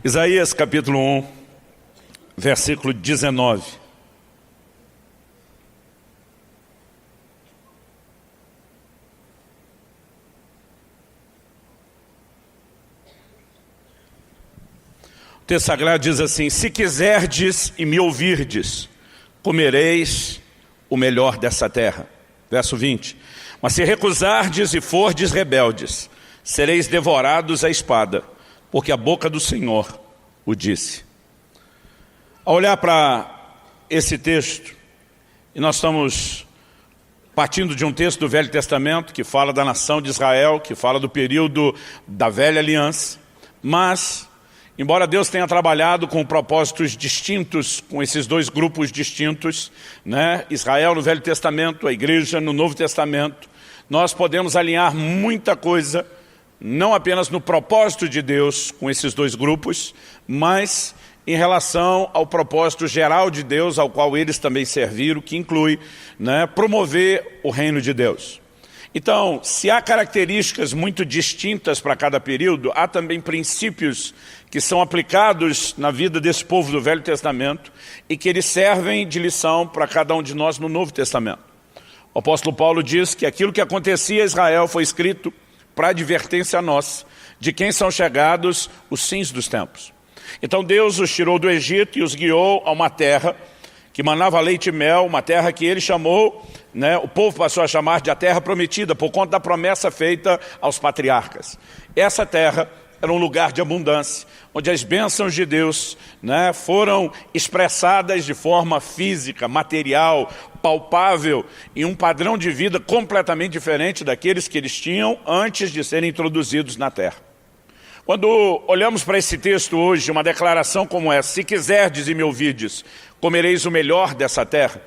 Isaías capítulo 1, versículo 19. O texto sagrado diz assim: se quiserdes e me ouvirdes, comereis o melhor dessa terra. Verso 20. Mas se recusardes e fordes rebeldes, sereis devorados à espada, porque a boca do Senhor o disse. Ao olhar para esse texto, e nós estamos partindo de um texto do Velho Testamento, que fala da nação de Israel, que fala do período da velha aliança, mas, embora Deus tenha trabalhado com propósitos distintos, com esses dois grupos distintos, né? Israel no Velho Testamento, a igreja no Novo Testamento, nós podemos alinhar muita coisa, não apenas no propósito de Deus com esses dois grupos, mas em relação ao propósito geral de Deus, ao qual eles também serviram, que inclui, né, promover o reino de Deus. Então, se há características muito distintas para cada período, há também princípios que são aplicados na vida desse povo do Velho Testamento e que eles servem de lição para cada um de nós no Novo Testamento. O apóstolo Paulo diz que aquilo que acontecia a Israel foi escrito para advertência nossa, de quem são chegados os fins dos tempos. Então Deus os tirou do Egito e os guiou a uma terra que manava leite e mel, uma terra que ele chamou, né, o povo passou a chamar de a terra prometida, por conta da promessa feita aos patriarcas. Essa terra era um lugar de abundância, onde as bênçãos de Deus, né, foram expressadas de forma física, material, palpável, em um padrão de vida completamente diferente daqueles que eles tinham antes de serem introduzidos na terra. Quando olhamos para esse texto hoje, uma declaração como essa: se quiserdes e me ouvirdes, comereis o melhor dessa terra,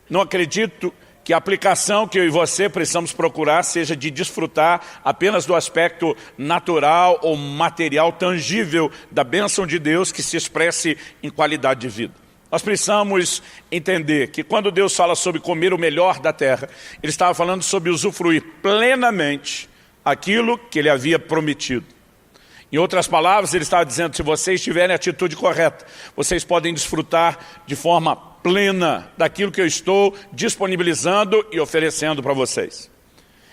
não acredito que a aplicação que eu e você precisamos procurar seja de desfrutar apenas do aspecto natural ou material tangível da bênção de Deus que se expresse em qualidade de vida. Nós precisamos entender que quando Deus fala sobre comer o melhor da terra, Ele estava falando sobre usufruir plenamente aquilo que Ele havia prometido. Em outras palavras, Ele estava dizendo: se vocês tiverem a atitude correta, vocês podem desfrutar de forma plena daquilo que eu estou disponibilizando e oferecendo para vocês.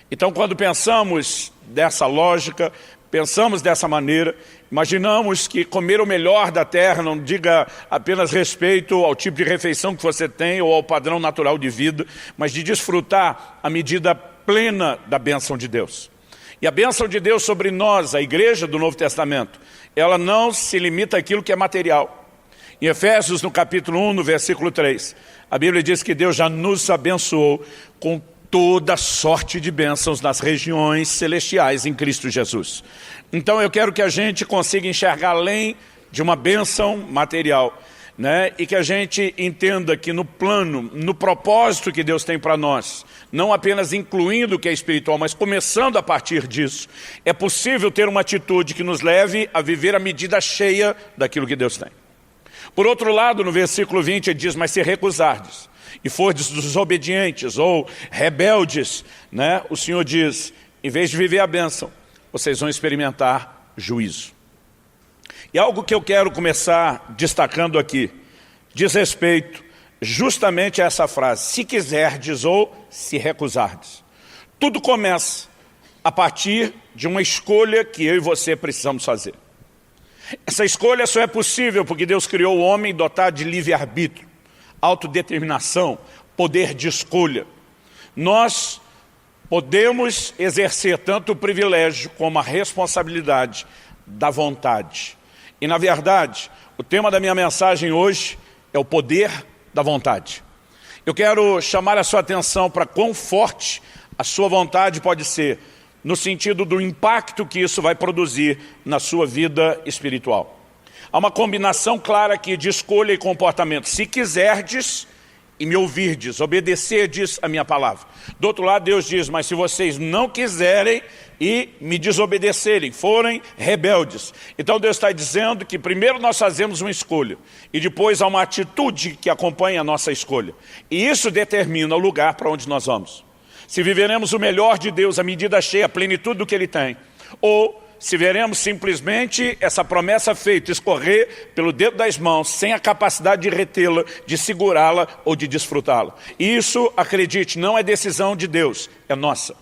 Então, quando pensamos dessa lógica, pensamos dessa maneira, imaginamos que comer o melhor da terra não diga apenas respeito ao tipo de refeição que você tem ou ao padrão natural de vida, mas de desfrutar a medida plena da bênção de Deus. E a bênção de Deus sobre nós, a igreja do Novo Testamento, ela não se limita àquilo que é material. Em Efésios, no capítulo 1, no versículo 3, a Bíblia diz que Deus já nos abençoou com toda sorte de bênçãos nas regiões celestiais em Cristo Jesus. Então eu quero que a gente consiga enxergar além de uma bênção material, né? E que a gente entenda que no plano, no propósito que Deus tem para nós, não apenas incluindo o que é espiritual, mas começando a partir disso, é possível ter uma atitude que nos leve a viver a medida cheia daquilo que Deus tem. Por outro lado, no versículo 20, ele diz: mas se recusardes e fordes desobedientes ou rebeldes, né, o Senhor diz, em vez de viver a bênção, vocês vão experimentar juízo. E algo que eu quero começar destacando aqui, diz respeito justamente a essa frase: se quiserdes ou se recusardes. Tudo começa a partir de uma escolha que eu e você precisamos fazer. Essa escolha só é possível porque Deus criou o homem dotado de livre-arbítrio, autodeterminação, poder de escolha. Nós podemos exercer tanto o privilégio como a responsabilidade da vontade. E na verdade, o tema da minha mensagem hoje é o poder da vontade. Eu quero chamar a sua atenção para quão forte a sua vontade pode ser, no sentido do impacto que isso vai produzir na sua vida espiritual. Há uma combinação clara aqui de escolha e comportamento. Se quiserdes e me ouvirdes, obedecerdes a minha palavra. Do outro lado, Deus diz: mas se vocês não quiserem e me desobedecerem, forem rebeldes. Então Deus está dizendo que primeiro nós fazemos uma escolha e depois há uma atitude que acompanha a nossa escolha. E isso determina o lugar para onde nós vamos. Se viveremos o melhor de Deus, a medida cheia, a plenitude do que Ele tem, ou se veremos simplesmente essa promessa feita escorrer pelo dedo das mãos, sem a capacidade de retê-la, de segurá-la ou de desfrutá-la. Isso, acredite, não é decisão de Deus, é nossa.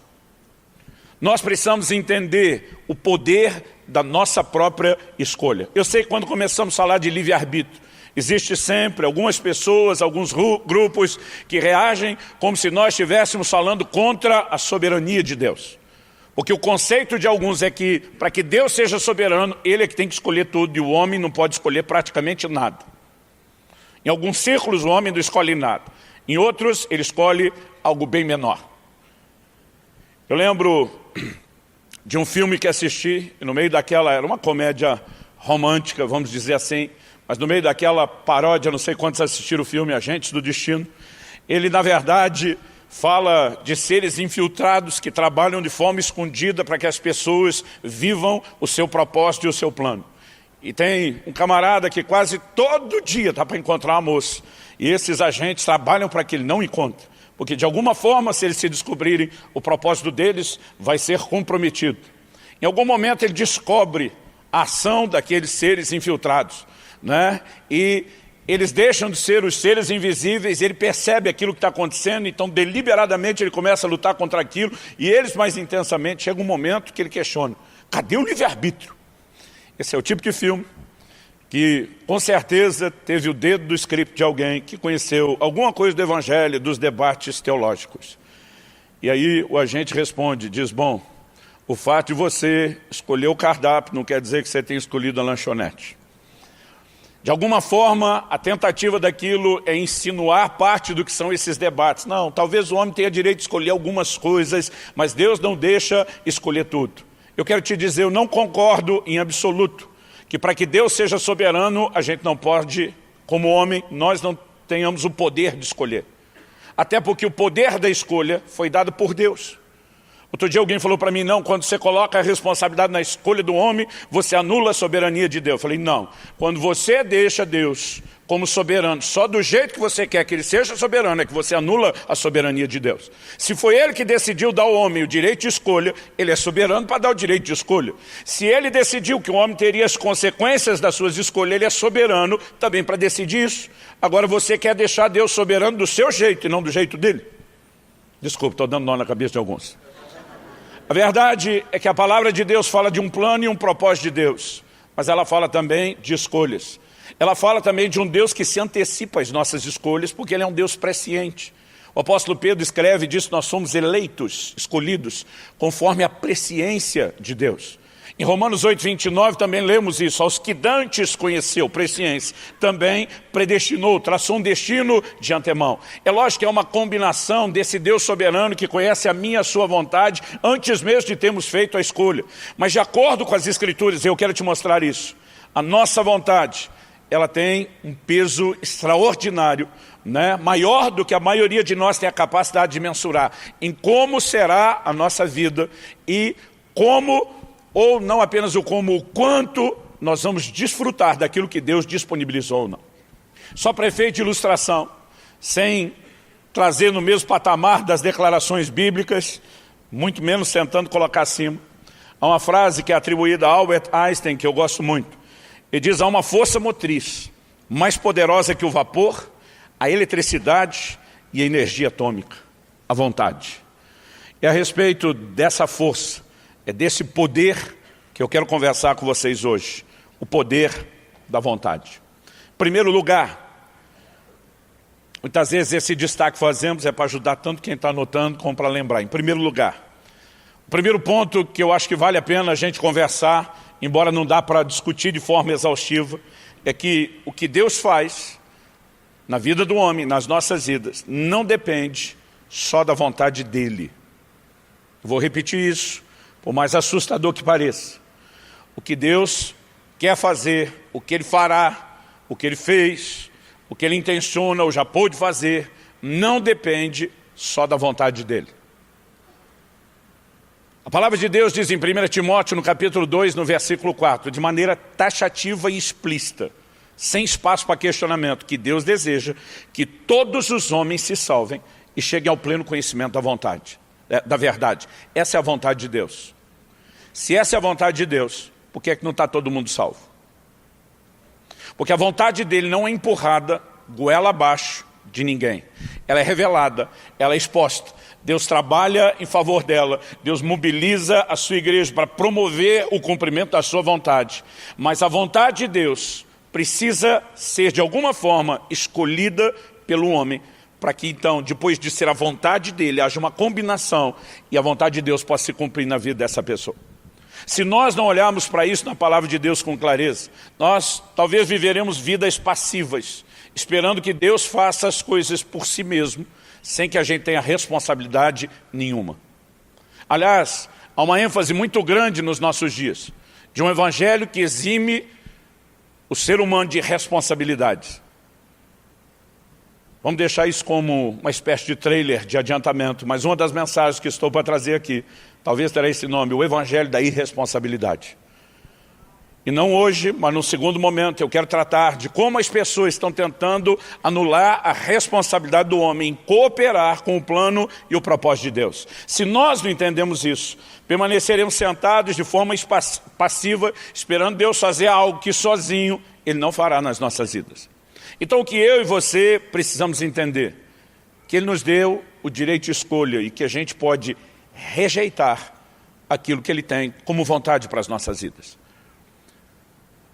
Nós precisamos entender o poder da nossa própria escolha. Eu sei que quando começamos a falar de livre-arbítrio, existe sempre algumas pessoas, alguns grupos que reagem como se nós estivéssemos falando contra a soberania de Deus. Porque o conceito de alguns é que, para que Deus seja soberano, Ele é que tem que escolher tudo e o homem não pode escolher praticamente nada. Em alguns círculos o homem não escolhe nada. Em outros ele escolhe algo bem menor. Eu lembro de um filme que assisti, e no meio daquela, era uma comédia romântica, vamos dizer assim, mas no meio daquela paródia, não sei quantos assistiram o filme, Agentes do Destino, ele na verdade fala de seres infiltrados que trabalham de forma escondida para que as pessoas vivam o seu propósito e o seu plano. E tem um camarada que quase todo dia está para encontrar uma moça. E esses agentes trabalham para que ele não encontre. Porque de alguma forma, se eles se descobrirem, o propósito deles vai ser comprometido. Em algum momento ele descobre a ação daqueles seres infiltrados, né? E eles deixam de ser os seres invisíveis, ele percebe aquilo que está acontecendo, então deliberadamente ele começa a lutar contra aquilo, e eles mais intensamente, chega um momento que ele questiona, cadê o livre-arbítrio? Esse é o tipo de filme que com certeza teve o dedo do script de alguém que conheceu alguma coisa do evangelho, dos debates teológicos. E aí o agente responde, diz, bom, o fato de você escolher o cardápio não quer dizer que você tenha escolhido a lanchonete. De alguma forma, a tentativa daquilo é insinuar parte do que são esses debates. Não, talvez o homem tenha direito de escolher algumas coisas, mas Deus não deixa escolher tudo. Eu quero te dizer, eu não concordo em absoluto, que para que Deus seja soberano, a gente não pode, como homem, nós não tenhamos o poder de escolher. Até porque o poder da escolha foi dado por Deus. Outro dia alguém falou para mim, não, quando você coloca a responsabilidade na escolha do homem, você anula a soberania de Deus. Eu falei, não, quando você deixa Deus como soberano, só do jeito que você quer que ele seja soberano, é que você anula a soberania de Deus. Se foi ele que decidiu dar ao homem o direito de escolha, ele é soberano para dar o direito de escolha. Se ele decidiu que o homem teria as consequências das suas escolhas, ele é soberano também para decidir isso. Agora você quer deixar Deus soberano do seu jeito e não do jeito dele? Desculpa, estou dando nó na cabeça de alguns. A verdade é que a palavra de Deus fala de um plano e um propósito de Deus, mas ela fala também de escolhas. Ela fala também de um Deus que se antecipa às nossas escolhas, porque Ele é um Deus presciente. O apóstolo Pedro escreve e diz que nós somos eleitos, escolhidos, conforme a presciência de Deus. Em Romanos 8:29 também lemos isso, aos que dantes conheceu, presciência, também predestinou, traçou um destino de antemão. É lógico que é uma combinação desse Deus soberano que conhece a minha e a sua vontade, antes mesmo de termos feito a escolha. Mas de acordo com as Escrituras, eu quero te mostrar isso, a nossa vontade, ela tem um peso extraordinário, né? Maior do que a maioria de nós tem a capacidade de mensurar, em como será a nossa vida e como... ou não apenas o como, o quanto nós vamos desfrutar daquilo que Deus disponibilizou ou não. Só para efeito de ilustração, sem trazer no mesmo patamar das declarações bíblicas, muito menos tentando colocar acima, há uma frase que é atribuída a Albert Einstein, que eu gosto muito. Ele diz, há uma força motriz mais poderosa que o vapor, a eletricidade e a energia atômica, a vontade. E a respeito dessa força, é desse poder que eu quero conversar com vocês hoje. O poder da vontade. Em primeiro lugar, muitas vezes esse destaque que fazemos é para ajudar tanto quem está anotando como para lembrar. Em primeiro lugar, o primeiro ponto que eu acho que vale a pena a gente conversar, embora não dá para discutir de forma exaustiva, é que o que Deus faz na vida do homem, nas nossas vidas, não depende só da vontade dele. Eu vou repetir isso. Por mais assustador que pareça, o que Deus quer fazer, o que Ele fará, o que Ele fez, o que Ele intenciona ou já pôde fazer, não depende só da vontade dEle. A palavra de Deus diz em 1 Timóteo, no capítulo 2, no versículo 4, de maneira taxativa e explícita, sem espaço para questionamento, que Deus deseja que todos os homens se salvem e cheguem ao pleno conhecimento da vontade, da verdade. Essa é a vontade de Deus. Se essa é a vontade de Deus, por que é que não está todo mundo salvo? Porque a vontade dele não é empurrada goela abaixo de ninguém. Ela é revelada, ela é exposta. Deus trabalha em favor dela, Deus mobiliza a sua igreja para promover o cumprimento da sua vontade. Mas a vontade de Deus precisa ser de alguma forma escolhida pelo homem, para que então, depois de ser a vontade dele, haja uma combinação e a vontade de Deus possa se cumprir na vida dessa pessoa. Se nós não olharmos para isso na palavra de Deus com clareza, nós talvez viveremos vidas passivas, esperando que Deus faça as coisas por si mesmo, sem que a gente tenha responsabilidade nenhuma. Aliás, há uma ênfase muito grande nos nossos dias, de um evangelho que exime o ser humano de responsabilidades. Vamos deixar isso como uma espécie de trailer de adiantamento, mas uma das mensagens que estou para trazer aqui, talvez terá esse nome, o evangelho da irresponsabilidade. E não hoje, mas num segundo momento, eu quero tratar de como as pessoas estão tentando anular a responsabilidade do homem em cooperar com o plano e o propósito de Deus. Se nós não entendemos isso, permaneceremos sentados de forma passiva, esperando Deus fazer algo que sozinho Ele não fará nas nossas vidas. Então o que eu e você precisamos entender, que Ele nos deu o direito de escolha e que a gente pode rejeitar aquilo que Ele tem como vontade para as nossas vidas.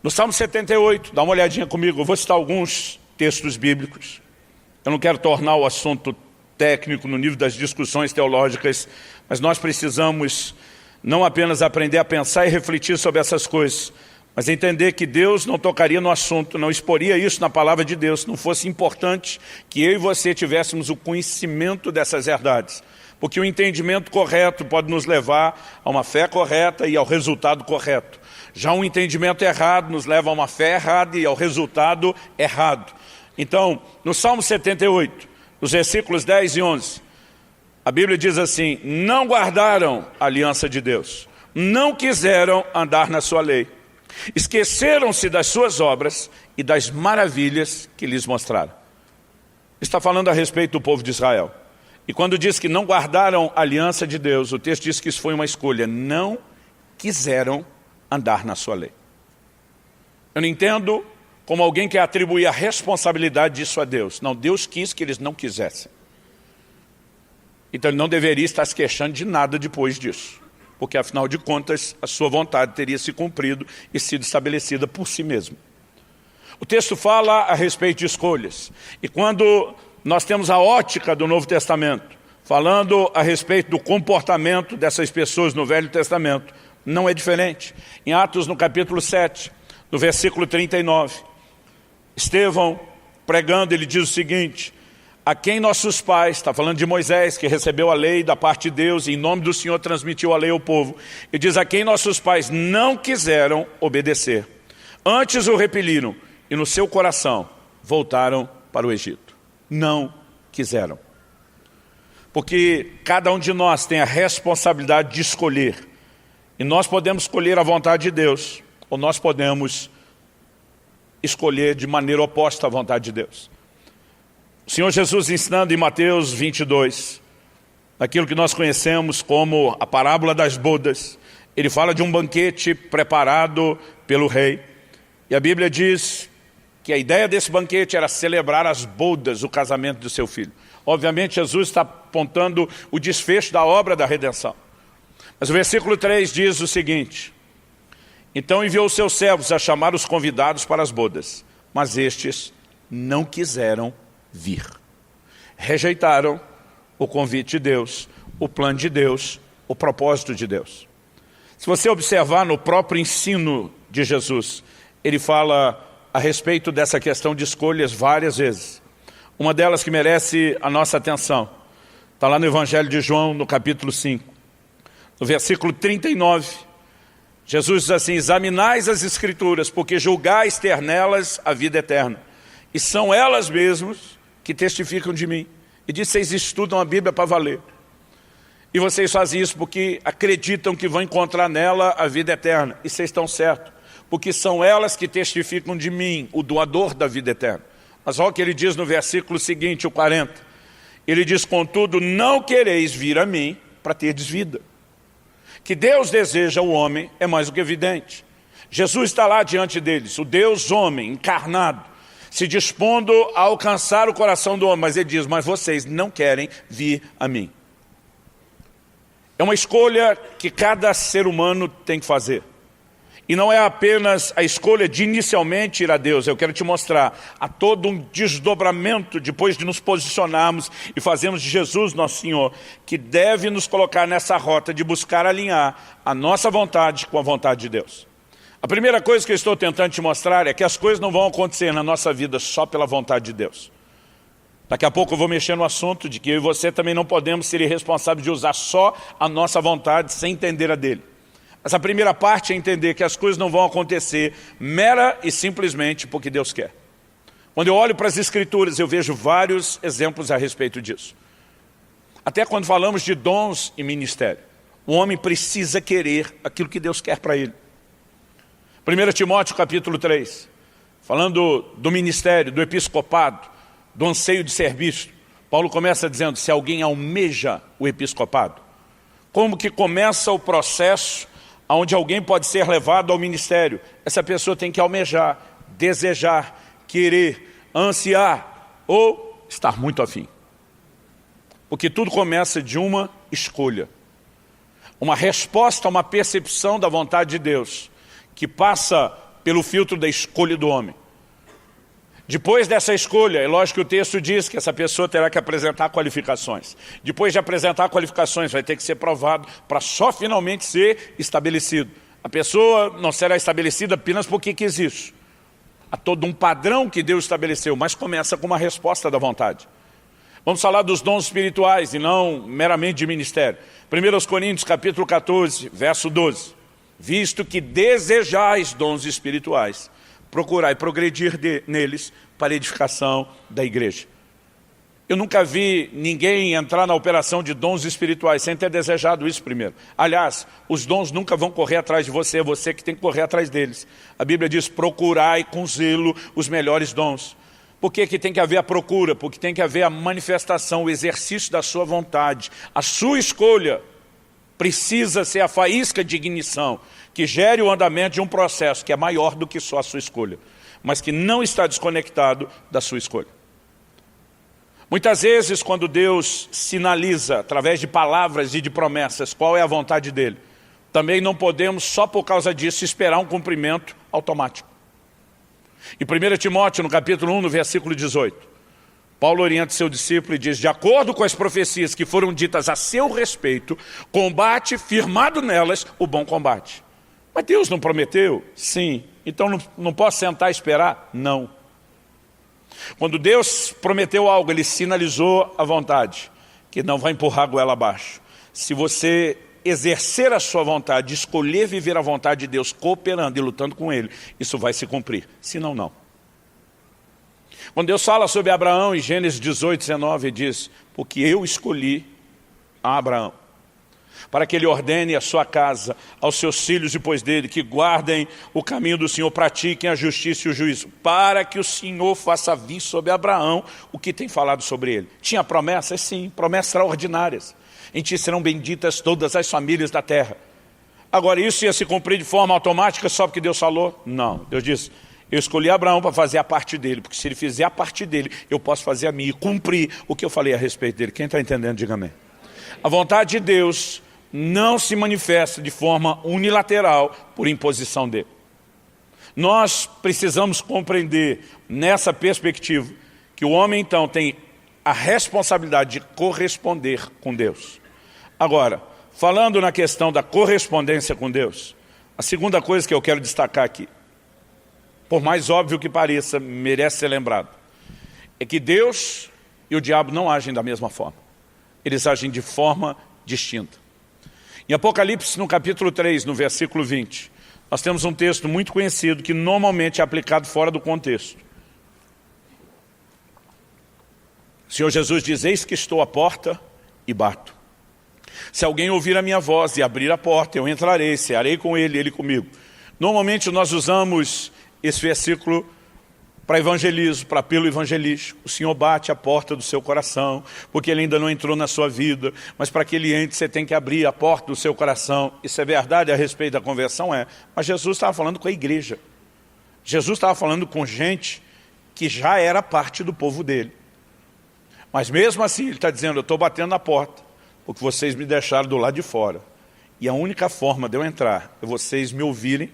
No Salmo 78, dá uma olhadinha comigo, eu vou citar alguns textos bíblicos. Eu não quero tornar o assunto técnico no nível das discussões teológicas, mas nós precisamos não apenas aprender a pensar e refletir sobre essas coisas, mas entender que Deus não tocaria no assunto, não exporia isso na palavra de Deus, se não fosse importante que eu e você tivéssemos o conhecimento dessas verdades. Porque o entendimento correto pode nos levar a uma fé correta e ao resultado correto. Já um entendimento errado nos leva a uma fé errada e ao resultado errado. Então, no Salmo 78, nos versículos 10 e 11, a Bíblia diz assim: não guardaram a aliança de Deus, não quiseram andar na sua lei, esqueceram-se das suas obras e das maravilhas que lhes mostraram. Está falando a respeito do povo de Israel. E quando diz que não guardaram a aliança de Deus, o texto diz que isso foi uma escolha. Não quiseram andar na sua lei. Eu não entendo como alguém quer atribuir a responsabilidade disso a Deus. Não, Deus quis que eles não quisessem. Então ele não deveria estar se queixando de nada depois disso. Porque afinal de contas, a sua vontade teria se cumprido e sido estabelecida por si mesmo. O texto fala a respeito de escolhas. E quando nós temos a ótica do Novo Testamento, falando a respeito do comportamento dessas pessoas no Velho Testamento, não é diferente. Em Atos, no capítulo 7, no versículo 39, Estevão, pregando, ele diz o seguinte: a quem nossos pais, está falando de Moisés, que recebeu a lei da parte de Deus, e em nome do Senhor transmitiu a lei ao povo. Ele diz: a quem nossos pais não quiseram obedecer, antes o repeliram, e no seu coração voltaram para o Egito. Não quiseram. Porque cada um de nós tem a responsabilidade de escolher. E nós podemos escolher a vontade de Deus, ou nós podemos escolher de maneira oposta à vontade de Deus. O Senhor Jesus ensinando em Mateus 22, aquilo que nós conhecemos como a parábola das bodas, ele fala de um banquete preparado pelo rei. E a Bíblia diz que a ideia desse banquete era celebrar as bodas, o casamento do seu filho. Obviamente Jesus está apontando o desfecho da obra da redenção. Mas o versículo 3 diz o seguinte: então enviou os seus servos a chamar os convidados para as bodas, mas estes não quiseram vir. Rejeitaram o convite de Deus, o plano de Deus, o propósito de Deus. Se você observar no próprio ensino de Jesus, ele fala a respeito dessa questão de escolhas várias vezes. Uma delas que merece a nossa atenção, está lá no Evangelho de João, no capítulo 5. No versículo 39, Jesus diz assim: examinais as Escrituras, porque julgais ter nelas a vida eterna. E são elas mesmas que testificam de mim. E diz: vocês estudam a Bíblia para valer. E vocês fazem isso porque acreditam que vão encontrar nela a vida eterna. E vocês estão certos, porque são elas que testificam de mim, o doador da vida eterna. Mas olha o que ele diz no versículo seguinte, o 40. Ele diz: contudo, não quereis vir a mim para terdes vida. Que Deus deseja o homem é mais do que evidente. Jesus está lá diante deles, o Deus homem, encarnado, se dispondo a alcançar o coração do homem. Mas ele diz, mas vocês não querem vir a mim. É uma escolha que cada ser humano tem que fazer. E não é apenas a escolha de inicialmente ir a Deus. Eu quero te mostrar, há todo um desdobramento depois de nos posicionarmos e fazermos de Jesus nosso Senhor, que deve nos colocar nessa rota de buscar alinhar a nossa vontade com a vontade de Deus. A primeira coisa que eu estou tentando te mostrar é que as coisas não vão acontecer na nossa vida só pela vontade de Deus. Daqui a pouco eu vou mexer no assunto de que eu e você também não podemos ser irresponsáveis de usar só a nossa vontade sem entender a dele. Essa primeira parte é entender que as coisas não vão acontecer mera e simplesmente porque Deus quer. Quando eu olho para as Escrituras, eu vejo vários exemplos a respeito disso. Até quando falamos de dons e ministério, o homem precisa querer aquilo que Deus quer para ele. 1 Timóteo capítulo 3, falando do ministério, do episcopado, do anseio de ser visto, Paulo começa dizendo, se alguém almeja o episcopado, como que começa o processo onde alguém pode ser levado ao ministério? Essa pessoa tem que almejar, desejar, querer, ansiar ou estar muito afim. Porque tudo começa de uma escolha, uma resposta a uma percepção da vontade de Deus, que passa pelo filtro da escolha do homem. Depois dessa escolha, é lógico que o texto diz que essa pessoa terá que apresentar qualificações. Depois de apresentar qualificações, vai ter que ser provado para só finalmente ser estabelecido. A pessoa não será estabelecida apenas porque quis isso. Há todo um padrão que Deus estabeleceu, mas começa com uma resposta da vontade. Vamos falar dos dons espirituais e não meramente de ministério. 1 Coríntios capítulo 14, verso 12. Visto que desejais dons espirituais, procurai progredir neles para a edificação da igreja. Eu nunca vi ninguém entrar na operação de dons espirituais sem ter desejado isso primeiro. Aliás, os dons nunca vão correr atrás de você, é você que tem que correr atrás deles. A Bíblia diz, procurai com zelo os melhores dons. Por que tem que haver a procura? Porque tem que haver a manifestação, o exercício da sua vontade. A sua escolha precisa ser a faísca de ignição que gere o andamento de um processo que é maior do que só a sua escolha, mas que não está desconectado da sua escolha. Muitas vezes, quando Deus sinaliza, através de palavras e de promessas, qual é a vontade dele, também não podemos, só por causa disso, esperar um cumprimento automático. Em 1 Timóteo, no capítulo 1, no versículo 18, Paulo orienta seu discípulo e diz, de acordo com as profecias que foram ditas a seu respeito, combate firmado nelas o bom combate. Mas Deus não prometeu? Sim. Então não posso sentar e esperar? Não. Quando Deus prometeu algo, Ele sinalizou a vontade, que não vai empurrar a goela abaixo. Se você exercer a sua vontade, escolher viver a vontade de Deus, cooperando e lutando com Ele, isso vai se cumprir. Senão, não. Quando Deus fala sobre Abraão, em Gênesis 18, 19, ele diz, porque eu escolhi a Abraão, para que ele ordene a sua casa, aos seus filhos depois dele, que guardem o caminho do Senhor, pratiquem a justiça e o juízo, para que o Senhor faça vir sobre Abraão o que tem falado sobre ele. Tinha promessas? Sim, promessas extraordinárias. Em ti serão benditas todas as famílias da terra. Agora, isso ia se cumprir de forma automática só porque Deus falou? Não. Deus disse, eu escolhi Abraão para fazer a parte dele, porque se ele fizer a parte dele, eu posso fazer a minha e cumprir o que eu falei a respeito dele. Quem está entendendo, diga amém. A vontade de Deus não se manifesta de forma unilateral por imposição dele. Nós precisamos compreender nessa perspectiva que o homem então tem a responsabilidade de corresponder com Deus. Agora, falando na questão da correspondência com Deus, a segunda coisa que eu quero destacar aqui, por mais óbvio que pareça, merece ser lembrado, é que Deus e o diabo não agem da mesma forma. Eles agem de forma distinta. Em Apocalipse, no capítulo 3, no versículo 20, nós temos um texto muito conhecido que normalmente é aplicado fora do contexto. O Senhor Jesus diz, eis que estou à porta e bato. Se alguém ouvir a minha voz e abrir a porta, eu entrarei, cearei com ele, ele comigo. Normalmente nós usamos esse versículo para evangelismo, para apelo evangelístico. O Senhor bate a porta do seu coração, porque Ele ainda não entrou na sua vida, mas para que Ele entre, você tem que abrir a porta do seu coração. Isso é verdade a respeito da conversão? Mas Jesus estava falando com a igreja. Jesus estava falando com gente que já era parte do povo dele. Mas mesmo assim, Ele está dizendo, eu estou batendo na porta, porque vocês me deixaram do lado de fora. E a única forma de eu entrar é vocês me ouvirem,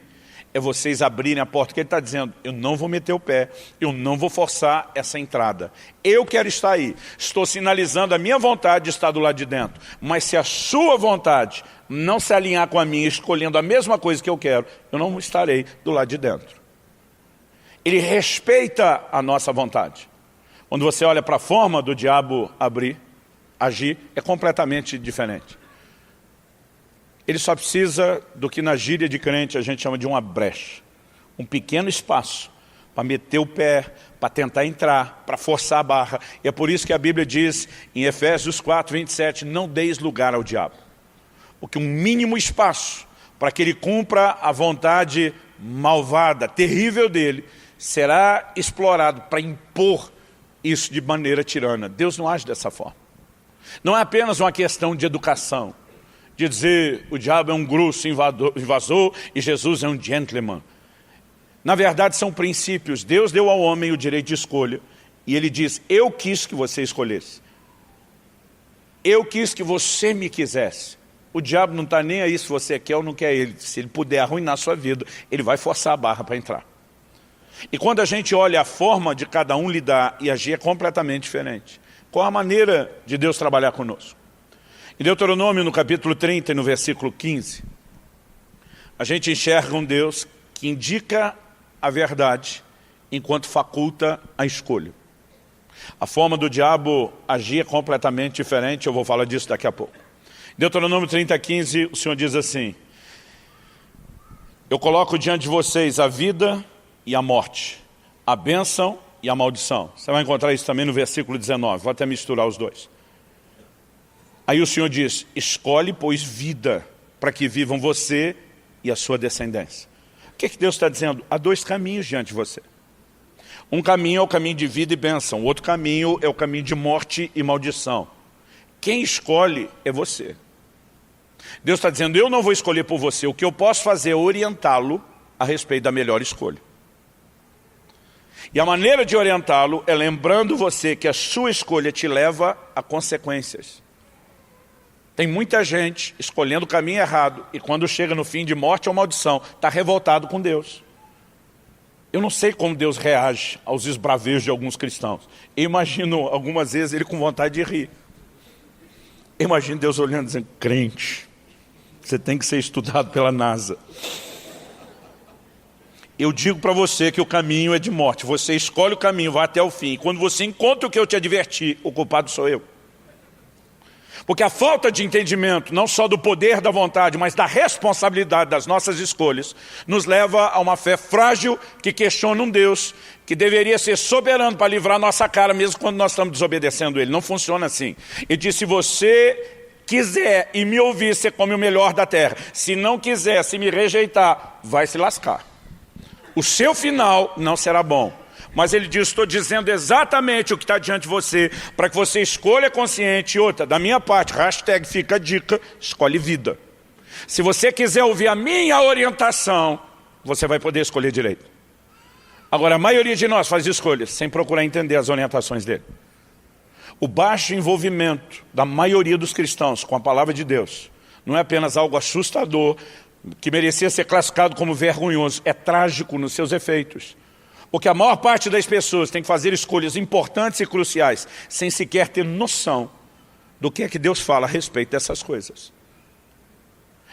é vocês abrirem a porta, que Ele está dizendo, eu não vou meter o pé, eu não vou forçar essa entrada. Eu quero estar aí, estou sinalizando a minha vontade de estar do lado de dentro. Mas se a sua vontade não se alinhar com a minha, escolhendo a mesma coisa que eu quero, eu não estarei do lado de dentro. Ele respeita a nossa vontade. Quando você olha para a forma do diabo agir, é completamente diferente. Ele só precisa do que na gíria de crente a gente chama de uma brecha. Um pequeno espaço para meter o pé, para tentar entrar, para forçar a barra. E é por isso que a Bíblia diz em Efésios 4, 27, não deis lugar ao diabo. Porque um mínimo espaço para que ele cumpra a vontade malvada, terrível dele, será explorado para impor isso de maneira tirana. Deus não age dessa forma. Não é apenas uma questão de educação, de dizer o diabo é um grosso invasor e Jesus é um gentleman. Na verdade são princípios. Deus deu ao homem o direito de escolha e Ele diz, eu quis que você escolhesse. Eu quis que você me quisesse. O diabo não está nem aí se você quer ou não quer ele. Se ele puder arruinar a sua vida, ele vai forçar a barra para entrar. E quando a gente olha a forma de cada um lidar e agir é completamente diferente. Qual a maneira de Deus trabalhar conosco? Em Deuteronômio, no capítulo 30 e no versículo 15, a gente enxerga um Deus que indica a verdade enquanto faculta a escolha. A forma do diabo agir é completamente diferente, eu vou falar disso daqui a pouco. Em Deuteronômio 30, 15, o Senhor diz assim, eu coloco diante de vocês a vida e a morte, a bênção e a maldição. Você vai encontrar isso também no versículo 19, vou até misturar os dois. Aí o Senhor diz, escolhe, pois, vida, para que vivam você e a sua descendência. O que Deus está dizendo? Há dois caminhos diante de você. Um caminho é o caminho de vida e bênção, o outro caminho é o caminho de morte e maldição. Quem escolhe é você. Deus está dizendo, eu não vou escolher por você, o que eu posso fazer é orientá-lo a respeito da melhor escolha. E a maneira de orientá-lo é lembrando você que a sua escolha te leva a consequências. Tem muita gente escolhendo o caminho errado e quando chega no fim de morte ou maldição, está revoltado com Deus. Eu não sei como Deus reage aos esbravejos de alguns cristãos. Eu imagino algumas vezes ele com vontade de rir. Eu imagino Deus olhando e dizendo, crente, você tem que ser estudado pela NASA. Eu digo para você que o caminho é de morte. Você escolhe o caminho, vai até o fim. E quando você encontra o que eu te adverti, o culpado sou eu. Porque a falta de entendimento, não só do poder da vontade, mas da responsabilidade das nossas escolhas, nos leva a uma fé frágil que questiona um Deus que deveria ser soberano para livrar nossa cara, mesmo quando nós estamos desobedecendo Ele. Não funciona assim. Ele diz, se você quiser e me ouvir, você come o melhor da terra. Se não quiser, se me rejeitar, vai se lascar. O seu final não será bom. Mas ele diz, estou dizendo exatamente o que está diante de você, para que você escolha consciente. E outra, da minha parte, hashtag fica a dica, escolhe vida. Se você quiser ouvir a minha orientação, você vai poder escolher direito. Agora, a maioria de nós faz escolhas sem procurar entender as orientações dele. O baixo envolvimento da maioria dos cristãos com a palavra de Deus não é apenas algo assustador, que merecia ser classificado como vergonhoso, é trágico nos seus efeitos. Porque a maior parte das pessoas tem que fazer escolhas importantes e cruciais, sem sequer ter noção do que é que Deus fala a respeito dessas coisas.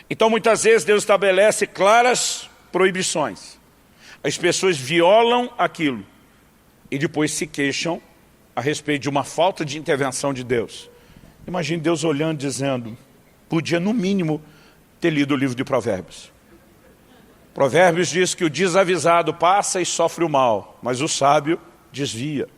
Então muitas vezes Deus estabelece claras proibições. As pessoas violam aquilo e depois se queixam a respeito de uma falta de intervenção de Deus. Imagine Deus olhando e dizendo, podia no mínimo ter lido o livro de Provérbios. Provérbios diz que o desavisado passa e sofre o mal, mas o sábio desvia.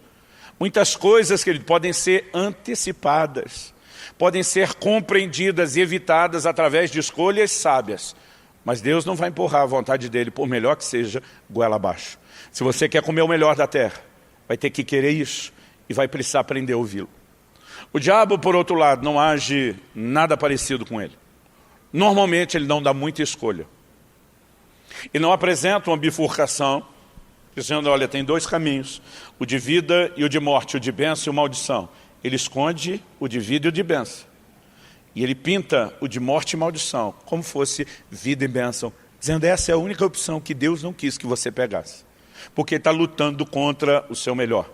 Muitas coisas que podem ser antecipadas, podem ser compreendidas e evitadas através de escolhas sábias. Mas Deus não vai empurrar a vontade dele, por melhor que seja, goela abaixo. Se você quer comer o melhor da terra, vai ter que querer isso e vai precisar aprender a ouvi-lo. O diabo, por outro lado, não age nada parecido com ele. Normalmente ele não dá muita escolha. E não apresenta uma bifurcação, dizendo, olha, tem dois caminhos, o de vida e o de morte, o de bênção e maldição. Ele esconde o de vida e o de bênção. E ele pinta o de morte e maldição, como fosse vida e bênção, dizendo, essa é a única opção que Deus não quis que você pegasse. Porque ele está lutando contra o seu melhor.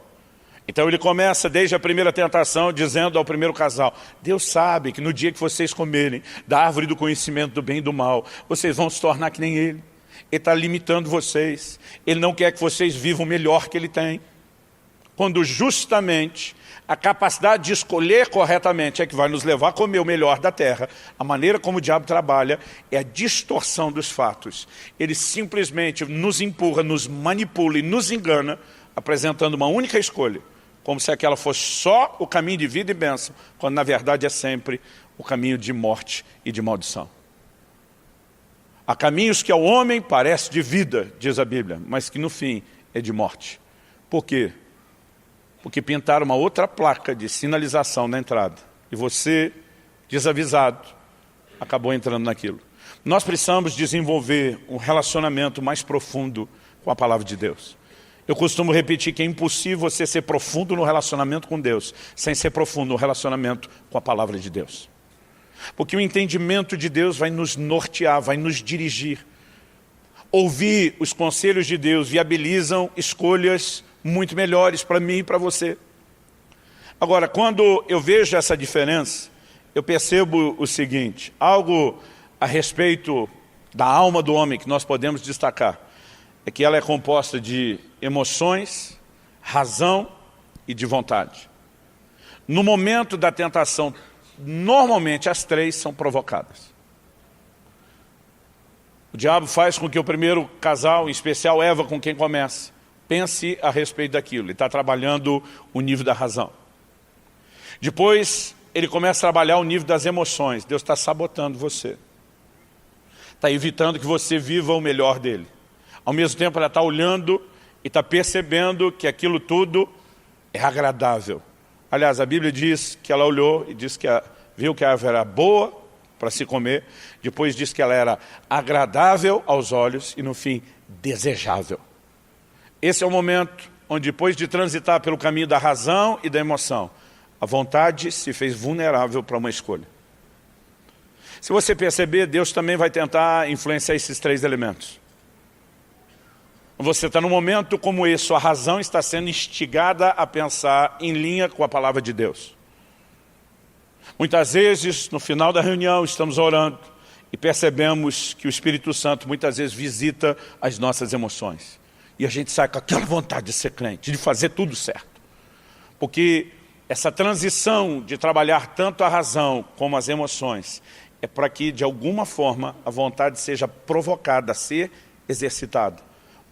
Então ele começa desde a primeira tentação, dizendo ao primeiro casal, Deus sabe que no dia que vocês comerem da árvore do conhecimento do bem e do mal, vocês vão se tornar que nem ele. Ele está limitando vocês. Ele não quer que vocês vivam o melhor que ele tem. Quando justamente a capacidade de escolher corretamente é que vai nos levar a comer o melhor da terra. A maneira como o diabo trabalha é a distorção dos fatos. Ele simplesmente nos empurra, nos manipula e nos engana, apresentando uma única escolha, como se aquela fosse só o caminho de vida e bênção, quando na verdade é sempre o caminho de morte e de maldição. Há caminhos que ao homem parece de vida, diz a Bíblia, mas que no fim é de morte. Por quê? Porque pintaram uma outra placa de sinalização na entrada. E você, desavisado, acabou entrando naquilo. Nós precisamos desenvolver um relacionamento mais profundo com a palavra de Deus. Eu costumo repetir que é impossível você ser profundo no relacionamento com Deus, sem ser profundo no relacionamento com a palavra de Deus. Porque o entendimento de Deus vai nos nortear, vai nos dirigir. Ouvir os conselhos de Deus viabilizam escolhas muito melhores para mim e para você. Agora, quando eu vejo essa diferença, eu percebo o seguinte, algo a respeito da alma do homem que nós podemos destacar, é que ela é composta de emoções, razão e de vontade. No momento da tentação, normalmente as três são provocadas. O diabo faz com que o primeiro casal, em especial Eva, com quem começa, pense a respeito daquilo. Ele está trabalhando o nível da razão. Depois, ele começa a trabalhar o nível das emoções. Deus está sabotando você. Está evitando que você viva o melhor dele. Ao mesmo tempo, ela está olhando e está percebendo que aquilo tudo é agradável. Aliás, a Bíblia diz que ela olhou e diz que viu que a árvore era boa para se comer. Depois diz que ela era agradável aos olhos e, no fim, desejável. Esse é o momento onde, depois de transitar pelo caminho da razão e da emoção, a vontade se fez vulnerável para uma escolha. Se você perceber, Deus também vai tentar influenciar esses três elementos. Você está num momento como esse, sua razão está sendo instigada a pensar em linha com a palavra de Deus. Muitas vezes, no final da reunião, estamos orando e percebemos que o Espírito Santo muitas vezes visita as nossas emoções. E a gente sai com aquela vontade de ser crente, de fazer tudo certo. Porque essa transição de trabalhar tanto a razão como as emoções é para que, de alguma forma, a vontade seja provocada a ser exercitada.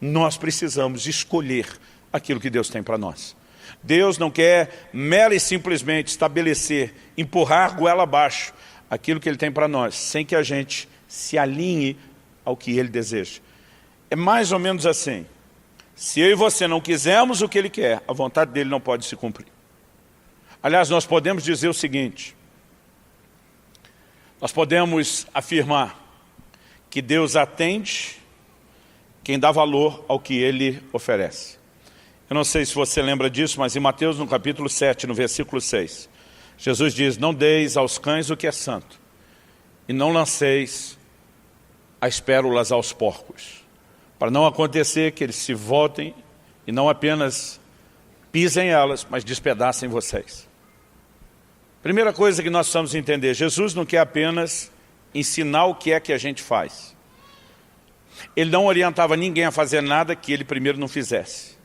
Nós precisamos escolher aquilo que Deus tem para nós. Deus não quer mera e simplesmente estabelecer, empurrar goela abaixo aquilo que Ele tem para nós, sem que a gente se alinhe ao que Ele deseja. É mais ou menos assim. Se eu e você não quisermos o que Ele quer, a vontade dEle não pode se cumprir. Aliás, nós podemos dizer o seguinte, nós podemos afirmar que Deus atende quem dá valor ao que Ele oferece. Eu não sei se você lembra disso, mas em Mateus, no capítulo 7, no versículo 6, Jesus diz, não deis aos cães o que é santo, e não lanceis as pérolas aos porcos, para não acontecer que eles se voltem e não apenas pisem elas, mas despedacem vocês. Primeira coisa que nós precisamos entender, Jesus não quer apenas ensinar o que é que a gente faz. Ele não orientava ninguém a fazer nada que ele primeiro não fizesse.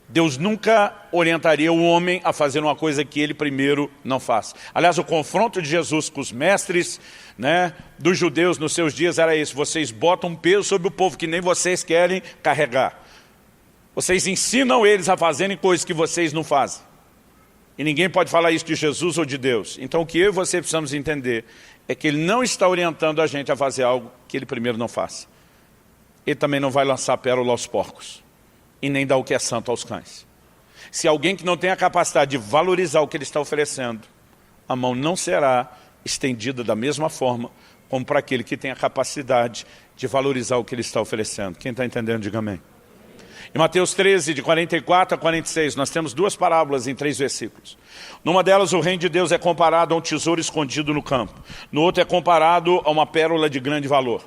Deus nunca orientaria o homem a fazer uma coisa que ele primeiro não faz. Aliás, o confronto de Jesus com os mestres, dos judeus nos seus dias era esse. Vocês botam um peso sobre o povo que nem vocês querem carregar. Vocês ensinam eles a fazerem coisas que vocês não fazem. E ninguém pode falar isso de Jesus ou de Deus. Então o que eu e você precisamos entender é que Ele não está orientando a gente a fazer algo que Ele primeiro não faça. Ele também não vai lançar pérola aos porcos e nem dar o que é santo aos cães. Se alguém que não tem a capacidade de valorizar o que Ele está oferecendo, a mão não será estendida da mesma forma como para aquele que tem a capacidade de valorizar o que Ele está oferecendo. Quem está entendendo, diga amém. Em Mateus 13, de 44 a 46, nós temos duas parábolas em 3 versículos. Numa delas, o reino de Deus é comparado a um tesouro escondido no campo. No outro é comparado a uma pérola de grande valor.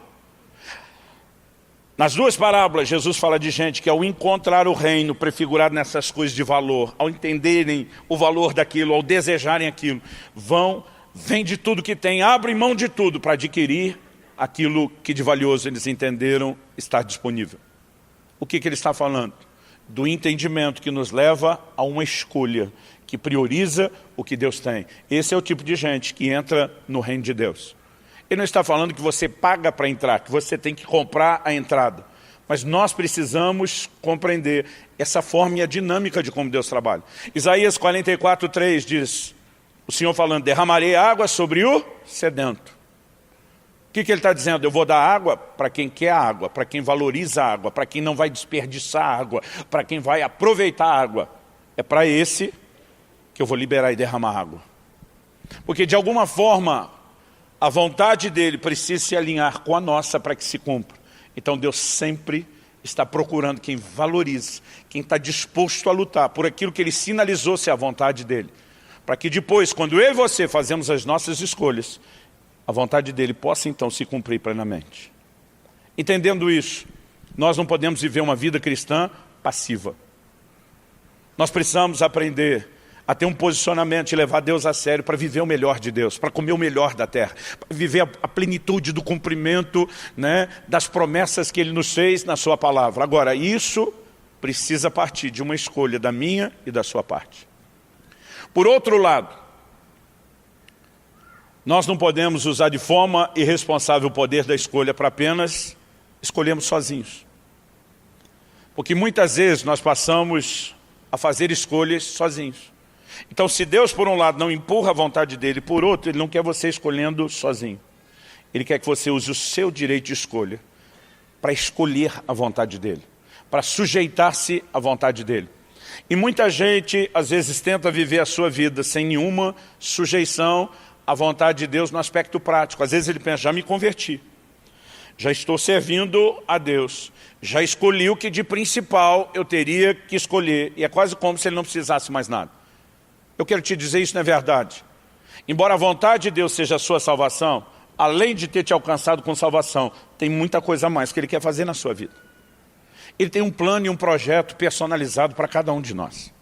Nas duas parábolas, Jesus fala de gente que ao encontrar o reino prefigurado nessas coisas de valor, ao entenderem o valor daquilo, ao desejarem aquilo, vende tudo que tem, abrem mão de tudo para adquirir aquilo que de valioso eles entenderam estar disponível. O que ele está falando? Do entendimento que nos leva a uma escolha, que prioriza o que Deus tem. Esse é o tipo de gente que entra no reino de Deus. Ele não está falando que você paga para entrar, que você tem que comprar a entrada. Mas nós precisamos compreender essa forma e a dinâmica de como Deus trabalha. Isaías 44, 3 diz, o Senhor falando, derramarei água sobre o sedento. O que ele está dizendo? Eu vou dar água para quem quer água, para quem valoriza a água, para quem não vai desperdiçar água, para quem vai aproveitar a água. É para esse que eu vou liberar e derramar água. Porque de alguma forma, a vontade dele precisa se alinhar com a nossa para que se cumpra. Então Deus sempre está procurando quem valorize, quem está disposto a lutar por aquilo que ele sinalizou ser a vontade dele. Para que depois, quando eu e você fazemos as nossas escolhas, a vontade dele possa então se cumprir plenamente. Entendendo isso, nós não podemos viver uma vida cristã passiva. Nós precisamos aprender a ter um posicionamento e levar Deus a sério para viver o melhor de Deus, para comer o melhor da terra, para viver a plenitude do cumprimento, né, das promessas que Ele nos fez na sua palavra. Agora, isso precisa partir de uma escolha da minha e da sua parte. Por outro lado, nós não podemos usar de forma irresponsável o poder da escolha para apenas escolhermos sozinhos. Porque muitas vezes nós passamos a fazer escolhas sozinhos. Então, se Deus, por um lado, não empurra a vontade dele, por outro, Ele não quer você escolhendo sozinho. Ele quer que você use o seu direito de escolha para escolher a vontade dele, para sujeitar-se à vontade dele. E muita gente, às vezes, tenta viver a sua vida sem nenhuma sujeição à vontade de Deus no aspecto prático. Às vezes ele pensa, já me converti, já estou servindo a Deus, já escolhi o que de principal eu teria que escolher, e é quase como se ele não precisasse mais nada. Eu quero te dizer, isso não é verdade. Embora a vontade de Deus seja a sua salvação, além de ter te alcançado com salvação, tem muita coisa a mais que Ele quer fazer na sua vida. Ele tem um plano e um projeto personalizado para cada um de nós.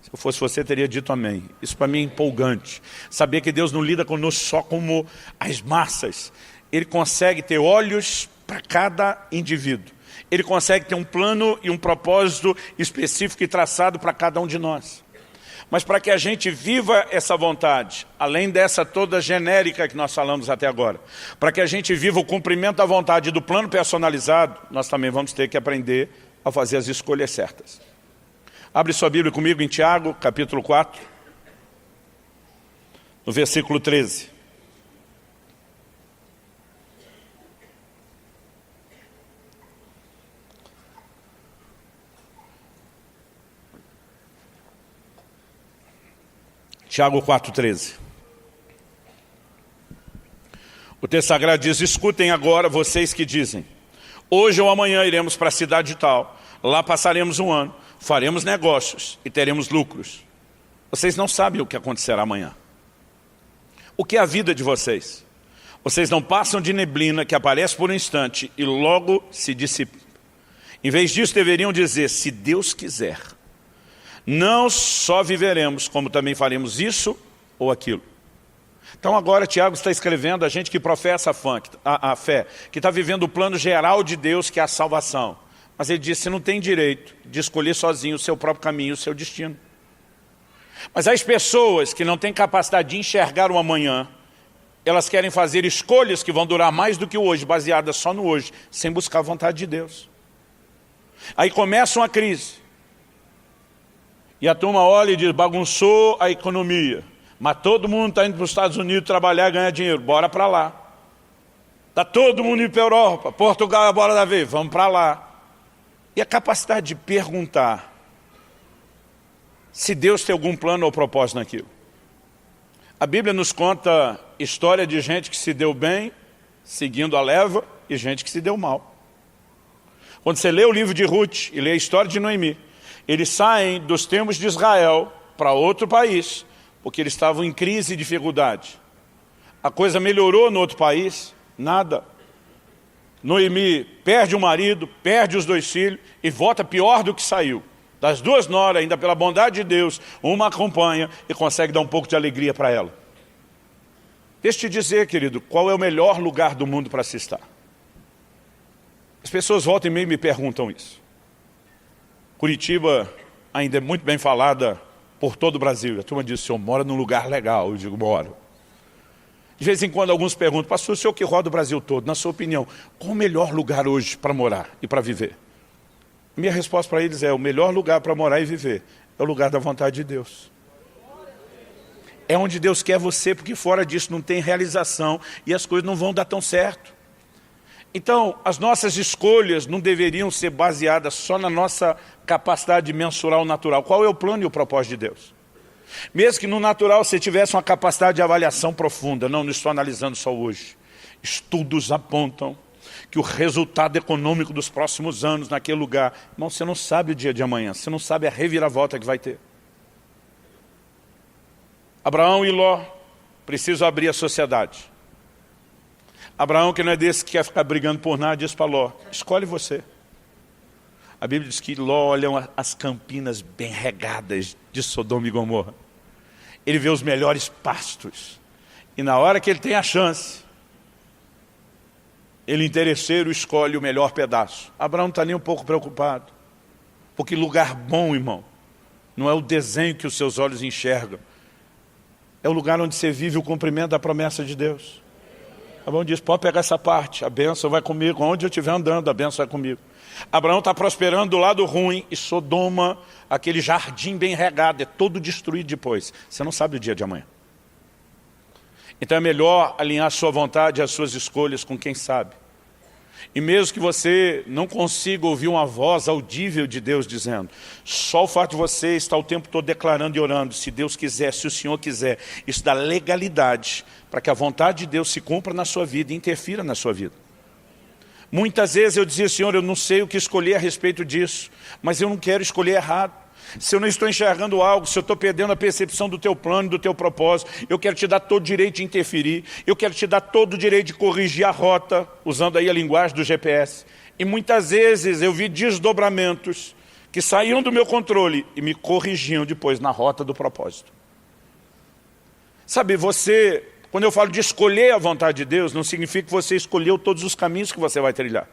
Se eu fosse você, teria dito amém. Isso para mim é empolgante. Saber que Deus não lida conosco só como as massas. Ele consegue ter olhos para cada indivíduo. Ele consegue ter um plano e um propósito específico e traçado para cada um de nós. Mas para que a gente viva essa vontade, além dessa toda genérica que nós falamos até agora, para que a gente viva o cumprimento da vontade do plano personalizado, nós também vamos ter que aprender a fazer as escolhas certas. Abre sua Bíblia comigo em Tiago, capítulo 4, no versículo 13. Tiago 4,13. O texto sagrado diz, escutem agora vocês que dizem, hoje ou amanhã iremos para a cidade tal, lá passaremos um ano, faremos negócios e teremos lucros. Vocês não sabem o que acontecerá amanhã. O que é a vida de vocês? Vocês não passam de neblina que aparece por um instante e logo se dissipa. Em vez disso deveriam dizer, se Deus quiser, não só viveremos, como também faremos isso ou aquilo. Então agora Tiago está escrevendo a gente que professa a fé, que está vivendo o plano geral de Deus, que é a salvação. Mas ele diz, você não tem direito de escolher sozinho o seu próprio caminho, o seu destino. Mas as pessoas que não têm capacidade de enxergar o amanhã, elas querem fazer escolhas que vão durar mais do que o hoje, baseadas só no hoje, sem buscar a vontade de Deus. Aí começa uma crise. E a turma olha e diz, bagunçou a economia, Mas todo mundo está indo para os Estados Unidos trabalhar e ganhar dinheiro, bora para lá. Está todo mundo indo para a Europa, Portugal é a bola da vez, vamos para lá. E a capacidade de perguntar se Deus tem algum plano ou propósito naquilo. A Bíblia nos conta história de gente que se deu bem, seguindo a leva, e gente que se deu mal. Quando você lê o livro de Ruth e lê a história de Noemi, eles saem dos termos de Israel para outro país, porque eles estavam em crise e dificuldade. A coisa melhorou no outro país? Nada. Noemi perde o marido, perde os 2 filhos e volta pior do que saiu. Das 2 noras, ainda pela bondade de Deus, uma acompanha e consegue dar um pouco de alegria para ela. Deixa eu te dizer, querido, qual é o melhor lugar do mundo para se estar? As pessoas voltam e meio me perguntam isso. Curitiba ainda é muito bem falada por todo o Brasil. A turma diz, o senhor mora num lugar legal. Eu digo, moro. De vez em quando alguns perguntam, pastor, o senhor que roda o Brasil todo, na sua opinião, qual o melhor lugar hoje para morar e para viver? Minha resposta para eles é, o melhor lugar para morar e viver é o lugar da vontade de Deus. É onde Deus quer você, porque fora disso não tem realização e as coisas não vão dar tão certo. Então, as nossas escolhas não deveriam ser baseadas só na nossa capacidade de mensurar o natural. Qual é o plano e o propósito de Deus? Mesmo que no natural você tivesse uma capacidade de avaliação profunda, não estou analisando só hoje. Estudos apontam que o resultado econômico dos próximos anos naquele lugar, irmão, você não sabe o dia de amanhã, você não sabe a reviravolta que vai ter. Abraão e Ló precisam abrir a sociedade. Abraão, que não é desse que quer ficar brigando por nada, diz para Ló, escolhe você. A Bíblia diz que Ló olha as campinas bem regadas de Sodoma e Gomorra. Ele vê os melhores pastos. E na hora que ele tem a chance, ele interesseiro escolhe o melhor pedaço. Abraão não está nem um pouco preocupado. Porque lugar bom, irmão, não é o desenho que os seus olhos enxergam. É o lugar onde você vive o cumprimento da promessa de Deus. Abraão diz, pode pegar essa parte, a bênção vai comigo. Onde eu estiver andando, a bênção vai comigo. Abraão está prosperando do lado ruim e Sodoma, aquele jardim bem regado, é todo destruído depois. Você não sabe o dia de amanhã. Então é melhor alinhar a sua vontade e as suas escolhas com quem sabe. E mesmo que você não consiga ouvir uma voz audível de Deus dizendo, só o fato de você estar o tempo todo declarando e orando, se Deus quiser, se o Senhor quiser, isso dá legalidade para que a vontade de Deus se cumpra na sua vida e interfira na sua vida. Muitas vezes eu dizia, Senhor, eu não sei o que escolher a respeito disso, mas eu não quero escolher errado. Se eu não estou enxergando algo, se eu estou perdendo a percepção do teu plano, do teu propósito, eu quero te dar todo o direito de interferir, eu quero te dar todo o direito de corrigir a rota, usando aí a linguagem do GPS. E muitas vezes eu vi desdobramentos que saíam do meu controle e me corrigiam depois na rota do propósito. Sabe, você, quando eu falo de escolher a vontade de Deus, não significa que você escolheu todos os caminhos que você vai trilhar.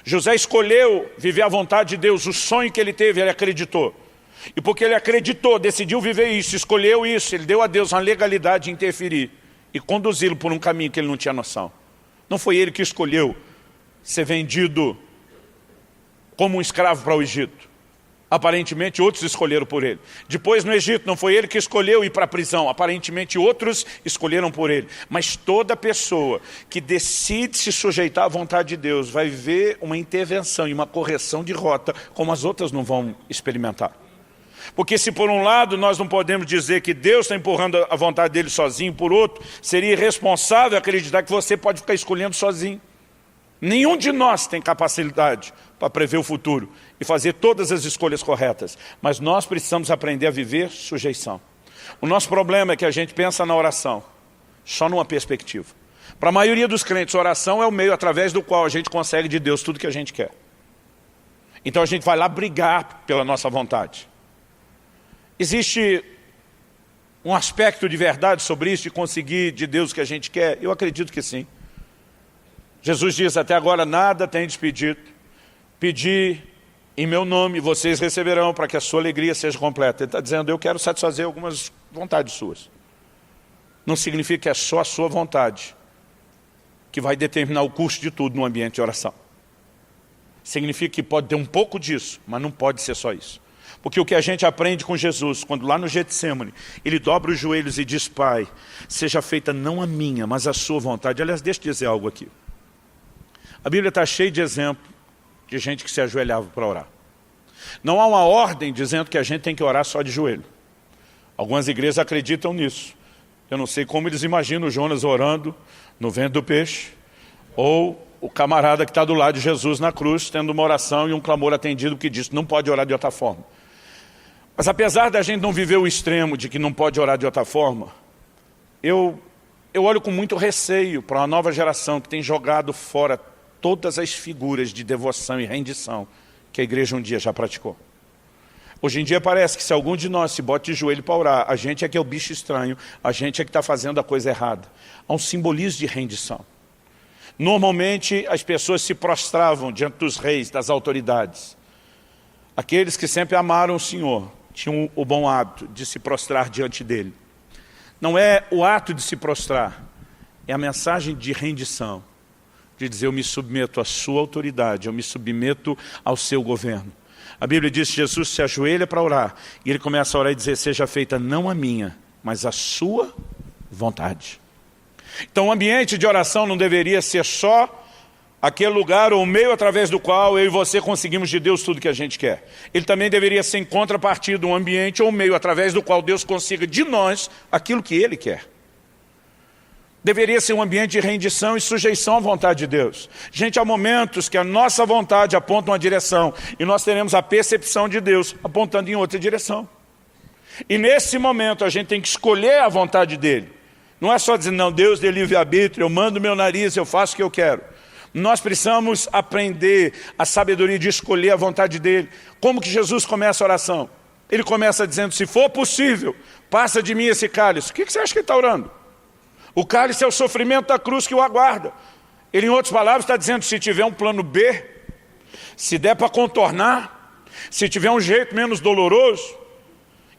José escolheu viver a vontade de Deus, o sonho que ele teve, ele acreditou. E porque ele acreditou, decidiu viver isso, escolheu isso, ele deu a Deus uma legalidade de interferir e conduzi-lo por um caminho que ele não tinha noção. Não foi ele que escolheu ser vendido como um escravo para o Egito. Aparentemente outros escolheram por ele. Depois no Egito não foi ele que escolheu ir para a prisão. Aparentemente outros escolheram por ele. Mas toda pessoa que decide se sujeitar à vontade de Deus vai ver uma intervenção e uma correção de rota como as outras não vão experimentar. Porque se por um lado nós não podemos dizer que Deus está empurrando a vontade dele sozinho, por outro, seria irresponsável acreditar que você pode ficar escolhendo sozinho. Nenhum de nós tem capacidade para prever o futuro e fazer todas as escolhas corretas. Mas nós precisamos aprender a viver sujeição. O nosso problema é que a gente pensa na oração só numa perspectiva. Para a maioria dos crentes, a oração é o meio através do qual a gente consegue de Deus tudo que a gente quer. Então a gente vai lá brigar pela nossa vontade. Existe um aspecto de verdade sobre isso, de conseguir de Deus o que a gente quer? Eu acredito que sim. Jesus diz, até agora nada tendes pedido. Pedi em meu nome, vocês receberão para que a sua alegria seja completa. Ele está dizendo, eu quero satisfazer algumas vontades suas. Não significa que é só a sua vontade que vai determinar o curso de tudo no ambiente de oração. Significa que pode ter um pouco disso, mas não pode ser só isso. Porque o que a gente aprende com Jesus, quando lá no Getsemane, ele dobra os joelhos e diz: Pai, seja feita não a minha, mas a sua vontade. Aliás, deixa eu dizer algo aqui. A Bíblia está cheia de exemplos de gente que se ajoelhava para orar. Não há uma ordem dizendo que a gente tem que orar só de joelho. Algumas igrejas acreditam nisso. Eu não sei como eles imaginam o Jonas orando no ventre do peixe, ou o camarada que está do lado de Jesus na cruz, tendo uma oração e um clamor atendido que diz: não pode orar de outra forma. Mas apesar da gente não viver o extremo de que não pode orar de outra forma, eu olho com muito receio para uma nova geração que tem jogado fora todas as figuras de devoção e rendição que a igreja um dia já praticou. Hoje em dia parece que se algum de nós se bota de joelho para orar, a gente é que é o bicho estranho, a gente é que está fazendo a coisa errada. Há um simbolismo de rendição. Normalmente as pessoas se prostravam diante dos reis, das autoridades. Aqueles que sempre amaram o Senhor tinham o bom hábito de se prostrar diante dele. Não é o ato de se prostrar, é a mensagem de rendição, de dizer: eu me submeto à sua autoridade, eu me submeto ao seu governo. A Bíblia diz que Jesus se ajoelha para orar, e ele começa a orar e dizer: seja feita não a minha, mas a sua vontade. Então o ambiente de oração não deveria ser só aquele lugar ou meio através do qual eu e você conseguimos de Deus tudo que a gente quer. Ele também deveria ser em contrapartida um ambiente ou meio através do qual Deus consiga de nós aquilo que Ele quer. Deveria ser um ambiente de rendição e sujeição à vontade de Deus. Gente, há momentos que a nossa vontade aponta uma direção e nós teremos a percepção de Deus apontando em outra direção. E nesse momento a gente tem que escolher a vontade dEle. Não é só dizer: não, Deus dê livre-arbítrio, eu mando meu nariz, eu faço o que eu quero. Nós precisamos aprender a sabedoria de escolher a vontade dEle. Como que Jesus começa a oração? Ele começa dizendo: se for possível, passa de mim esse cálice. O que você acha que ele está orando? O cálice é o sofrimento da cruz que o aguarda. Ele, em outras palavras, está dizendo: se tiver um plano B, se der para contornar, se tiver um jeito menos doloroso.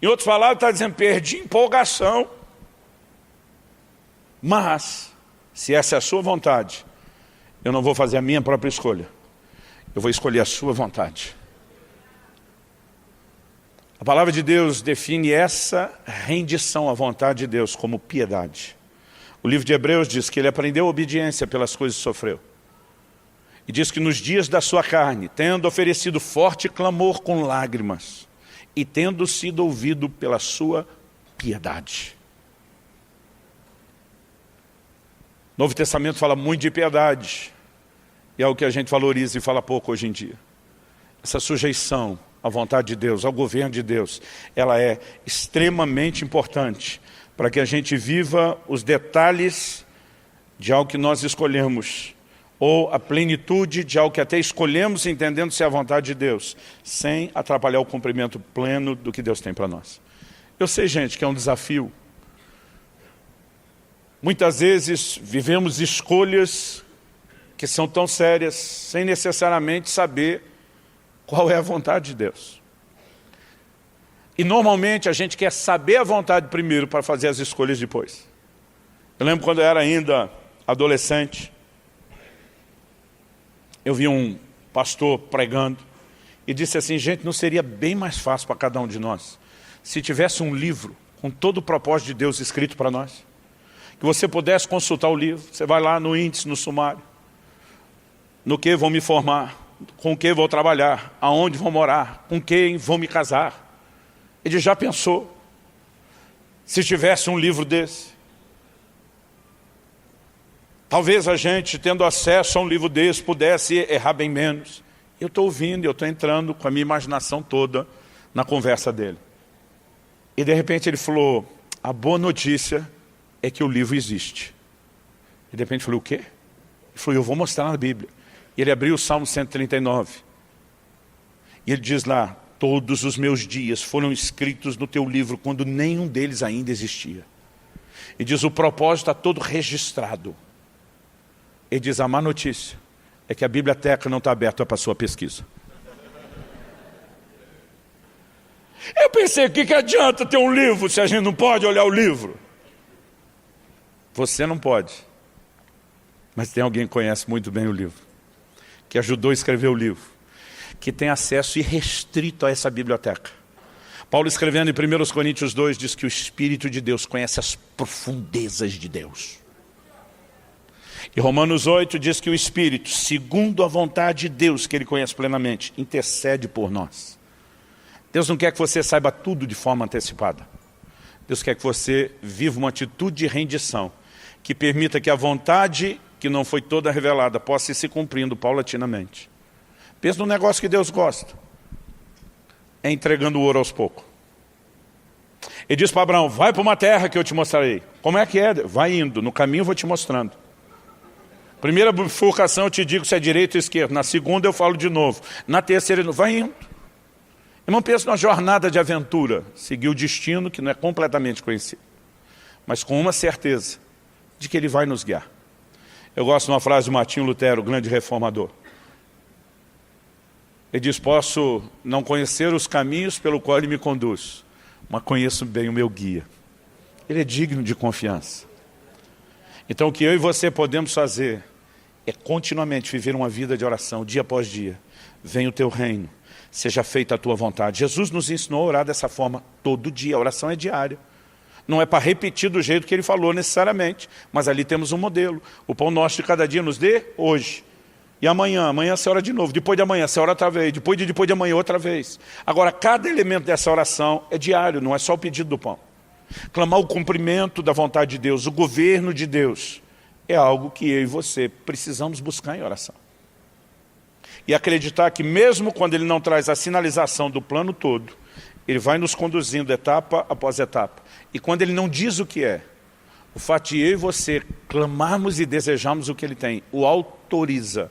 Em outras palavras, está dizendo: perdi empolgação. Mas, se essa é a sua vontade, eu não vou fazer a minha própria escolha. Eu vou escolher a sua vontade. A palavra de Deus define essa rendição à vontade de Deus como piedade. O livro de Hebreus diz que ele aprendeu a obediência pelas coisas que sofreu. E diz que nos dias da sua carne, tendo oferecido forte clamor com lágrimas, e tendo sido ouvido pela sua piedade. O Novo Testamento fala muito de piedade, e é o que a gente valoriza e fala pouco hoje em dia. Essa sujeição à vontade de Deus, ao governo de Deus, ela é extremamente importante para que a gente viva os detalhes de algo que nós escolhemos, ou a plenitude de algo que até escolhemos entendendo se é a vontade de Deus, sem atrapalhar o cumprimento pleno do que Deus tem para nós. Eu sei, gente, que é um desafio. Muitas vezes vivemos escolhas que são tão sérias, sem necessariamente saber qual é a vontade de Deus. E normalmente a gente quer saber a vontade primeiro para fazer as escolhas depois. Eu lembro quando eu era ainda adolescente, eu vi um pastor pregando e disse assim: gente, não seria bem mais fácil para cada um de nós se tivesse um livro com todo o propósito de Deus escrito para nós? Que você pudesse consultar o livro, você vai lá no índice, no sumário, no que vou me formar, com que vou trabalhar, aonde vou morar, com quem vou me casar. Ele já pensou, se tivesse um livro desse? Talvez a gente, tendo acesso a um livro desse, pudesse errar bem menos. Eu estou ouvindo, eu estou entrando com a minha imaginação toda na conversa dele. E de repente ele falou: a boa notícia é que o livro existe. E de repente eu falei: o quê? Ele falou: eu vou mostrar na Bíblia. E ele abriu o Salmo 139. E ele diz lá: todos os meus dias foram escritos no teu livro quando nenhum deles ainda existia. E diz: o propósito está todo registrado. Ele diz: a má notícia é que a biblioteca não está aberta para a sua pesquisa. Eu pensei: o que adianta ter um livro se a gente não pode olhar o livro? Você não pode. Mas tem alguém que conhece muito bem o livro, que ajudou a escrever o livro, que tem acesso irrestrito a essa biblioteca. Paulo, escrevendo em 1 Coríntios 2, diz que o Espírito de Deus conhece as profundezas de Deus. E Romanos 8 diz que o Espírito, segundo a vontade de Deus, que Ele conhece plenamente, intercede por nós. Deus não quer que você saiba tudo de forma antecipada. Deus quer que você viva uma atitude de rendição, que permita que a vontade, que não foi toda revelada, possa ir se cumprindo paulatinamente. Pensa num negócio que Deus gosta. É entregando o ouro aos poucos. Ele diz para Abraão, vai para uma terra que eu te mostrarei. Como é que é? Vai indo, no caminho eu vou te mostrando. Primeira bifurcação eu te digo se é direita ou esquerda. Na segunda eu falo de novo. Na terceira, vai indo. Irmão, pensa numa jornada de aventura. Seguir o destino que não é completamente conhecido. Mas com uma certeza de que Ele vai nos guiar. Eu gosto de uma frase de Martinho Lutero, o grande reformador. Ele diz, posso não conhecer os caminhos pelo qual Ele me conduz, mas conheço bem o meu guia. Ele é digno de confiança. Então o que eu e você podemos fazer é continuamente viver uma vida de oração, dia após dia. Venha o teu reino, seja feita a tua vontade. Jesus nos ensinou a orar dessa forma todo dia, a oração é diária. Não é para repetir do jeito que Ele falou necessariamente, mas ali temos um modelo. O pão nosso de cada dia nos dê hoje. E amanhã você ora de novo, depois de amanhã você ora outra vez, depois de amanhã outra vez. Agora, cada elemento dessa oração é diário, não é só o pedido do pão. Clamar o cumprimento da vontade de Deus, o governo de Deus, é algo que eu e você precisamos buscar em oração. E acreditar que mesmo quando Ele não traz a sinalização do plano todo, Ele vai nos conduzindo etapa após etapa. E quando Ele não diz o que é, o fato de eu e você clamarmos e desejarmos o que Ele tem, o autoriza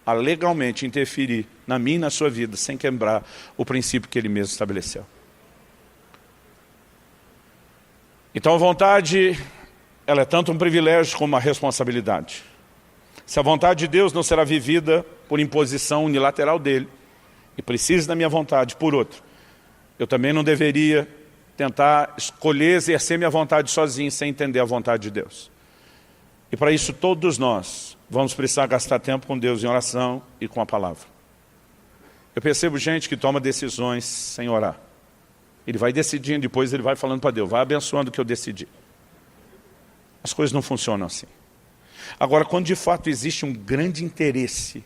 a legalmente interferir na minha e na sua vida, sem quebrar o princípio que Ele mesmo estabeleceu. Então a vontade, ela é tanto um privilégio como uma responsabilidade. Se a vontade de Deus não será vivida por imposição unilateral dEle, e precisa da minha vontade por outro, eu também não deveria tentar escolher exercer minha vontade sozinho, sem entender a vontade de Deus. E para isso todos nós vamos precisar gastar tempo com Deus em oração e com a palavra. Eu percebo gente que toma decisões sem orar. Ele vai decidindo, depois ele vai falando para Deus, vai abençoando o que eu decidi. As coisas não funcionam assim. Agora, quando de fato existe um grande interesse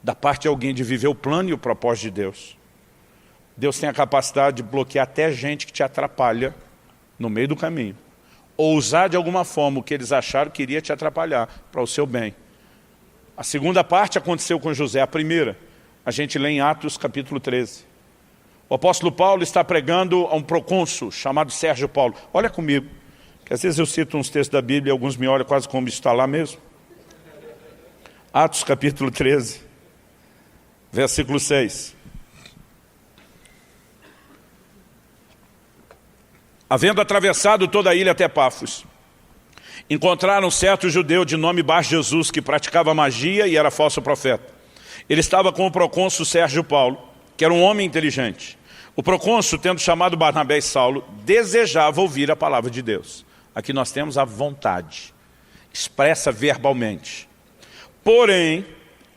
da parte de alguém de viver o plano e o propósito de Deus, Deus tem a capacidade de bloquear até gente que te atrapalha no meio do caminho. Ou usar de alguma forma o que eles acharam que iria te atrapalhar para o seu bem. A segunda parte aconteceu com José. A primeira, a gente lê em Atos capítulo 13. O apóstolo Paulo está pregando a um procônsul chamado Sérgio Paulo. Olha comigo, que às vezes eu cito uns textos da Bíblia e alguns me olham quase como está lá mesmo. Atos capítulo 13, versículo 6. Havendo atravessado toda a ilha até Pafos, encontraram um certo judeu de nome Bar-Jesus, que praticava magia e era falso profeta. Ele estava com o procônsul Sérgio Paulo, que era um homem inteligente. O procônsul, tendo chamado Barnabé e Saulo, desejava ouvir a palavra de Deus. Aqui nós temos a vontade, expressa verbalmente. Porém,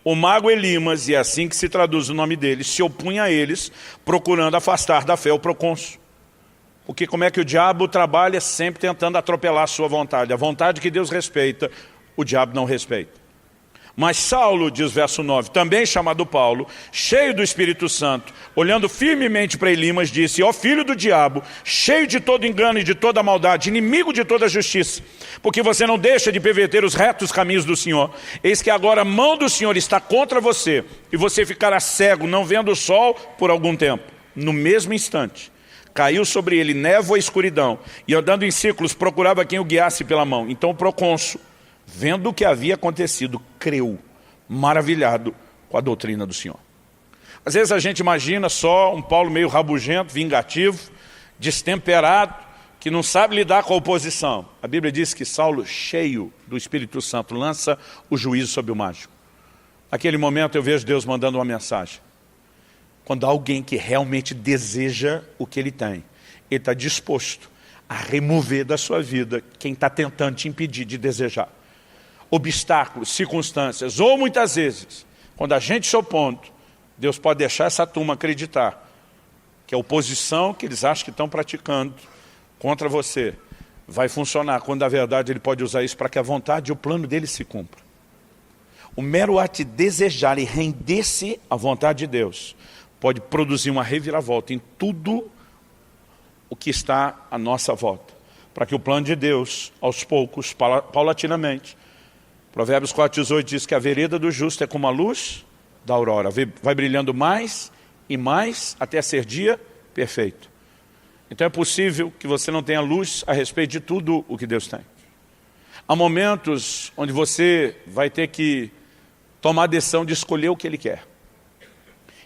o mago Elimas, e é assim que se traduz o nome dele, se opunha a eles, procurando afastar da fé o procônsul. Porque como é que o diabo trabalha? Sempre tentando atropelar a sua vontade. A vontade que Deus respeita, o diabo não respeita. Mas Saulo, diz verso 9, também chamado Paulo, cheio do Espírito Santo, olhando firmemente para Elimas, disse: ó filho do diabo, cheio de todo engano e de toda maldade, inimigo de toda justiça, porque você não deixa de perverter os retos caminhos do Senhor. Eis que agora a mão do Senhor está contra você, e você ficará cego, não vendo o sol por algum tempo. No mesmo instante, caiu sobre ele névoa e escuridão, e andando em círculos procurava quem o guiasse pela mão. Então o procônsul, vendo o que havia acontecido, creu, maravilhado com a doutrina do Senhor. Às vezes a gente imagina só um Paulo meio rabugento, vingativo, destemperado, que não sabe lidar com a oposição. A Bíblia diz que Saulo, cheio do Espírito Santo, lança o juízo sobre o mágico. Naquele momento eu vejo Deus mandando uma mensagem. Quando há alguém que realmente deseja o que ele tem, ele está disposto a remover da sua vida quem está tentando te impedir de desejar. Obstáculos, circunstâncias, ou muitas vezes, quando a gente se opõe, Deus pode deixar essa turma acreditar que a oposição que eles acham que estão praticando contra você vai funcionar, quando na verdade ele pode usar isso para que a vontade e o plano dele se cumpra. O mero ato de desejar e render-se à vontade de Deus pode produzir uma reviravolta em tudo o que está à nossa volta, para que o plano de Deus, aos poucos, paulatinamente, Provérbios 4,18 diz que a vereda do justo é como a luz da aurora, vai brilhando mais e mais até ser dia perfeito. Então é possível que você não tenha luz a respeito de tudo o que Deus tem. Há momentos onde você vai ter que tomar a decisão de escolher o que Ele quer.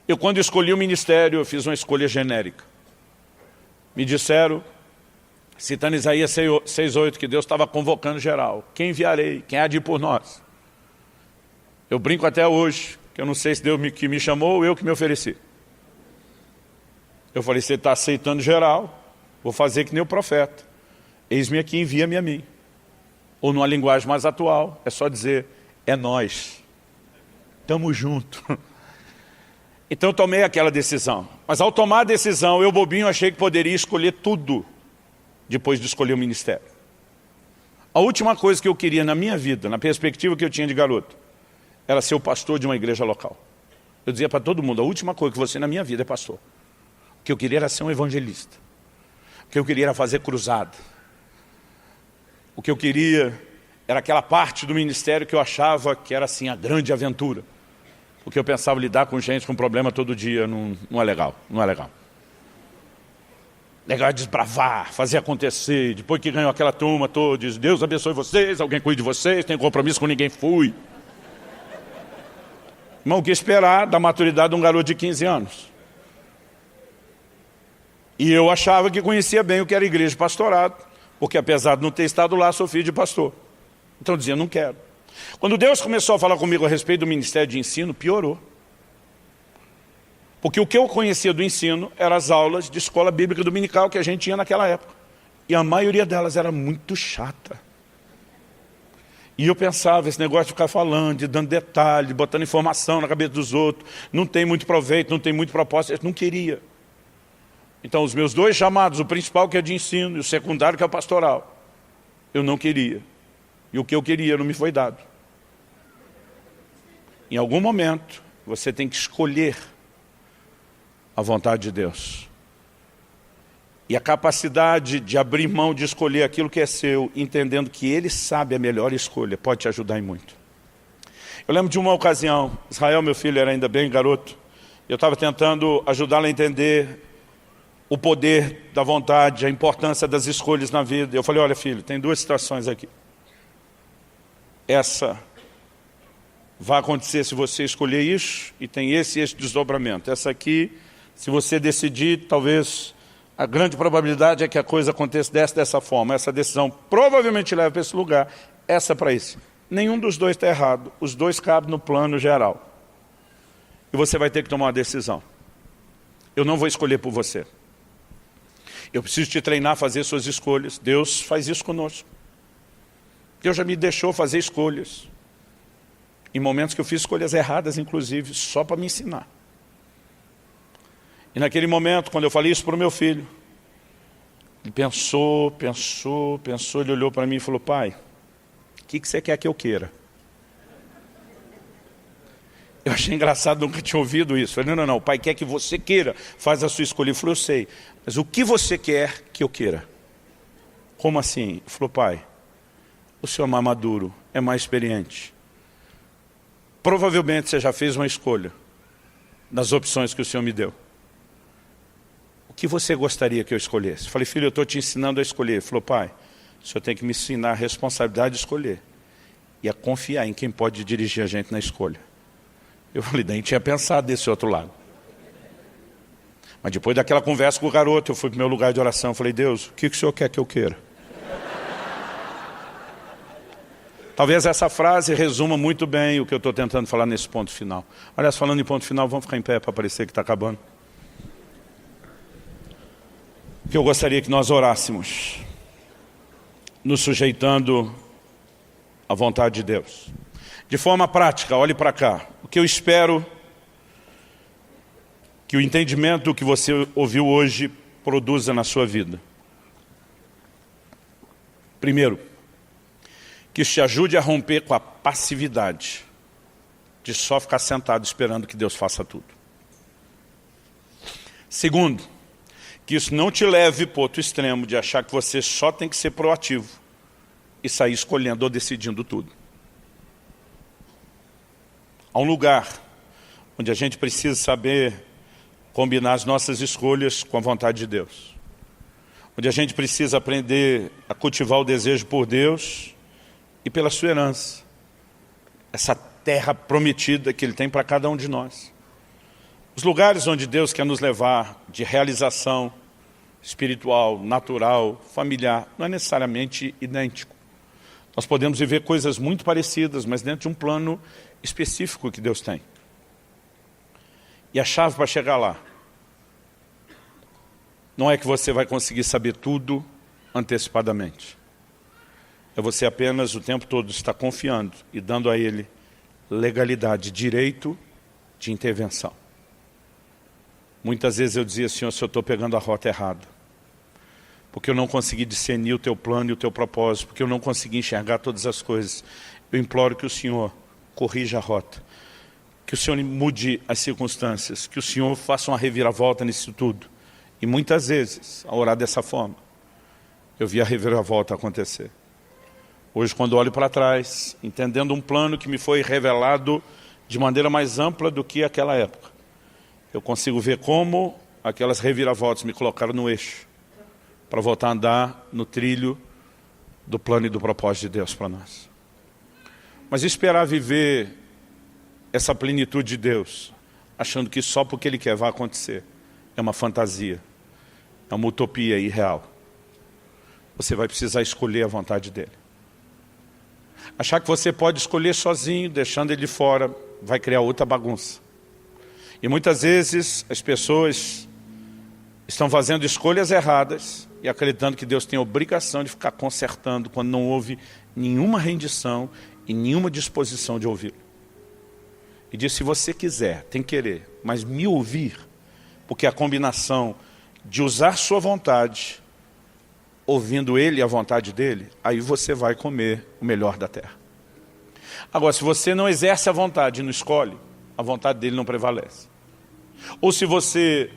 Eu, quando escolhi o ministério, eu fiz uma escolha genérica. Me disseram, citando Isaías 6,8, que Deus estava convocando geral. Quem enviarei? Quem há de ir por nós? Eu brinco até hoje, que eu não sei se Deus que me chamou ou eu que me ofereci. Eu falei, você está aceitando geral, vou fazer que nem o profeta. Eis-me aqui, envia-me a mim. Ou numa linguagem mais atual, é só dizer, é nós. Estamos juntos. Então eu tomei aquela decisão. Mas ao tomar a decisão, eu bobinho achei que poderia escolher tudo depois de escolher o ministério. A última coisa que eu queria na minha vida, na perspectiva que eu tinha de garoto, era ser o pastor de uma igreja local. Eu dizia para todo mundo, a última coisa que você na minha vida é pastor. O que eu queria era ser um evangelista. O que eu queria era fazer cruzada. O que eu queria era aquela parte do ministério que eu achava que era assim a grande aventura. Porque eu pensava lidar com gente com problema todo dia, não é legal, não é legal. Legal é desbravar, fazer acontecer. Depois que ganhou aquela turma toda, diz, Deus abençoe vocês, alguém cuide de vocês, tem compromisso com ninguém, fui. Irmão, o que esperar da maturidade de um garoto de 15 anos? E eu achava que conhecia bem o que era igreja de pastorado, porque apesar de não ter estado lá, sou filho de pastor. Então eu dizia, não quero. Quando Deus começou a falar comigo a respeito do ministério de ensino, piorou. Porque o que eu conhecia do ensino eram as aulas de escola bíblica dominical que a gente tinha naquela época. E a maioria delas era muito chata. E eu pensava, esse negócio de ficar falando, de dando detalhe, de botando informação na cabeça dos outros, não tem muito proveito, não tem muito propósito, eu não queria. Então os meus dois chamados, o principal que é de ensino e o secundário que é o pastoral, eu não queria. E o que eu queria não me foi dado. Em algum momento, você tem que escolher a vontade de Deus. E a capacidade de abrir mão de escolher aquilo que é seu, entendendo que Ele sabe a melhor escolha, pode te ajudar em muito. Eu lembro de uma ocasião, Israel, meu filho, era ainda bem garoto, eu estava tentando ajudá-lo a entender o poder da vontade, a importância das escolhas na vida. Eu falei, olha filho, tem duas situações aqui. Essa vai acontecer se você escolher isso, e tem esse desdobramento. Essa aqui, se você decidir, talvez a grande probabilidade é que a coisa aconteça dessa forma. Essa decisão provavelmente leva para esse lugar, essa para esse. Nenhum dos dois está errado, os dois cabem no plano geral. E você vai ter que tomar uma decisão. Eu não vou escolher por você. Eu preciso te treinar a fazer suas escolhas. Deus faz isso conosco. Deus já me deixou fazer escolhas. Em momentos que eu fiz escolhas erradas, inclusive, só para me ensinar. E naquele momento, quando eu falei isso para o meu filho, ele pensou, ele olhou para mim e falou, pai, o que você quer que eu queira? Eu achei engraçado, nunca tinha ouvido isso. Eu falei, não, o pai quer que você queira, faz a sua escolha. Ele falou, eu sei, mas o que você quer que eu queira? Como assim? Ele falou, pai, o senhor é mais maduro, é mais experiente. Provavelmente você já fez uma escolha das opções que o senhor me deu. O que você gostaria que eu escolhesse? Eu falei, filho, eu estou te ensinando a escolher. Ele falou, pai, o senhor tem que me ensinar a responsabilidade de escolher e a confiar em quem pode dirigir a gente na escolha. Eu falei, nem tinha pensado desse outro lado. Mas depois daquela conversa com o garoto, eu fui para o meu lugar de oração. Eu falei, Deus, o que o senhor quer que eu queira? Talvez essa frase resuma muito bem o que eu estou tentando falar nesse ponto final. Aliás, falando em ponto final, vamos ficar em pé para parecer que está acabando. O que eu gostaria que nós orássemos, nos sujeitando à vontade de Deus. De forma prática, olhe para cá. O que eu espero que o entendimento que você ouviu hoje produza na sua vida. Primeiro, que isso te ajude a romper com a passividade de só ficar sentado esperando que Deus faça tudo. Segundo, que isso não te leve para o outro extremo de achar que você só tem que ser proativo e sair escolhendo ou decidindo tudo. Há um lugar onde a gente precisa saber combinar as nossas escolhas com a vontade de Deus. Onde a gente precisa aprender a cultivar o desejo por Deus e pela sua herança. Essa terra prometida que Ele tem para cada um de nós. Os lugares onde Deus quer nos levar de realização espiritual, natural, familiar, não é necessariamente idêntico. Nós podemos viver coisas muito parecidas, mas dentro de um plano específico que Deus tem. E a chave para chegar lá não é que você vai conseguir saber tudo antecipadamente. É você apenas o tempo todo estar confiando e dando a Ele legalidade, direito de intervenção. Muitas vezes eu dizia, Senhor, se eu estou pegando a rota errada, porque eu não consegui discernir o Teu plano e o Teu propósito, porque eu não consegui enxergar todas as coisas, eu imploro que o Senhor corrija a rota, que o Senhor mude as circunstâncias, que o Senhor faça uma reviravolta nisso tudo. E muitas vezes, ao orar dessa forma, eu vi a reviravolta acontecer. Hoje, quando olho para trás, entendendo um plano que me foi revelado de maneira mais ampla do que aquela época, eu consigo ver como aquelas reviravoltas me colocaram no eixo para voltar a andar no trilho do plano e do propósito de Deus para nós. Mas esperar viver essa plenitude de Deus, achando que só porque Ele quer vai acontecer, é uma fantasia, é uma utopia irreal. Você vai precisar escolher a vontade dEle. Achar que você pode escolher sozinho, deixando Ele de fora, vai criar outra bagunça. E muitas vezes as pessoas estão fazendo escolhas erradas e acreditando que Deus tem a obrigação de ficar consertando quando não houve nenhuma rendição e nenhuma disposição de ouvi-lo. E diz, se você quiser, tem que querer, mas me ouvir, porque a combinação de usar sua vontade, ouvindo Ele e a vontade dEle, aí você vai comer o melhor da terra. Agora, se você não exerce a vontade e não escolhe, a vontade dEle não prevalece. Ou se você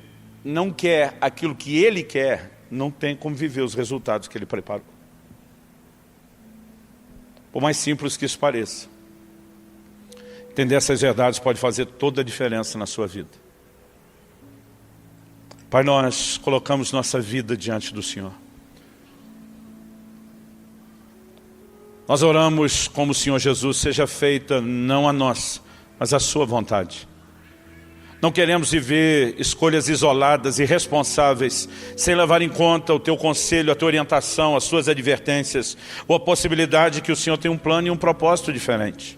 não quer aquilo que Ele quer, não tem como viver os resultados que Ele preparou. Por mais simples que isso pareça, entender essas verdades pode fazer toda a diferença na sua vida. Pai, nós colocamos nossa vida diante do Senhor. Nós oramos como o Senhor Jesus, seja feita não a nós, mas a sua vontade. Não queremos viver escolhas isoladas e irresponsáveis, sem levar em conta o Teu conselho, a Tua orientação, as Suas advertências, ou a possibilidade que o Senhor tem um plano e um propósito diferente.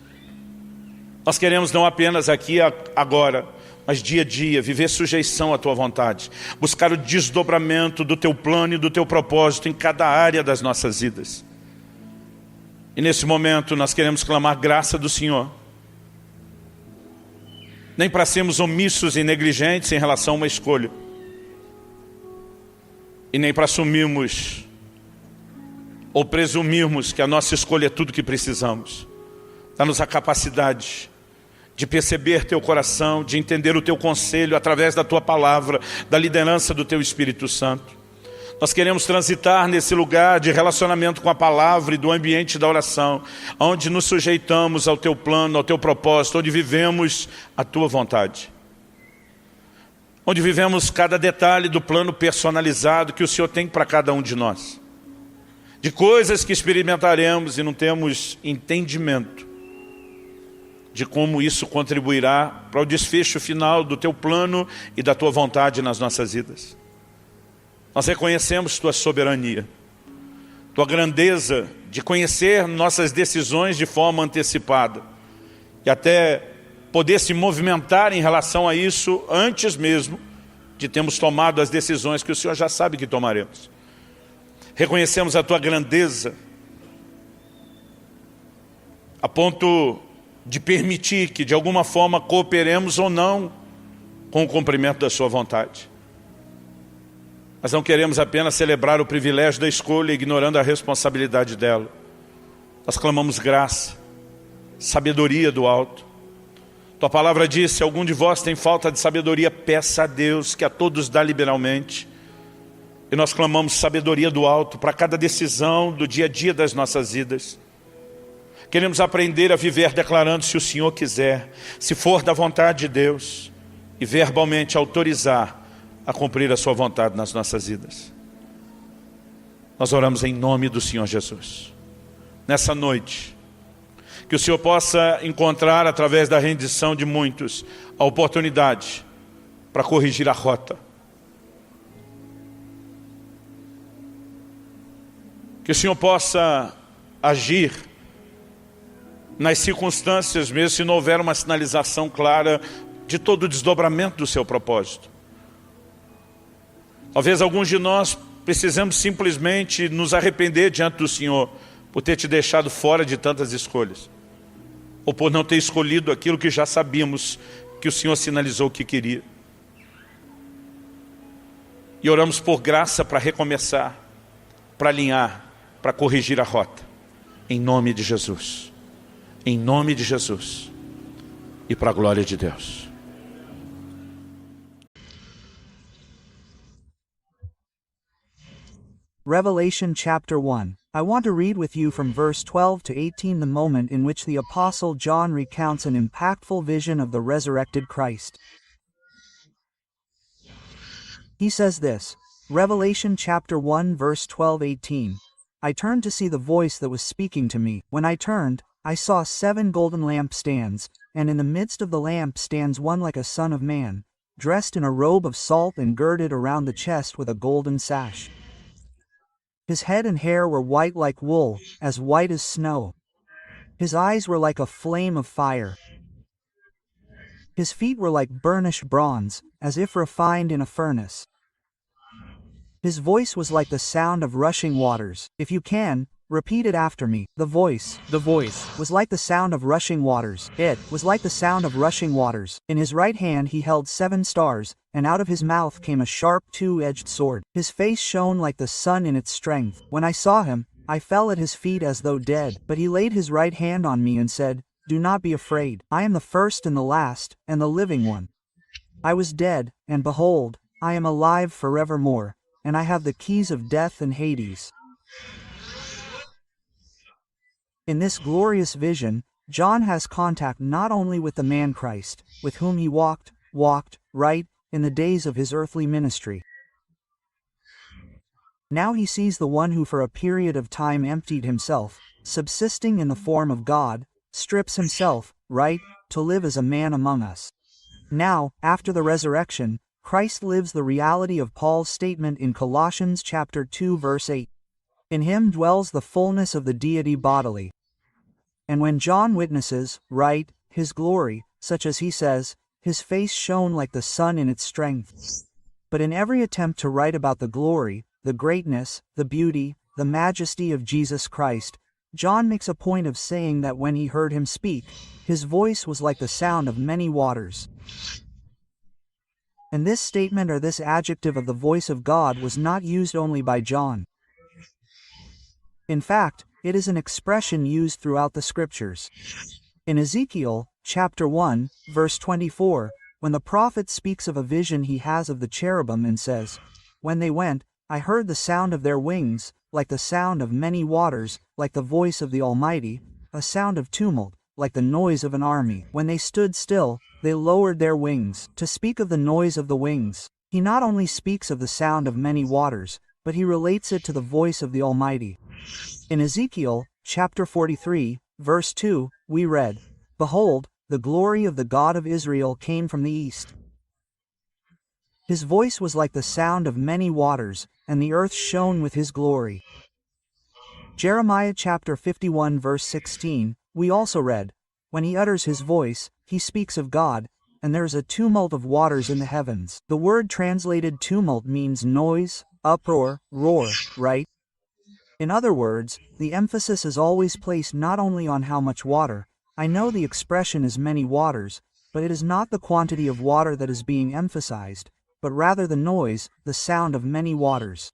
Nós queremos não apenas aqui agora, mas dia a dia, viver sujeição à Tua vontade, buscar o desdobramento do Teu plano e do Teu propósito em cada área das nossas vidas. E nesse momento nós queremos clamar graça do Senhor, nem para sermos omissos e negligentes em relação a uma escolha, e nem para assumirmos ou presumirmos que a nossa escolha é tudo que precisamos. Dá-nos a capacidade de perceber Teu coração, de entender o Teu conselho através da Tua palavra, da liderança do Teu Espírito Santo. Nós queremos transitar nesse lugar de relacionamento com a palavra e do ambiente da oração, onde nos sujeitamos ao Teu plano, ao Teu propósito, onde vivemos a Tua vontade. Onde vivemos cada detalhe do plano personalizado que o Senhor tem para cada um de nós. De coisas que experimentaremos e não temos entendimento de como isso contribuirá para o desfecho final do Teu plano e da Tua vontade nas nossas vidas. Nós reconhecemos Tua soberania, Tua grandeza de conhecer nossas decisões de forma antecipada e até poder se movimentar em relação a isso antes mesmo de termos tomado as decisões que o Senhor já sabe que tomaremos. Reconhecemos a Tua grandeza a ponto de permitir que de alguma forma cooperemos ou não com o cumprimento da sua vontade. Nós não queremos apenas celebrar o privilégio da escolha, ignorando a responsabilidade dela. Nós clamamos graça, sabedoria do alto. Tua palavra diz, se algum de vós tem falta de sabedoria, peça a Deus, que a todos dá liberalmente. E nós clamamos sabedoria do alto para cada decisão do dia a dia das nossas vidas. Queremos aprender a viver declarando, se o Senhor quiser, se for da vontade de Deus, e verbalmente autorizar a cumprir a sua vontade nas nossas vidas. Nós oramos em nome do Senhor Jesus. Nessa noite, que o Senhor possa encontrar, através da rendição de muitos, a oportunidade para corrigir a rota. Que o Senhor possa agir nas circunstâncias, mesmo se não houver uma sinalização clara de todo o desdobramento do seu propósito. Talvez alguns de nós precisamos simplesmente nos arrepender diante do Senhor por ter te deixado fora de tantas escolhas, ou por não ter escolhido aquilo que já sabíamos que o Senhor sinalizou que queria. E oramos por graça para recomeçar, para alinhar, para corrigir a rota, em nome de Jesus, em nome de Jesus, e para a glória de Deus. Revelation chapter 1. I want to read with you from verse 12 to 18 the moment in which the Apostle John recounts an impactful vision of the resurrected Christ. He says this, Revelation chapter 1 verse 12-18. I turned to see the voice that was speaking to me. When I turned, I saw 7 golden lampstands, and in the midst of the lampstands one like a son of man, dressed in a robe of salt and girded around the chest with a golden sash. His head and hair were white like wool, as white as snow. His eyes were like a flame of fire. His feet were like burnished bronze, as if refined in a furnace. His voice was like the sound of rushing waters. If you can, repeat it after me. The voice was like the sound of rushing waters. It was like the sound of rushing waters. In his right hand he held 7 stars, and out of his mouth came a sharp 2-edged sword. His face shone like the sun in its strength. When I saw him, I fell at his feet as though dead. But he laid his right hand on me and said, Do not be afraid. I am the first and the last, and the living one. I was dead, and behold, I am alive forevermore, and I have the keys of death and Hades. In this glorious vision, John has contact not only with the man Christ, with whom he walked, right, in the days of his earthly ministry. Now he sees the one who for a period of time emptied himself, subsisting in the form of God, strips himself, right, to live as a man among us. Now, after the resurrection, Christ lives the reality of Paul's statement in Colossians chapter 2 verse 8. In him dwells the fullness of the deity bodily. And when John witnesses, right, his glory, such as he says, his face shone like the sun in its strength. But in every attempt to write about the glory, the greatness, the beauty, the majesty of Jesus Christ, John makes a point of saying that when he heard him speak, his voice was like the sound of many waters. And this statement or this adjective of the voice of God was not used only by John. In fact, it is an expression used throughout the scriptures. In Ezekiel, chapter 1, verse 24, when the prophet speaks of a vision he has of the cherubim and says, When they went, I heard the sound of their wings, like the sound of many waters, like the voice of the Almighty, a sound of tumult, like the noise of an army. When they stood still, they lowered their wings. To speak of the noise of the wings, he not only speaks of the sound of many waters, but he relates it to the voice of the Almighty. In Ezekiel, chapter 43, verse 2, we read, Behold, the glory of the God of Israel came from the east. His voice was like the sound of many waters, and the earth shone with his glory. Jeremiah chapter 51 verse 16, we also read, When he utters his voice, he speaks of God, and there is a tumult of waters in the heavens. The word translated tumult means noise, uproar, roar, right? In other words, the emphasis is always placed not only on how much water, I know the expression is many waters, but it is not the quantity of water that is being emphasized, but rather the noise, the sound of many waters.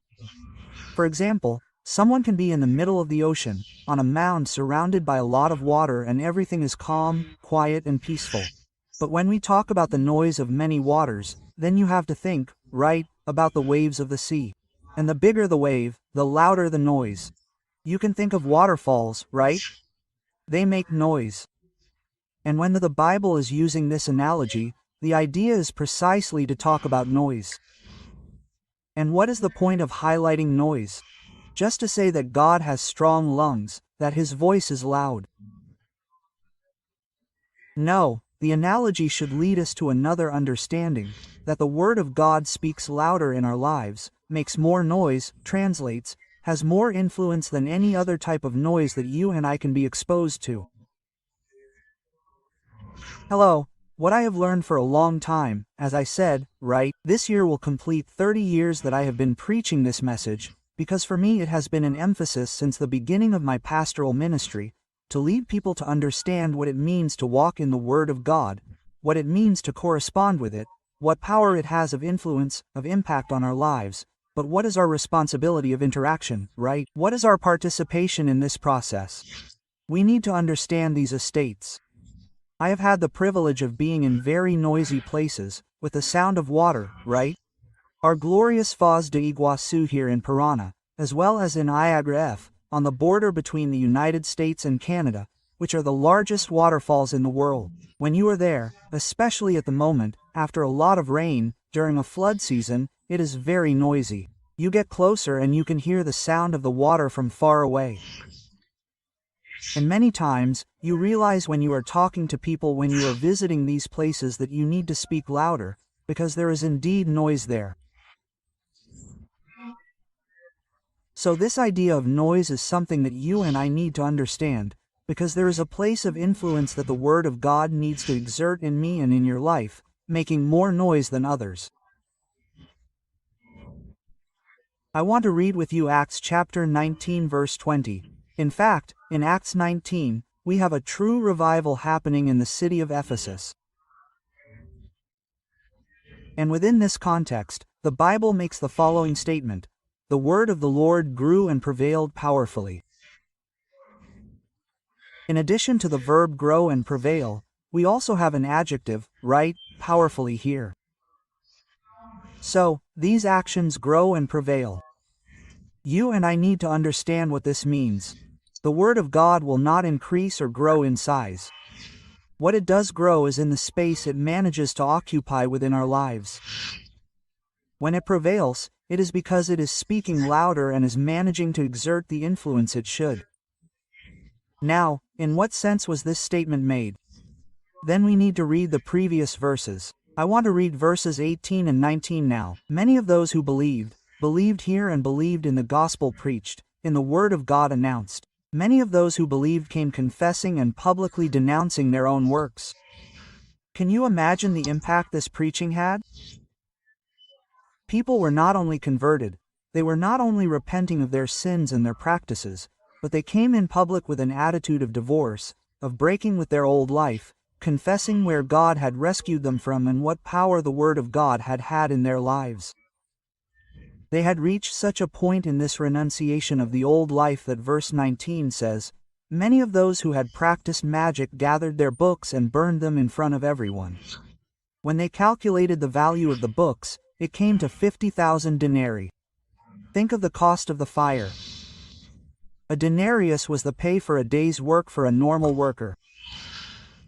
For example, someone can be in the middle of the ocean, on a mound surrounded by a lot of water, and everything is calm, quiet, and peaceful. But when we talk about the noise of many waters, then you have to think, right, about the waves of the sea. And the bigger the wave, the louder the noise. You can think of waterfalls, right? They make noise. And when the Bible is using this analogy, the idea is precisely to talk about noise. And what is the point of highlighting noise? Just to say that God has strong lungs, that his voice is loud. No, the analogy should lead us to another understanding, that the Word of God speaks louder in our lives, makes more noise, translates, has more influence than any other type of noise that you and I can be exposed to. Hello, what I have learned for a long time, as I said, right, this year will complete 30 years that I have been preaching this message, because for me it has been an emphasis since the beginning of my pastoral ministry, to lead people to understand what it means to walk in the Word of God, what it means to correspond with it, what power it has of influence, of impact on our lives, but what is our responsibility of interaction, right? What is our participation in this process? We need to understand these estates. I have had the privilege of being in very noisy places, with the sound of water, right? Our glorious Foz de Iguaçu here in Parana, as well as in Niagara F, on the border between the United States and Canada, which are the largest waterfalls in the world. When you are there, especially at the moment, after a lot of rain, during a flood season, it is very noisy. You get closer and you can hear the sound of the water from far away. And many times, you realize when you are talking to people when you are visiting these places that you need to speak louder, because there is indeed noise there. So this idea of noise is something that you and I need to understand, because there is a place of influence that the Word of God needs to exert in me and in your life, making more noise than others. I want to read with you Acts chapter 19 verse 20. In fact, in Acts 19, we have a true revival happening in the city of Ephesus. And within this context, the Bible makes the following statement: "The word of the Lord grew and prevailed powerfully." In addition to the verb grow and prevail, we also have an adjective, right, powerfully here. So, these actions grow and prevail. You and I need to understand what this means. The Word of God will not increase or grow in size. What it does grow is in the space it manages to occupy within our lives. When it prevails, it is because it is speaking louder and is managing to exert the influence it should. Now, in what sense was this statement made? Then we need to read the previous verses. I want to read verses 18 and 19 now. Many of those who believed here and believed in the gospel preached, in the word of God announced. Many of those who believed came confessing and publicly denouncing their own works. Can you imagine the impact this preaching had? People were not only converted, they were not only repenting of their sins and their practices, but they came in public with an attitude of divorce, of breaking with their old life, confessing where God had rescued them from and what power the Word of God had had in their lives. They had reached such a point in this renunciation of the old life that verse 19 says, "Many of those who had practiced magic gathered their books and burned them in front of everyone." When they calculated the value of the books, it came to 50,000 denarii. Think of the cost of the fire. A denarius was the pay for a day's work for a normal worker.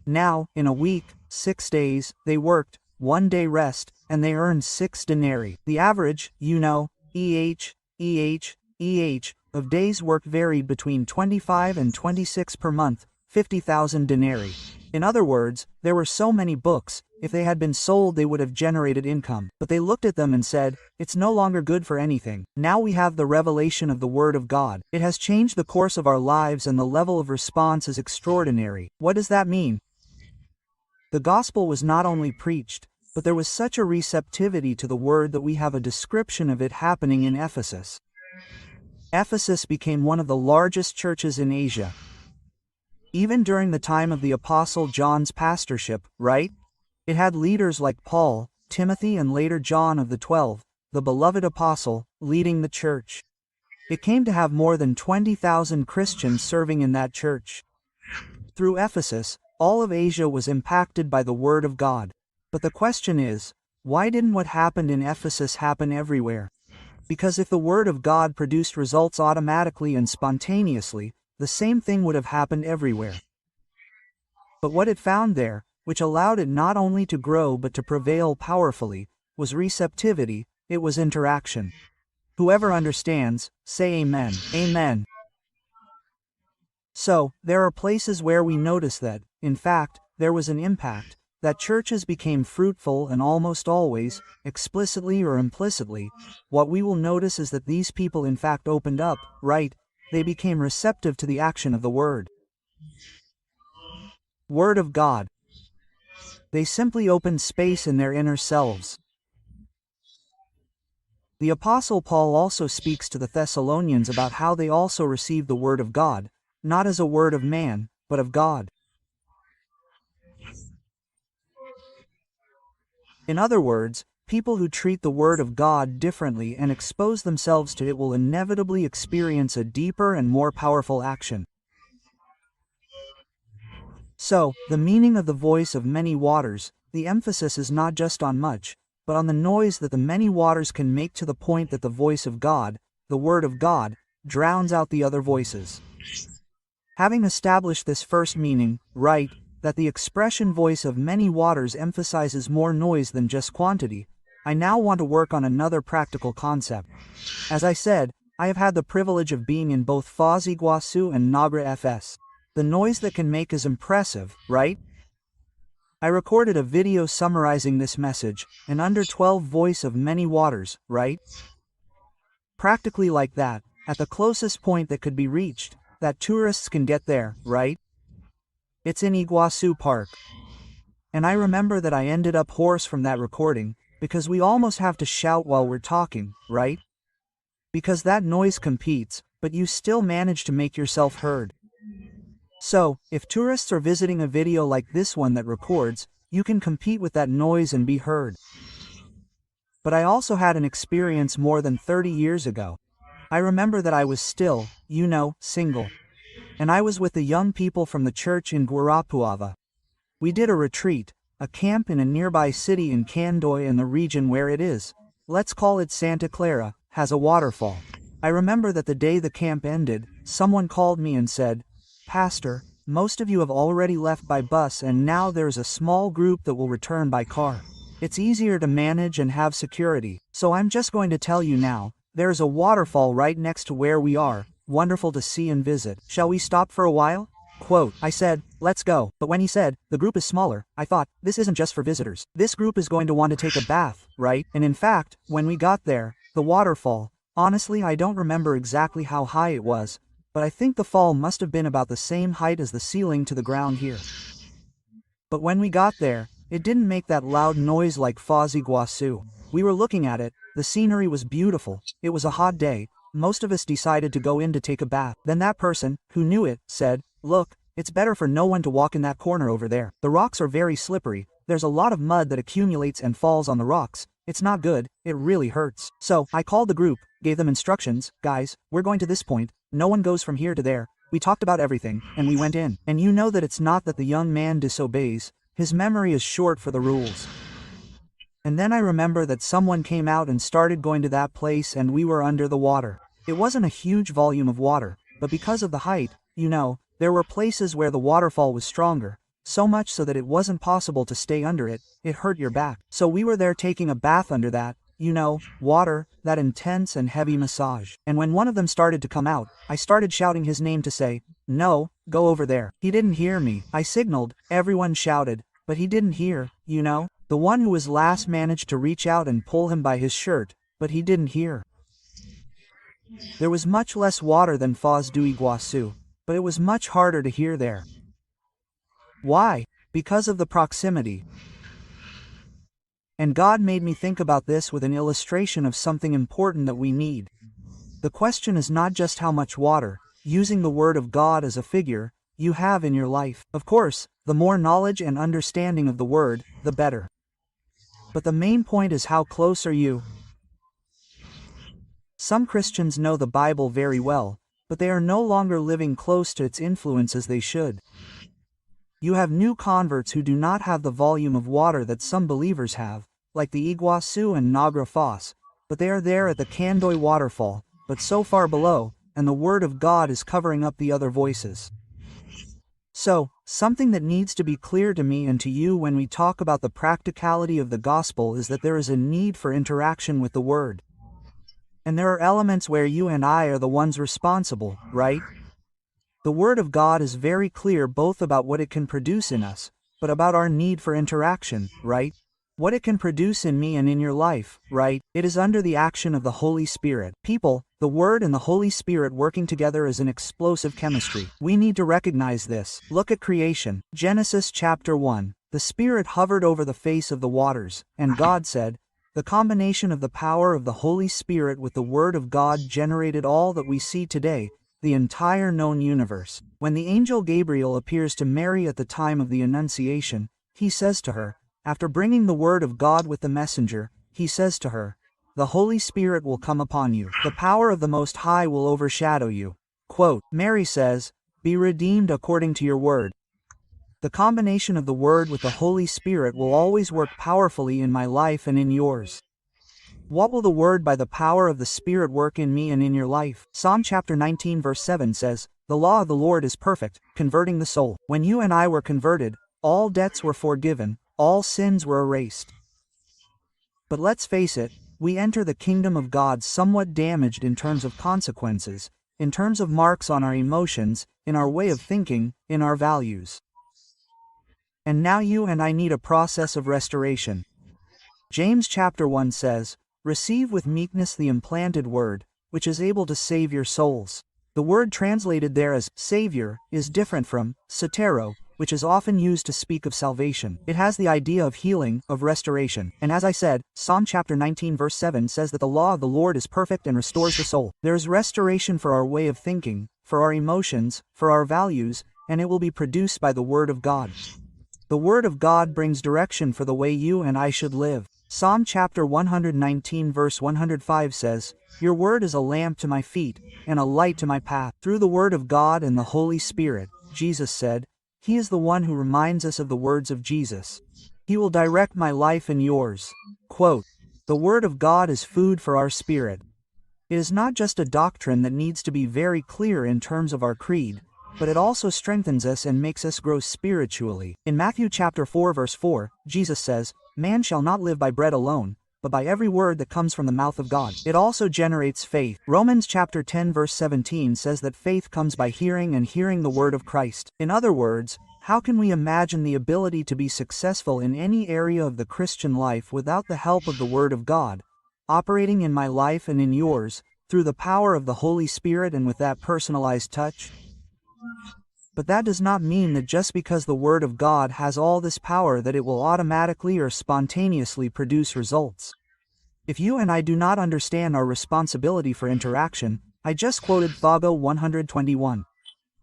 Now, in a week, 6 days, they worked, 1 day rest, and they earned 6 denarii. The average, of days work varied between 25 and 26 per month, 50,000 denarii. In other words, there were so many books, if they had been sold they would have generated income. But they looked at them and said, "It's no longer good for anything." Now we have the revelation of the Word of God. It has changed the course of our lives and the level of response is extraordinary. What does that mean? The gospel was not only preached, but there was such a receptivity to the word that we have a description of it happening in Ephesus. Ephesus became one of the largest churches in Asia. Even during the time of the Apostle John's pastorship, right? It had leaders like Paul, Timothy, and later John of the 12, the beloved apostle, leading the church. It came to have more than 20,000 Christians serving in that church. Through Ephesus, all of Asia was impacted by the Word of God. But the question is, why didn't what happened in Ephesus happen everywhere? Because if the Word of God produced results automatically and spontaneously, the same thing would have happened everywhere. But what it found there, which allowed it not only to grow but to prevail powerfully, was receptivity, it was interaction. Whoever understands, say amen. Amen. So, there are places where we notice that, in fact, there was an impact, that churches became fruitful, and almost always, explicitly or implicitly, what we will notice is that these people in fact opened up, right? They became receptive to the action of the Word. Word of God. They simply opened space in their inner selves. The Apostle Paul also speaks to the Thessalonians about how they also received the Word of God, not as a word of man, but of God. In other words, people who treat the Word of God differently and expose themselves to it will inevitably experience a deeper and more powerful action. So, the meaning of the voice of many waters, the emphasis is not just on much, but on the noise that the many waters can make, to the point that the voice of God, the Word of God, drowns out the other voices. Having established this first meaning, right, that the expression voice of many waters emphasizes more noise than just quantity, I now want to work on another practical concept. As I said, I have had the privilege of being in both Foz do Iguaçu and Nagra FS. The noise that can make is impressive, right? I recorded a video summarizing this message, an under 12 voice of many waters, right? Practically like that, at the closest point that could be reached, that tourists can get there, right? It's in Iguaçu Park. And I remember that I ended up hoarse from that recording, because we almost have to shout while we're talking, right? Because that noise competes, but you still manage to make yourself heard. So, if tourists are visiting a video like this one that records, you can compete with that noise and be heard. But I also had an experience more than 30 years ago. I remember that I was still, single. And I was with the young people from the church in Guarapuava. We did a retreat, a camp in a nearby city in Candói, and the region where it is, let's call it Santa Clara, has a waterfall. I remember that the day the camp ended, someone called me and said, "Pastor, most of you have already left by bus and now there's a small group that will return by car. It's easier to manage and have security, so I'm just going to tell you now, there's a waterfall right next to where we are, wonderful to see and visit. Shall we stop for a while?" Quote, I said, "Let's go." But when he said, "The group is smaller," I thought, this isn't just for visitors. This group is going to want to take a bath, right? And in fact, when we got there, the waterfall, honestly I don't remember exactly how high it was, but I think the fall must have been about the same height as the ceiling to the ground here. But when we got there, it didn't make that loud noise like Foz do Iguaçu. We were looking at it, the scenery was beautiful, it was a hot day, most of us decided to go in to take a bath. Then that person, who knew it, said, "Look, it's better for no one to walk in that corner over there. The rocks are very slippery, there's a lot of mud that accumulates and falls on the rocks. It's not good, it really hurts." So, I called the group, gave them instructions, "Guys, we're going to this point, no one goes from here to there." We talked about everything, and we went in. And you know that it's not that the young man disobeys, his memory is short for the rules. And then I remember that someone came out and started going to that place and we were under the water. It wasn't a huge volume of water, but because of the height, there were places where the waterfall was stronger, so much so that it wasn't possible to stay under it, it hurt your back. So we were there taking a bath under that, water, that intense and heavy massage. And when one of them started to come out, I started shouting his name to say, "No, go over there." He didn't hear me. I signaled, everyone shouted, but he didn't hear, The one who was last managed to reach out and pull him by his shirt, but he didn't hear. There was much less water than Foz do Iguaçu, but it was much harder to hear there. Why? Because of the proximity. And God made me think about this with an illustration of something important that we need. The question is not just how much water, using the Word of God as a figure, you have in your life. Of course, the more knowledge and understanding of the Word, the better. But the main point is, how close are you? Some Christians know the Bible very well, but they are no longer living close to its influence as they should. You have new converts who do not have the volume of water that some believers have, like the Iguazu and Niagara Falls, but they are there at the Candoy waterfall, but so far below, and the Word of God is covering up the other voices. So, something that needs to be clear to me and to you when we talk about the practicality of the gospel is that there is a need for interaction with the Word. And there are elements where you and I are the ones responsible, right? The Word of God is very clear both about what it can produce in us, but about our need for interaction, right? What it can produce in me and in your life, right? It is under the action of the Holy Spirit. People, the Word and the Holy Spirit working together is an explosive chemistry. We need to recognize this. Look at creation. Genesis chapter 1. The Spirit hovered over the face of the waters, and God said, the combination of the power of the Holy Spirit with the Word of God generated all that we see today, the entire known universe. When the angel Gabriel appears to Mary at the time of the Annunciation, he says to her, after bringing the Word of God with the messenger, he says to her, the Holy Spirit will come upon you. The power of the Most High will overshadow you. Quote, Mary says, be redeemed according to your word. The combination of the Word with the Holy Spirit will always work powerfully in my life and in yours. What will the Word by the power of the Spirit work in me and in your life? Psalm chapter 19 verse 7 says, the law of the Lord is perfect, converting the soul. When you and I were converted, all debts were forgiven, all sins were erased. But let's face it, we enter the kingdom of God somewhat damaged in terms of consequences, in terms of marks on our emotions, in our way of thinking, in our values. And now you and I need a process of restoration. James chapter 1 says, receive with meekness the implanted word, which is able to save your souls. The word translated there as Savior is different from Sotero, which is often used to speak of salvation. It has the idea of healing, of restoration. And as I said, Psalm chapter 19 verse 7 says that the law of the Lord is perfect and restores the soul. There is restoration for our way of thinking, for our emotions, for our values, and it will be produced by the Word of God. The Word of God brings direction for the way you and I should live. Psalm chapter 119 verse 105 says, your word is a lamp to my feet, and a light to my path. Through the Word of God and the Holy Spirit, Jesus said, He is the one who reminds us of the words of Jesus. He will direct my life and yours. Quote, the Word of God is food for our spirit. It is not just a doctrine that needs to be very clear in terms of our creed, but it also strengthens us and makes us grow spiritually. In Matthew chapter 4 verse 4, Jesus says, man shall not live by bread alone, but by every word that comes from the mouth of God. It also generates faith. Romans chapter 10 verse 17 says that faith comes by hearing and hearing the word of Christ. In other words, how can we imagine the ability to be successful in any area of the Christian life without the help of the Word of God, operating in my life and in yours, through the power of the Holy Spirit and with that personalized touch? But that does not mean that just because the Word of God has all this power that it will automatically or spontaneously produce results. If you and I do not understand our responsibility for interaction, I just quoted Thago 121.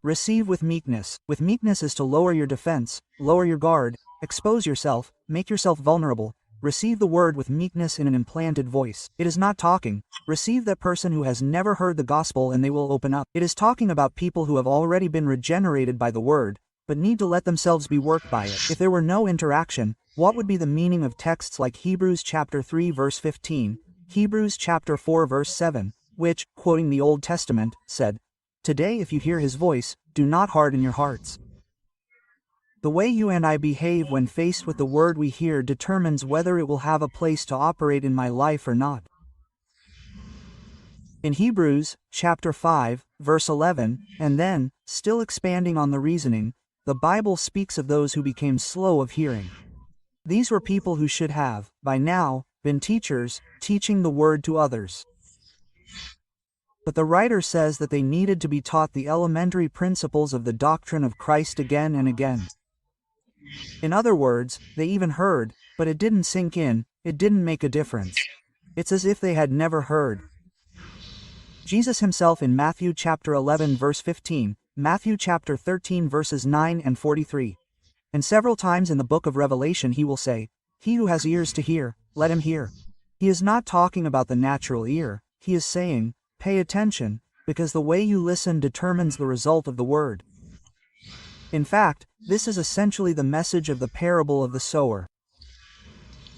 Receive with meekness. With meekness is to lower your defense, lower your guard, expose yourself, make yourself vulnerable. Receive the word with meekness in an implanted voice. It is not talking. Receive that person who has never heard the gospel and they will open up. It is talking about people who have already been regenerated by the word, but need to let themselves be worked by it. If there were no interaction, what would be the meaning of texts like Hebrews chapter 3 verse 15, Hebrews chapter 4 verse 7, which, quoting the Old Testament, said, today if you hear his voice, do not harden your hearts. The way you and I behave when faced with the word we hear determines whether it will have a place to operate in my life or not. In Hebrews, chapter 5, verse 11, and then, still expanding on the reasoning, the Bible speaks of those who became slow of hearing. These were people who should have, by now, been teachers, teaching the word to others. But the writer says that they needed to be taught the elementary principles of the doctrine of Christ again and again. In other words, they even heard, but it didn't sink in, it didn't make a difference. It's as if they had never heard. Jesus himself in Matthew chapter 11 verse 15, Matthew chapter 13 verses 9 and 43. And several times in the book of Revelation he will say, "He who has ears to hear, let him hear." He is not talking about the natural ear, he is saying, pay attention, because the way you listen determines the result of the word. In fact, this is essentially the message of the parable of the sower.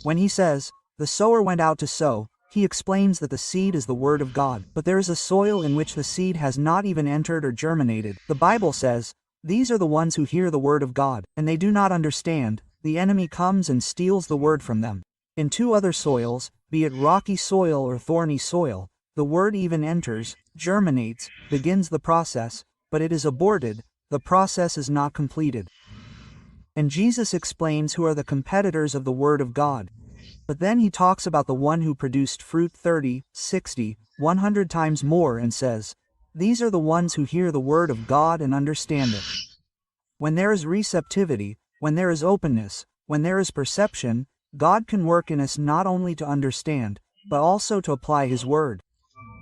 When he says, the sower went out to sow, he explains that the seed is the word of God, but there is a soil in which the seed has not even entered or germinated. The Bible says, these are the ones who hear the word of God, and they do not understand. The enemy comes and steals the word from them. In two other soils, be it rocky soil or thorny soil, the word even enters, germinates, begins the process, but it is aborted, the process is not completed. And Jesus explains who are the competitors of the word of God. But then he talks about the one who produced fruit 30, 60, 100 times more and says, these are the ones who hear the word of God and understand it. When there is receptivity, when there is openness, when there is perception, God can work in us not only to understand, but also to apply his word.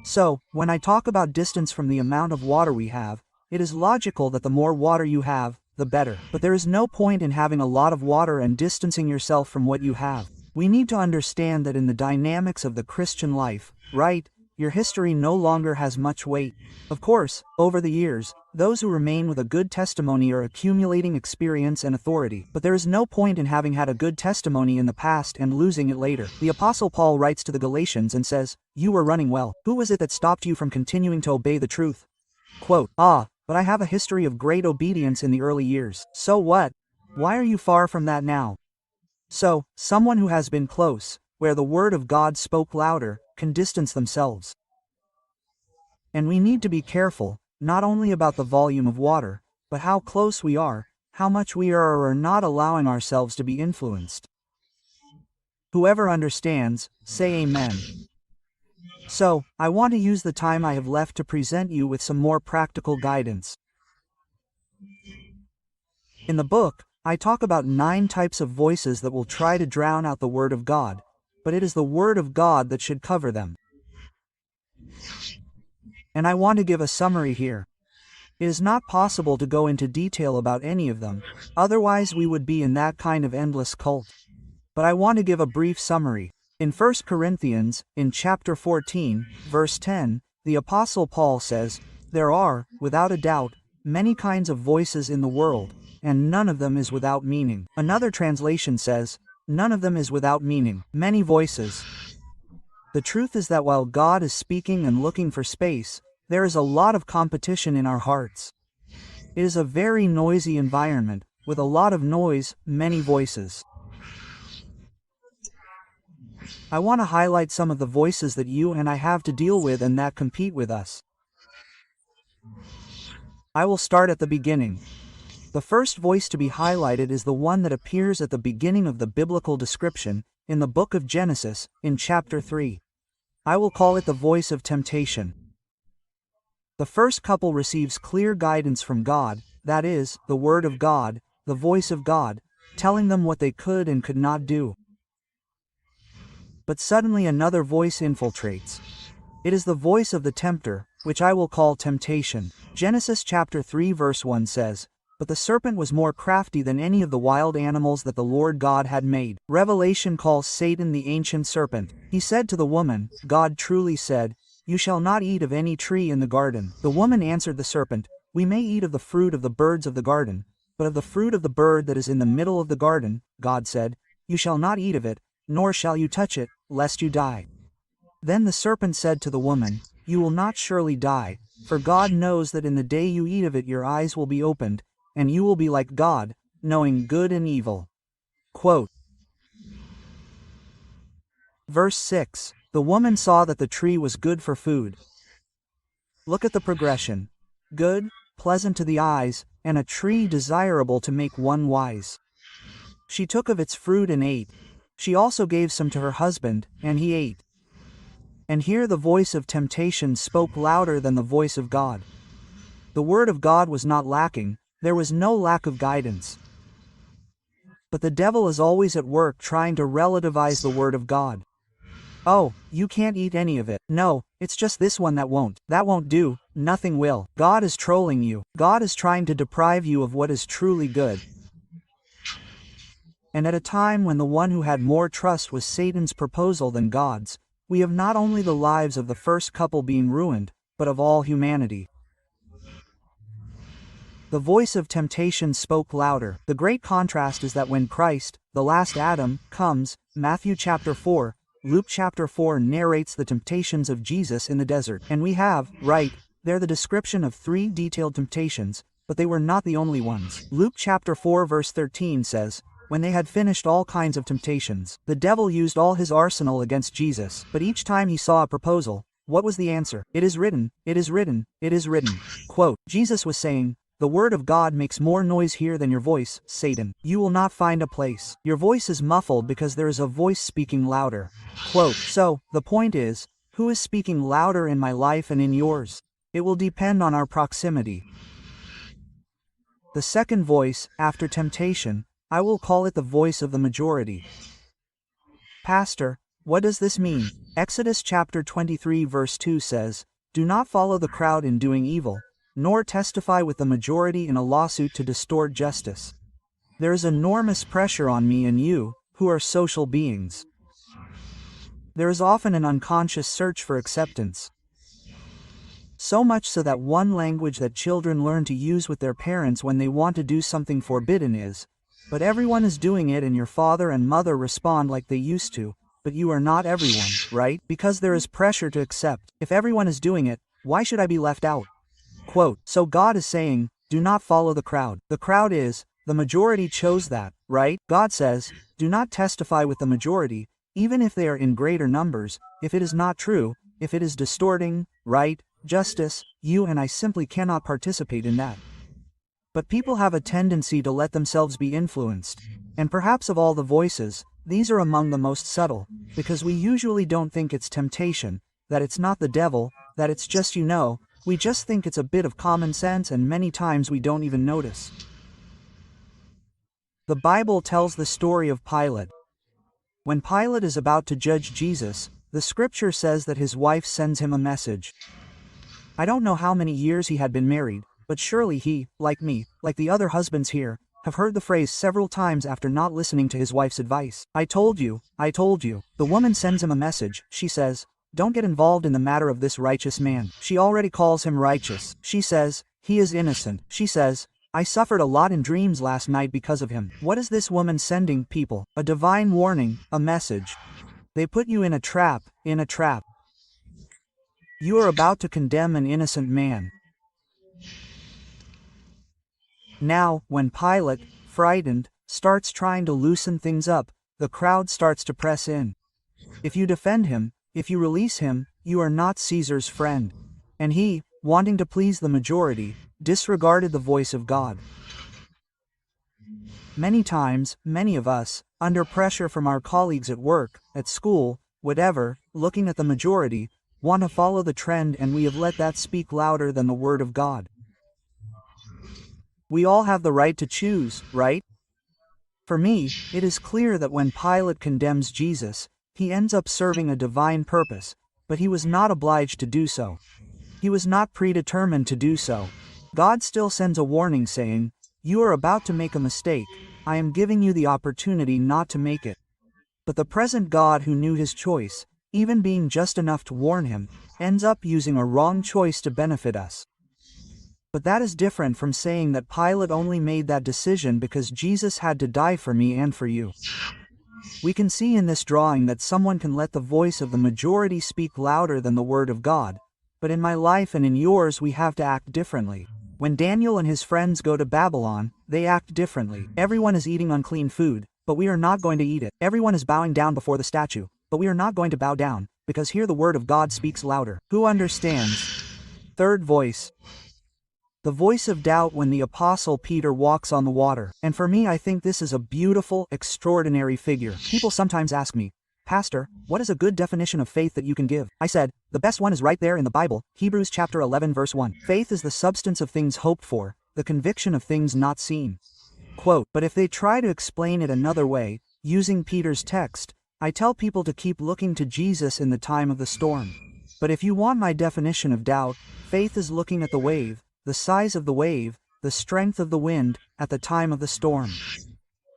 So, when I talk about distance from the amount of water we have, it is logical that the more water you have, the better. But there is no point in having a lot of water and distancing yourself from what you have. We need to understand that in the dynamics of the Christian life, right, your history no longer has much weight. Of course, over the years, those who remain with a good testimony are accumulating experience and authority, but there is no point in having had a good testimony in the past and losing it later. The Apostle Paul writes to the Galatians and says, you were running well. Who was it that stopped you from continuing to obey the truth? Quote, but I have a history of great obedience in the early years. So what? Why are you far from that now? So, someone who has been close, where the word of God spoke louder, can distance themselves. And we need to be careful, not only about the volume of water, but how close we are, how much we are or are not allowing ourselves to be influenced. Whoever understands, say amen. So, I want to use the time I have left to present you with some more practical guidance. In the book, I talk about 9 types of voices that will try to drown out the word of God, but it is the word of God that should cover them. And I want to give a summary here. It is not possible to go into detail about any of them, otherwise we would be in that kind of endless cult. But I want to give a brief summary. In 1 Corinthians, in chapter 14, verse 10, the Apostle Paul says, there are, without a doubt, many kinds of voices in the world, and none of them is without meaning. Another translation says, none of them is without meaning. Many voices. The truth is that while God is speaking and looking for space, there is a lot of competition in our hearts. It is a very noisy environment, with a lot of noise, many voices. I want to highlight some of the voices that you and I have to deal with and that compete with us. I will start at the beginning. The first voice to be highlighted is the one that appears at the beginning of the biblical description, in the book of Genesis, in chapter 3. I will call it the voice of temptation. The first couple receives clear guidance from God, that is, the word of God, the voice of God, telling them what they could and could not do. But suddenly another voice infiltrates. It is the voice of the tempter, which I will call temptation. Genesis chapter 3 verse 1 says, but the serpent was more crafty than any of the wild animals that the Lord God had made. Revelation calls Satan the ancient serpent. He said to the woman, God truly said, you shall not eat of any tree in the garden. The woman answered the serpent, we may eat of the fruit of the birds of the garden, but of the fruit of the bird that is in the middle of the garden, God said, you shall not eat of it, nor shall you touch it, lest you die. Then the serpent said to the woman, you will not surely die, for God knows that in the day you eat of it your eyes will be opened, and you will be like God, knowing good and evil. Quote. Verse 6, the woman saw that the tree was good for food. Look at the progression. Good, pleasant to the eyes, and a tree desirable to make one wise. She took of its fruit and ate. She also gave some to her husband, and he ate. And here the voice of temptation spoke louder than the voice of God. The word of God was not lacking, there was no lack of guidance. But the devil is always at work trying to relativize the word of God. Oh, you can't eat any of it. No, it's just this one that won't do, nothing will. God is trolling you. God is trying to deprive you of what is truly good. And at a time when the one who had more trust was Satan's proposal than God's, we have not only the lives of the first couple being ruined, but of all humanity. The voice of temptation spoke louder. The great contrast is that when Christ, the last Adam, comes, Matthew chapter 4, Luke chapter 4 narrates the temptations of Jesus in the desert. And we have, right, there the description of 3 detailed temptations, but they were not the only ones. Luke chapter 4 verse 13 says, when they had finished all kinds of temptations, the devil used all his arsenal against Jesus, but each time he saw a proposal, what was the answer? It is written, it is written, it is written. Quote, Jesus was saying, the word of God makes more noise here than your voice, Satan. You will not find a place. Your voice is muffled because there is a voice speaking louder. Quote, so, the point is, who is speaking louder in my life and in yours? It will depend on our proximity. The second voice, after temptation, I will call it the voice of the majority. Pastor, what does this mean? Exodus chapter 23 verse 2 says, do not follow the crowd in doing evil, nor testify with the majority in a lawsuit to distort justice. There is enormous pressure on me and you, who are social beings. There is often an unconscious search for acceptance. So much so that one language that children learn to use with their parents when they want to do something forbidden is, but everyone is doing it and your father and mother respond like they used to, but you are not everyone, right? Because there is pressure to accept. If everyone is doing it, why should I be left out? Quote, so God is saying, do not follow the crowd. The crowd is, the majority chose that, right? God says, do not testify with the majority, even if they are in greater numbers, if it is not true, if it is distorting, right, justice, you and I simply cannot participate in that. But people have a tendency to let themselves be influenced, and perhaps of all the voices, these are among the most subtle, because we usually don't think it's temptation, that it's not the devil, that it's just we just think it's a bit of common sense and many times we don't even notice. The Bible tells the story of Pilate. When Pilate is about to judge Jesus, the scripture says that his wife sends him a message. I don't know how many years he had been married, but surely he, like me, like the other husbands here, have heard the phrase several times after not listening to his wife's advice. I told you, I told you. The woman sends him a message, she says, don't get involved in the matter of this righteous man. She already calls him righteous. She says, he is innocent. She says, I suffered a lot in dreams last night because of him. What is this woman sending people? A divine warning, a message. They put you in a trap, in a trap. You are about to condemn an innocent man. Now, when Pilate, frightened, starts trying to loosen things up, the crowd starts to press in. If you defend him, if you release him, you are not Caesar's friend. And he, wanting to please the majority, disregarded the voice of God. Many times, many of us, under pressure from our colleagues at work, at school, whatever, looking at the majority, want to follow the trend and we have let that speak louder than the word of God. We all have the right to choose, right? For me, it is clear that when Pilate condemns Jesus, he ends up serving a divine purpose, but he was not obliged to do so. He was not predetermined to do so. God still sends a warning saying, you are about to make a mistake, I am giving you the opportunity not to make it. But the present God who knew his choice, even being just enough to warn him, ends up using a wrong choice to benefit us. But that is different from saying that Pilate only made that decision because Jesus had to die for me and for you. We can see in this drawing that someone can let the voice of the majority speak louder than the word of God, but in my life and in yours we have to act differently. When Daniel and his friends go to Babylon, they act differently. Everyone is eating unclean food, but we are not going to eat it. Everyone is bowing down before the statue, but we are not going to bow down, because here the word of God speaks louder. Who understands? Third voice. The voice of doubt when the Apostle Peter walks on the water. And for me, I think this is a beautiful, extraordinary figure. People sometimes ask me, Pastor, what is a good definition of faith that you can give? I said, the best one is right there in the Bible, Hebrews chapter 11 verse 1. Faith is the substance of things hoped for, the conviction of things not seen. Quote, but if they try to explain it another way, using Peter's text, I tell people to keep looking to Jesus in the time of the storm. But if you want my definition of doubt, faith is looking at the wave, the size of the wave, the strength of the wind, at the time of the storm.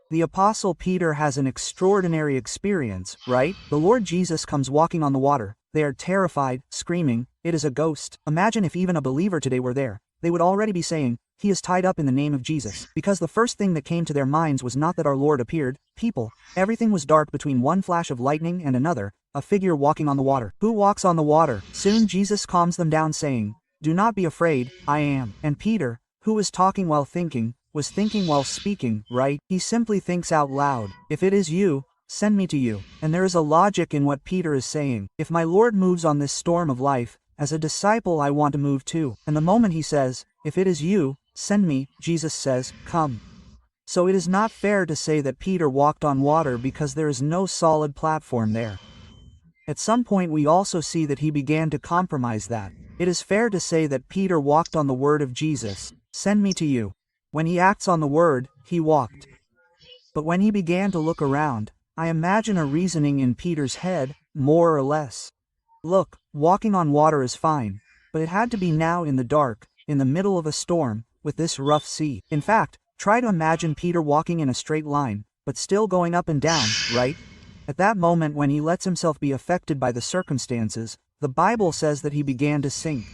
The Apostle Peter has an extraordinary experience, right? The Lord Jesus comes walking on the water. They are terrified, screaming, "It is a ghost." Imagine if even a believer today were there. They would already be saying, "He is tied up in the name of Jesus." Because the first thing that came to their minds was not that our Lord appeared. People. Everything was dark between one flash of lightning and another, a figure walking on the water. Who walks on the water? Soon Jesus calms them down saying, "Do not be afraid, I am." And Peter, who was talking while thinking, was thinking while speaking, right? He simply thinks out loud, "If it is you, send me to you." And there is a logic in what Peter is saying. If my Lord moves on this storm of life, as a disciple I want to move too. And the moment he says, "If it is you, send me," Jesus says, "Come." So it is not fair to say that Peter walked on water because there is no solid platform there. At some point we also see that he began to compromise that. It is fair to say that Peter walked on the word of Jesus, "Send me to you." When he acts on the word, he walked. But when he began to look around, I imagine a reasoning in Peter's head, more or less. Look, walking on water is fine, but it had to be now in the dark, in the middle of a storm, with this rough sea. In fact, try to imagine Peter walking in a straight line, but still going up and down, right? At that moment when he lets himself be affected by the circumstances, the Bible says that he began to sink.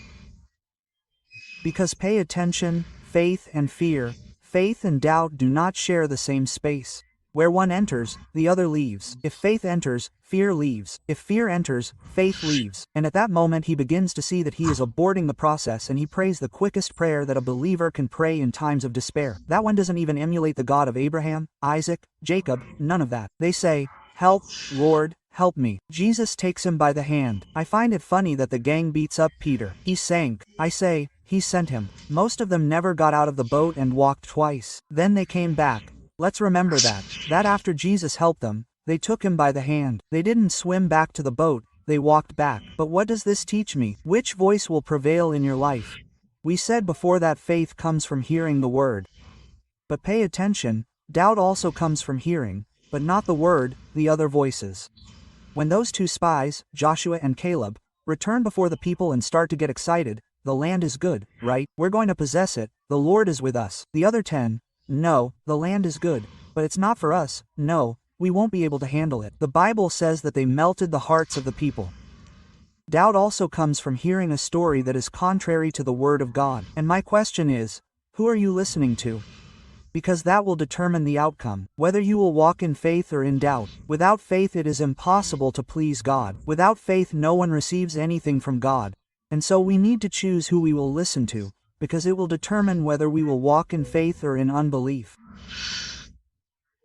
Because pay attention, faith and fear, faith and doubt do not share the same space. Where one enters, the other leaves. If faith enters, fear leaves. If fear enters, faith leaves. And at that moment he begins to see that he is aborting the process and he prays the quickest prayer that a believer can pray in times of despair. That one doesn't even emulate the God of Abraham, Isaac, Jacob, none of that. They say, "Help, Lord, help me." Jesus takes him by the hand. I find it funny that the gang beats up Peter. He sank. I say, he sent him. Most of them never got out of the boat and walked twice. Then they came back. Let's remember that after Jesus helped them, they took him by the hand. They didn't swim back to the boat, they walked back. But what does this teach me? Which voice will prevail in your life? We said before that faith comes from hearing the word. But pay attention, doubt also comes from hearing, but not the word, the other voices. When those two spies, Joshua and Caleb, return before the people and start to get excited, the land is good, right? We're going to possess it, the Lord is with us. The other 10, no, the land is good, but it's not for us, no, we won't be able to handle it. The Bible says that they melted the hearts of the people. Doubt also comes from hearing a story that is contrary to the word of God. And my question is, who are you listening to? Because that will determine the outcome, whether you will walk in faith or in doubt. Without faith it is impossible to please God. Without faith no one receives anything from God. And so we need to choose who we will listen to, because it will determine whether we will walk in faith or in unbelief.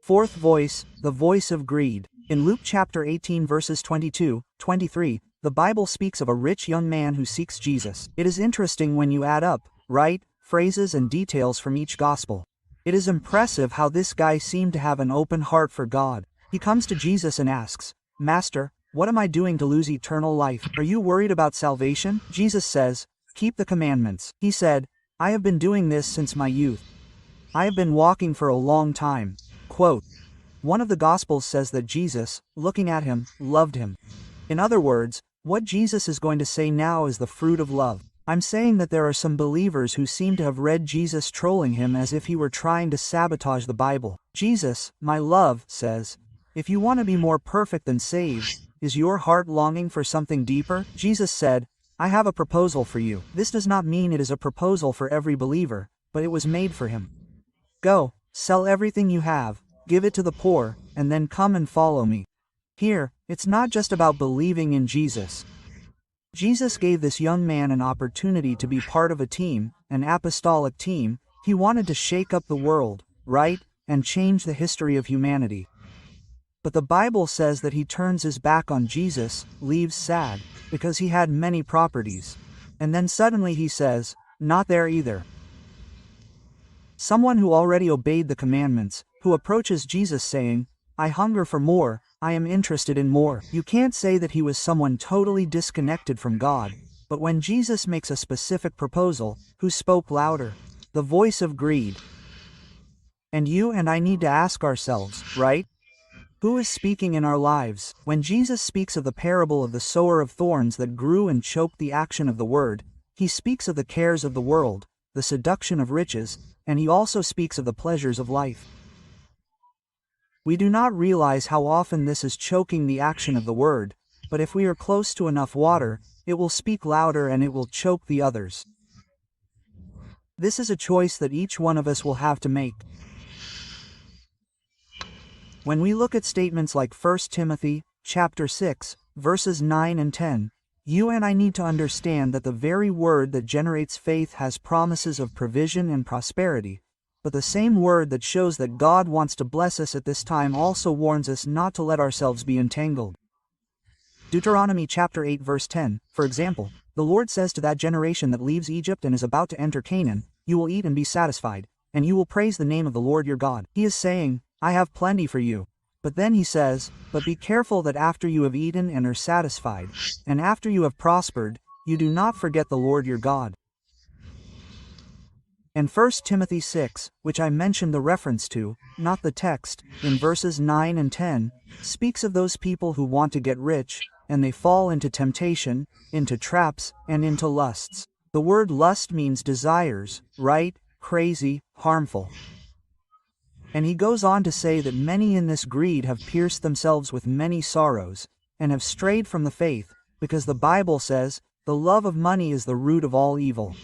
Fourth voice, the voice of greed. In Luke chapter 18 verses 22, 23, the Bible speaks of a rich young man who seeks Jesus. It is interesting when you add up, right, phrases and details from each gospel. It is impressive how this guy seemed to have an open heart for God. He comes to Jesus and asks, "Master, what am I doing to lose eternal life? Are you worried about salvation?" Jesus says, "Keep the commandments." He said, "I have been doing this since my youth. I have been walking for a long time." Quote, one of the Gospels says that Jesus, looking at him, loved him. In other words, what Jesus is going to say now is the fruit of love. I'm saying that there are some believers who seem to have read Jesus trolling him as if he were trying to sabotage the Bible. Jesus, my love, says, "If you want to be more perfect than saved, is your heart longing for something deeper?" Jesus said, "I have a proposal for you." This does not mean it is a proposal for every believer, but it was made for him. Go, sell everything you have, give it to the poor, and then come and follow me. Here, it's not just about believing in Jesus. Jesus gave this young man an opportunity to be part of a team, an apostolic team. He wanted to shake up the world, right, and change the history of humanity. But the Bible says that he turns his back on Jesus, leaves sad, because he had many properties. And then suddenly he says, "Not there either." Someone who already obeyed the commandments, who approaches Jesus saying, "I hunger for more, I am interested in more." You can't say that he was someone totally disconnected from God, but when Jesus makes a specific proposal, who spoke louder? The voice of greed. And you and I need to ask ourselves, right? Who is speaking in our lives? When Jesus speaks of the parable of the sower of thorns that grew and choked the action of the word, he speaks of the cares of the world, the seduction of riches, and he also speaks of the pleasures of life. We do not realize how often this is choking the action of the word, but if we are close to enough water, it will speak louder and it will choke the others. This is a choice that each one of us will have to make. When we look at statements like 1 Timothy, chapter 6, verses 9 and 10, you and I need to understand that the very word that generates faith has promises of provision and prosperity, but the same word that shows that God wants to bless us at this time also warns us not to let ourselves be entangled. Deuteronomy chapter 8 verse 10, for example, the Lord says to that generation that leaves Egypt and is about to enter Canaan, you will eat and be satisfied, and you will praise the name of the Lord your God. He is saying, I have plenty for you. But then he says, but be careful that after you have eaten and are satisfied, and after you have prospered, you do not forget the Lord your God. And 1 Timothy 6, which I mentioned the reference to, not the text, in verses 9 and 10, speaks of those people who want to get rich, and they fall into temptation, into traps, and into lusts. The word lust means desires, right, crazy, harmful. And he goes on to say that many in this greed have pierced themselves with many sorrows, and have strayed from the faith, because the Bible says, the love of money is the root of all evil.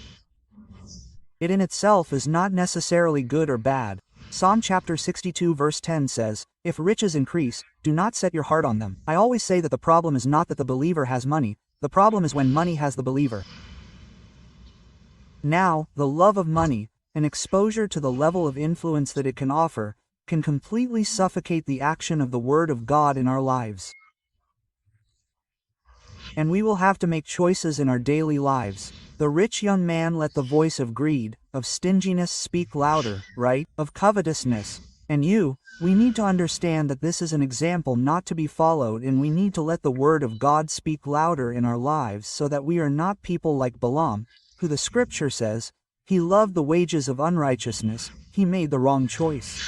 It in itself is not necessarily good or bad. Psalm chapter 62 verse 10 says, if riches increase, do not set your heart on them. I always say that the problem is not that the believer has money, the problem is when money has the believer. Now, the love of money, an exposure to the level of influence that it can offer, can completely suffocate the action of the Word of God in our lives. And we will have to make choices in our daily lives. The rich young man let the voice of greed, of stinginess speak louder, right? Of covetousness. And we need to understand that this is an example not to be followed, and we need to let the Word of God speak louder in our lives so that we are not people like Balaam, who the Scripture says, he loved the wages of unrighteousness, he made the wrong choice.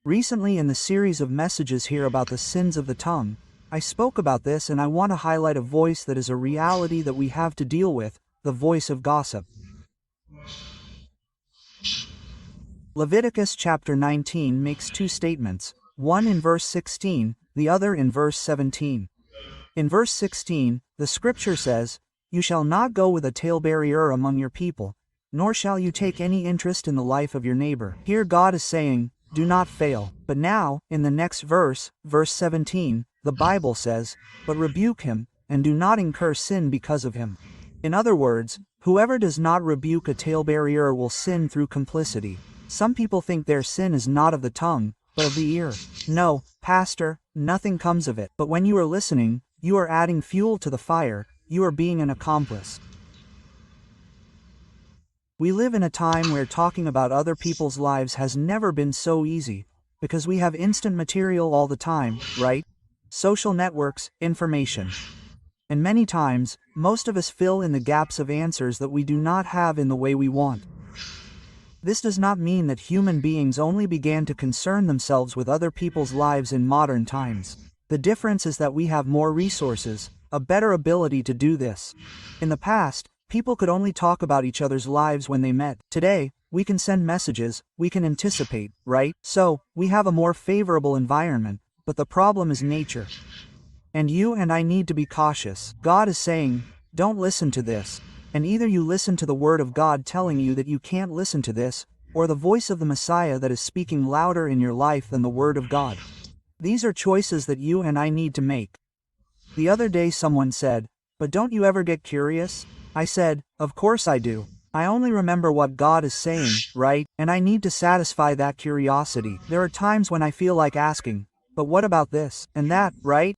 Recently in the series of messages here about the sins of the tongue, I spoke about this, and I want to highlight a voice that is a reality that we have to deal with, the voice of gossip. Leviticus chapter 19 makes two statements, one in verse 16, the other in verse 17. In verse 16, the Scripture says, you shall not go with a talebearer among your people, nor shall you take any interest in the life of your neighbor. Here God is saying, do not fail. But now, in the next verse, verse 17, the Bible says, but rebuke him, and do not incur sin because of him. In other words, whoever does not rebuke a talebearer will sin through complicity. Some people think their sin is not of the tongue, but of the ear. No, Pastor, nothing comes of it. But when you are listening, you are adding fuel to the fire, you are being an accomplice. We live in a time where talking about other people's lives has never been so easy, because we have instant material all the time, right? Social networks, information. And many times, most of us fill in the gaps of answers that we do not have in the way we want. This does not mean that human beings only began to concern themselves with other people's lives in modern times. The difference is that we have more resources, a better ability to do this. In the past, people could only talk about each other's lives when they met. Today, we can send messages, we can anticipate, right? So, we have a more favorable environment, but the problem is nature. And you and I need to be cautious. God is saying, don't listen to this. And either you listen to the Word of God telling you that you can't listen to this, or the voice of the Messiah that is speaking louder in your life than the Word of God. These are choices that you and I need to make. The other day someone said, but don't you ever get curious? I said, of course I do. I only remember what God is saying, right? And I need to satisfy that curiosity. There are times when I feel like asking, but what about this and that, right?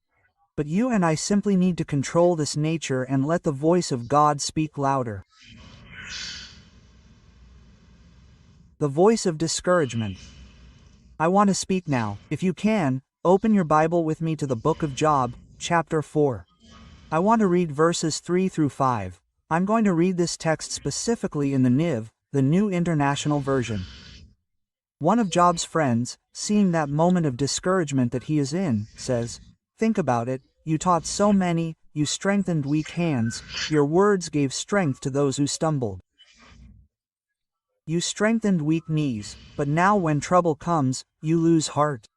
But you and I simply need to control this nature and let the voice of God speak louder. The voice of discouragement. I want to speak now. If you can, open your Bible with me to the book of Job, chapter 4. I want to read verses 3 through 5. I'm going to read this text specifically in the NIV, the New International Version. One of Job's friends, seeing that moment of discouragement that he is in, says, "Think about it, you taught so many, you strengthened weak hands, your words gave strength to those who stumbled. You strengthened weak knees, but now when trouble comes, you lose heart.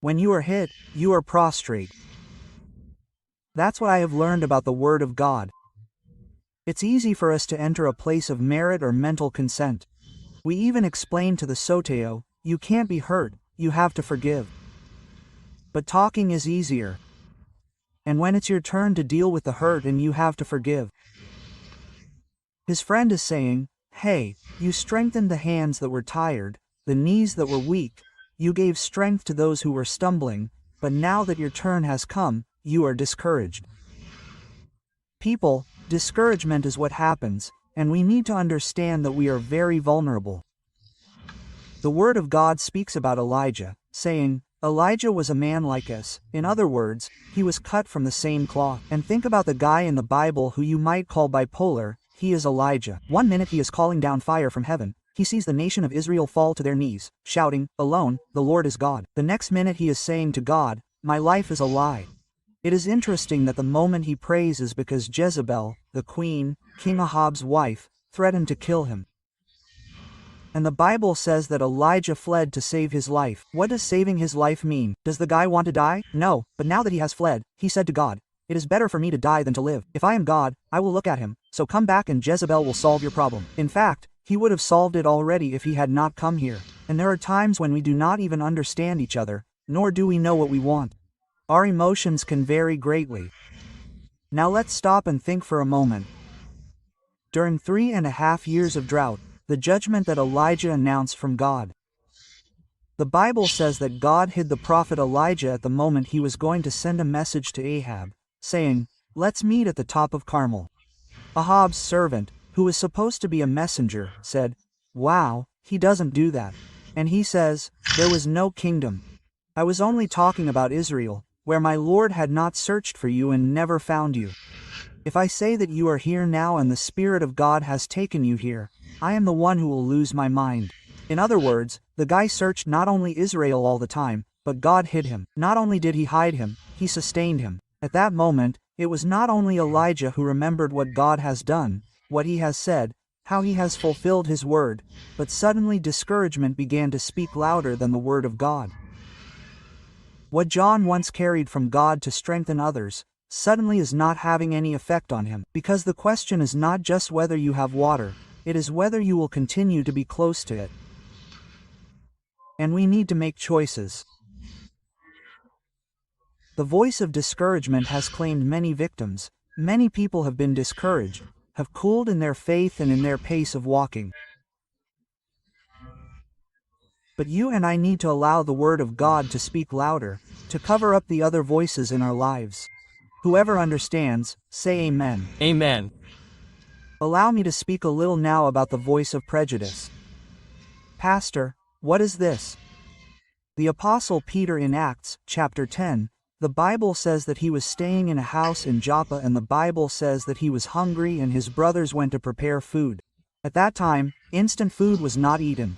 When you are hit, you are prostrate." That's what I have learned about the Word of God. It's easy for us to enter a place of merit or mental consent. We even explain to the soteo, "You can't be hurt, you have to forgive." But talking is easier. And when it's your turn to deal with the hurt and you have to forgive. His friend is saying, "Hey, you strengthened the hands that were tired, the knees that were weak, you gave strength to those who were stumbling, but now that your turn has come, you are discouraged." People, discouragement is what happens, and we need to understand that we are very vulnerable. The Word of God speaks about Elijah, saying, "Elijah was a man like us." In other words, he was cut from the same cloth. And think about the guy in the Bible who you might call bipolar. He is Elijah. One minute he is calling down fire from heaven. He sees the nation of Israel fall to their knees, shouting, "Alone, the Lord is God." The next minute he is saying to God, "My life is a lie." It is interesting that the moment he prays is because Jezebel, the queen, King Ahab's wife, threatened to kill him. And the Bible says that Elijah fled to save his life. What does saving his life mean? Does the guy want to die? No, but now that he has fled, he said to God, "It is better for me to die than to live. If I am God, I will look at him, so come back and Jezebel will solve your problem." In fact, he would have solved it already if he had not come here. And there are times when we do not even understand each other, nor do we know what we want. Our emotions can vary greatly. Now let's stop and think for a moment. During 3.5 years of drought, the judgment that Elijah announced from God. The Bible says that God hid the prophet Elijah at the moment he was going to send a message to Ahab, saying, "Let's meet at the top of Carmel." Ahab's servant, who was supposed to be a messenger, said, "Wow, he doesn't do that." And he says, "There was no kingdom. I was only talking about Israel, where my Lord had not searched for you and never found you. If I say that you are here now and the Spirit of God has taken you here, I am the one who will lose my mind." In other words, the guy searched not only Israel all the time, but God hid him. Not only did he hide him, he sustained him. At that moment, it was not only Elijah who remembered what God has done, what he has said, how he has fulfilled his word, but suddenly discouragement began to speak louder than the word of God. What John once carried from God to strengthen others, suddenly is not having any effect on him. Because the question is not just whether you have water, it is whether you will continue to be close to it. And we need to make choices. The voice of discouragement has claimed many victims. Many people have been discouraged, have cooled in their faith and in their pace of walking. But you and I need to allow the Word of God to speak louder, to cover up the other voices in our lives. Whoever understands, say amen. Amen. Allow me to speak a little now about the voice of prejudice. Pastor, what is this? The Apostle Peter in Acts, chapter 10, the Bible says that he was staying in a house in Joppa, and the Bible says that he was hungry and his brothers went to prepare food. At that time, instant food was not eaten.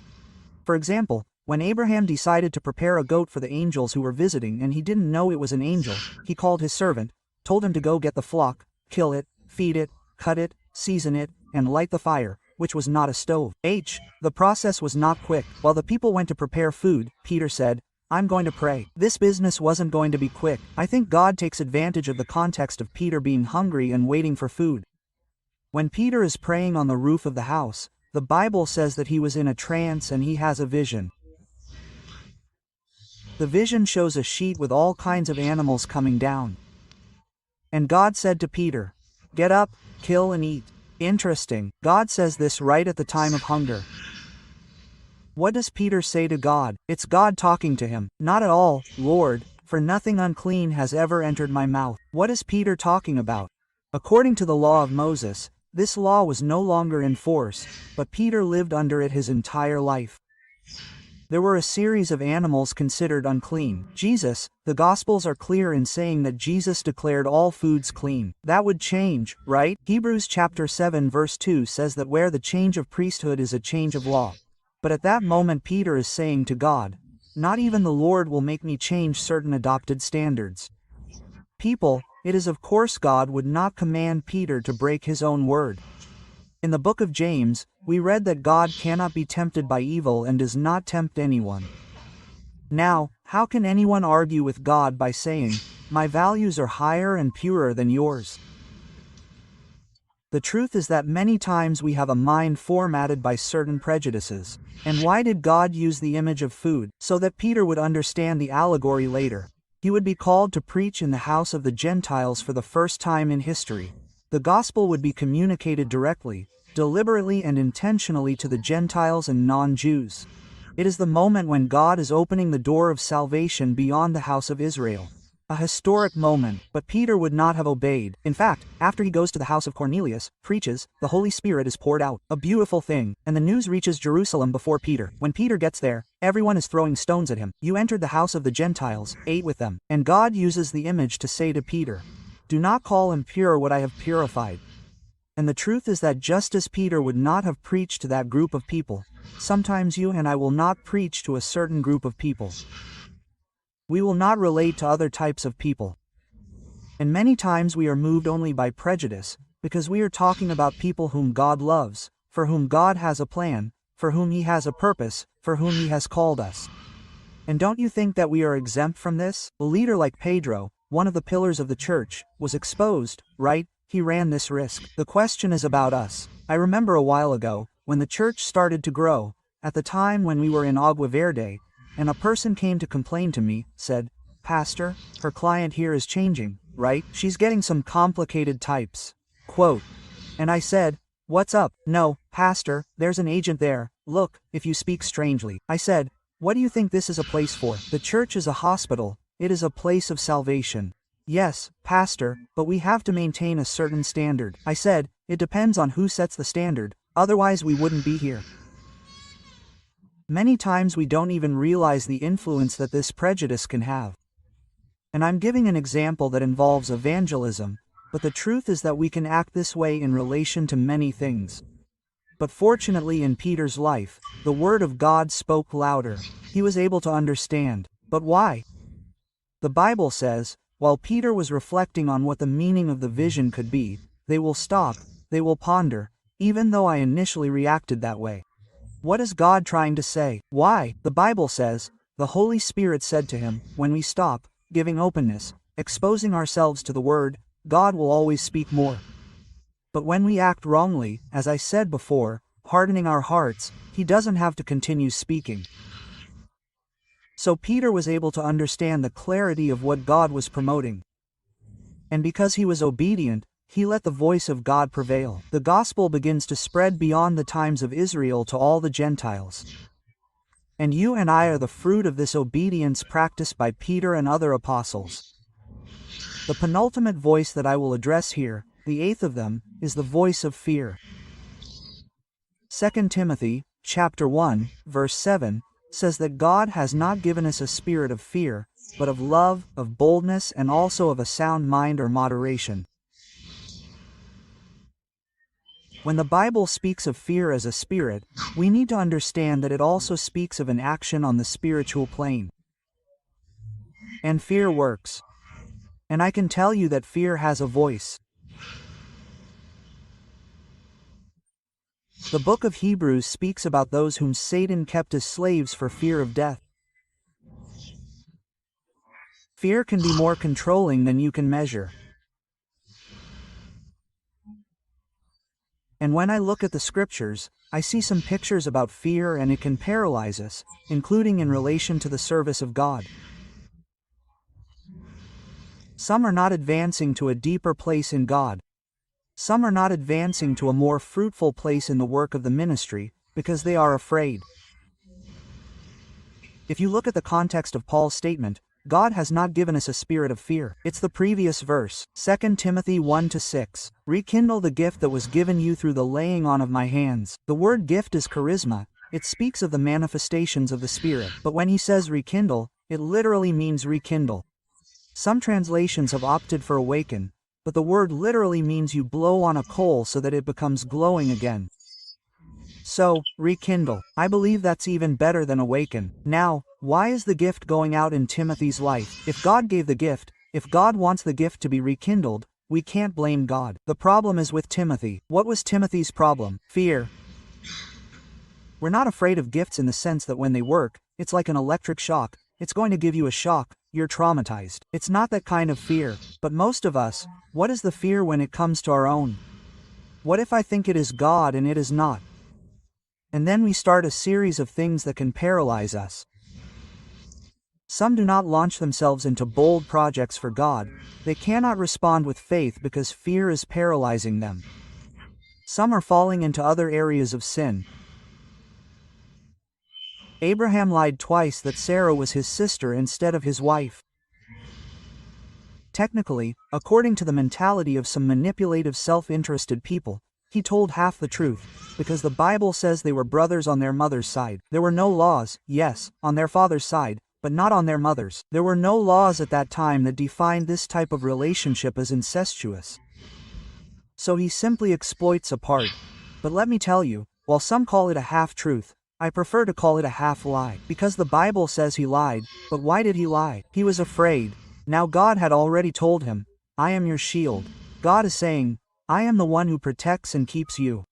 For example, when Abraham decided to prepare a goat for the angels who were visiting and he didn't know it was an angel, he called his servant, told him to go get the flock, kill it, feed it, cut it, season it, and light the fire, which was not a stove. The process was not quick. While the people went to prepare food, Peter said, "I'm going to pray." This business wasn't going to be quick. I think God takes advantage of the context of Peter being hungry and waiting for food. When Peter is praying on the roof of the house, the Bible says that he was in a trance and he has a vision. The vision shows a sheet with all kinds of animals coming down. And God said to Peter, "Get up, kill and eat." Interesting, God says this right at the time of hunger. What does Peter say to God? It's God talking to him. "Not at all, Lord, for nothing unclean has ever entered my mouth." What is Peter talking about? According to the law of Moses, this law was no longer in force, but Peter lived under it his entire life. There were a series of animals considered unclean. The Gospels are clear in saying that Jesus declared all foods clean. That would change, right? Hebrews chapter 7 verse 2 says that where the change of priesthood is a change of law. But at that moment Peter is saying to God, not even the Lord will make me change certain adopted standards. People, it is of course God would not command Peter to break his own word. In the book of James, we read that God cannot be tempted by evil and does not tempt anyone. Now, how can anyone argue with God by saying, my values are higher and purer than yours? The truth is that many times we have a mind formatted by certain prejudices. And why did God use the image of food? So that Peter would understand the allegory later. He would be called to preach in the house of the Gentiles for the first time in history. The gospel would be communicated directly, deliberately and intentionally to the Gentiles and non-Jews. It is the moment when God is opening the door of salvation beyond the house of Israel. A historic moment, but Peter would not have obeyed. In fact, after he goes to the house of Cornelius, preaches, the Holy Spirit is poured out, a beautiful thing, and the news reaches Jerusalem before Peter. When Peter gets there, everyone is throwing stones at him. You entered the house of the Gentiles, ate with them, and God uses the image to say to Peter, do not call impure what I have purified. And the truth is that just as Peter would not have preached to that group of people, sometimes you and I will not preach to a certain group of people. We will not relate to other types of people. And many times we are moved only by prejudice, because we are talking about people whom God loves, for whom God has a plan, for whom He has a purpose, for whom He has called us. And don't you think that we are exempt from this? A leader like Pedro, one of the pillars of the church, was exposed, right? He ran this risk. The question is about us. I remember a while ago, when the church started to grow, at the time when we were in Agua Verde, and a person came to complain to me, said, Pastor, her client here is changing, right? She's getting some complicated types. Quote. And I said, what's up? No, Pastor, there's an agent there. Look, if you speak strangely. I said, what do you think this is a place for? The church is a hospital. It is a place of salvation. Yes, Pastor, but we have to maintain a certain standard. I said, it depends on who sets the standard, otherwise we wouldn't be here. Many times we don't even realize the influence that this prejudice can have. And I'm giving an example that involves evangelism, but the truth is that we can act this way in relation to many things. But fortunately in Peter's life, the word of God spoke louder. He was able to understand. But why? The Bible says, while Peter was reflecting on what the meaning of the vision could be, they will stop, they will ponder, even though I initially reacted that way. What is God trying to say? Why? The Bible says, the Holy Spirit said to him, when we stop, giving openness, exposing ourselves to the Word, God will always speak more. But when we act wrongly, as I said before, hardening our hearts, He doesn't have to continue speaking. So Peter was able to understand the clarity of what God was promoting. And because he was obedient, he let the voice of God prevail. The gospel begins to spread beyond the times of Israel to all the Gentiles. And you and I are the fruit of this obedience practiced by Peter and other apostles. The penultimate voice that I will address here, the eighth of them, is the voice of fear. 2 Timothy, chapter 1, verse 7, says that God has not given us a spirit of fear, but of love, of boldness, and also of a sound mind or moderation. When the Bible speaks of fear as a spirit, we need to understand that it also speaks of an action on the spiritual plane. And fear works. And I can tell you that fear has a voice. The book of Hebrews speaks about those whom Satan kept as slaves for fear of death. Fear can be more controlling than you can measure. And when I look at the scriptures, I see some pictures about fear and it can paralyze us, including in relation to the service of God. Some are not advancing to a deeper place in God. Some are not advancing to a more fruitful place in the work of the ministry, because they are afraid. If you look at the context of Paul's statement, God has not given us a spirit of fear. It's the previous verse, 2 Timothy 1-6. Rekindle the gift that was given you through the laying on of my hands. The word gift is charisma. It speaks of the manifestations of the Spirit. But when he says rekindle, it literally means rekindle. Some translations have opted for awaken, but the word literally means you blow on a coal so that it becomes glowing again. So, rekindle. I believe that's even better than awaken. Now, why is the gift going out in Timothy's life? If God gave the gift, if God wants the gift to be rekindled, we can't blame God. The problem is with Timothy. What was Timothy's problem? Fear. We're not afraid of gifts in the sense that when they work, it's like an electric shock. It's going to give you a shock. You're traumatized. It's not that kind of fear. But most of us, what is the fear when it comes to our own? What if I think it is God and it is not? And then we start a series of things that can paralyze us. Some do not launch themselves into bold projects for God. They cannot respond with faith because fear is paralyzing them. Some are falling into other areas of sin. Abraham lied twice that Sarah was his sister instead of his wife. Technically, according to the mentality of some manipulative self-interested people, he told half the truth, because the Bible says they were brothers on their mother's side. There were no laws, yes, on their father's side, but not on their mother's. There were no laws at that time that defined this type of relationship as incestuous. So he simply exploits a part. But let me tell you, while some call it a half-truth, I prefer to call it a half-lie. Because the Bible says he lied, but why did he lie? He was afraid. Now God had already told him, I am your shield. God is saying, I am the one who protects and keeps you.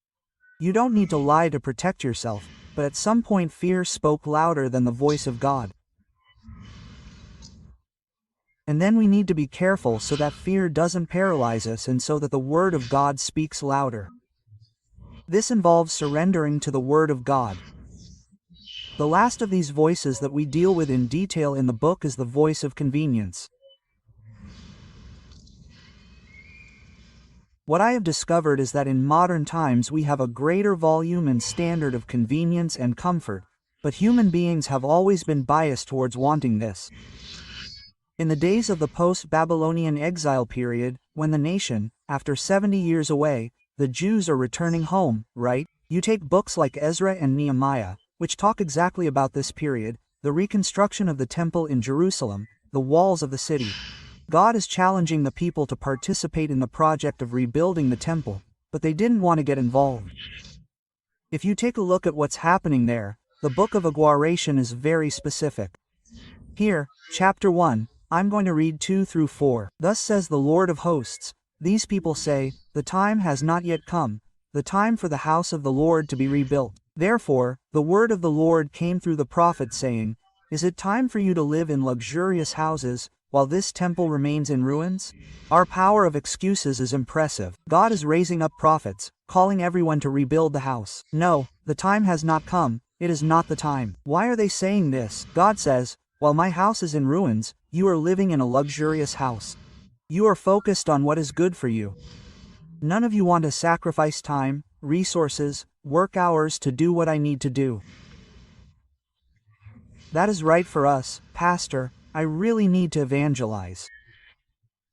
You don't need to lie to protect yourself, but at some point fear spoke louder than the voice of God. And then we need to be careful so that fear doesn't paralyze us and so that the Word of God speaks louder. This involves surrendering to the Word of God. The last of these voices that we deal with in detail in the book is the voice of convenience. What I have discovered is that in modern times we have a greater volume and standard of convenience and comfort, but human beings have always been biased towards wanting this. In the days of the post-Babylonian exile period, when the nation, after 70 years away, the Jews are returning home, right? You take books like Ezra and Nehemiah, which talk exactly about this period, the reconstruction of the temple in Jerusalem, the walls of the city. God is challenging the people to participate in the project of rebuilding the temple, but they didn't want to get involved. If you take a look at what's happening there, the book of Aguaration is very specific. Here, chapter 1, I'm going to read 2 through 4. Thus says the Lord of hosts, these people say, the time has not yet come, the time for the house of the Lord to be rebuilt. Therefore, the word of the Lord came through the prophet saying, is it time for you to live in luxurious houses, while this temple remains in ruins? Our power of excuses is impressive. God is raising up prophets, calling everyone to rebuild the house. No, the time has not come, it is not the time. Why are they saying this? God says, while my house is in ruins, you are living in a luxurious house. You are focused on what is good for you. None of you want to sacrifice time, resources, work hours to do what I need to do. That is right for us, Pastor. I really need to evangelize.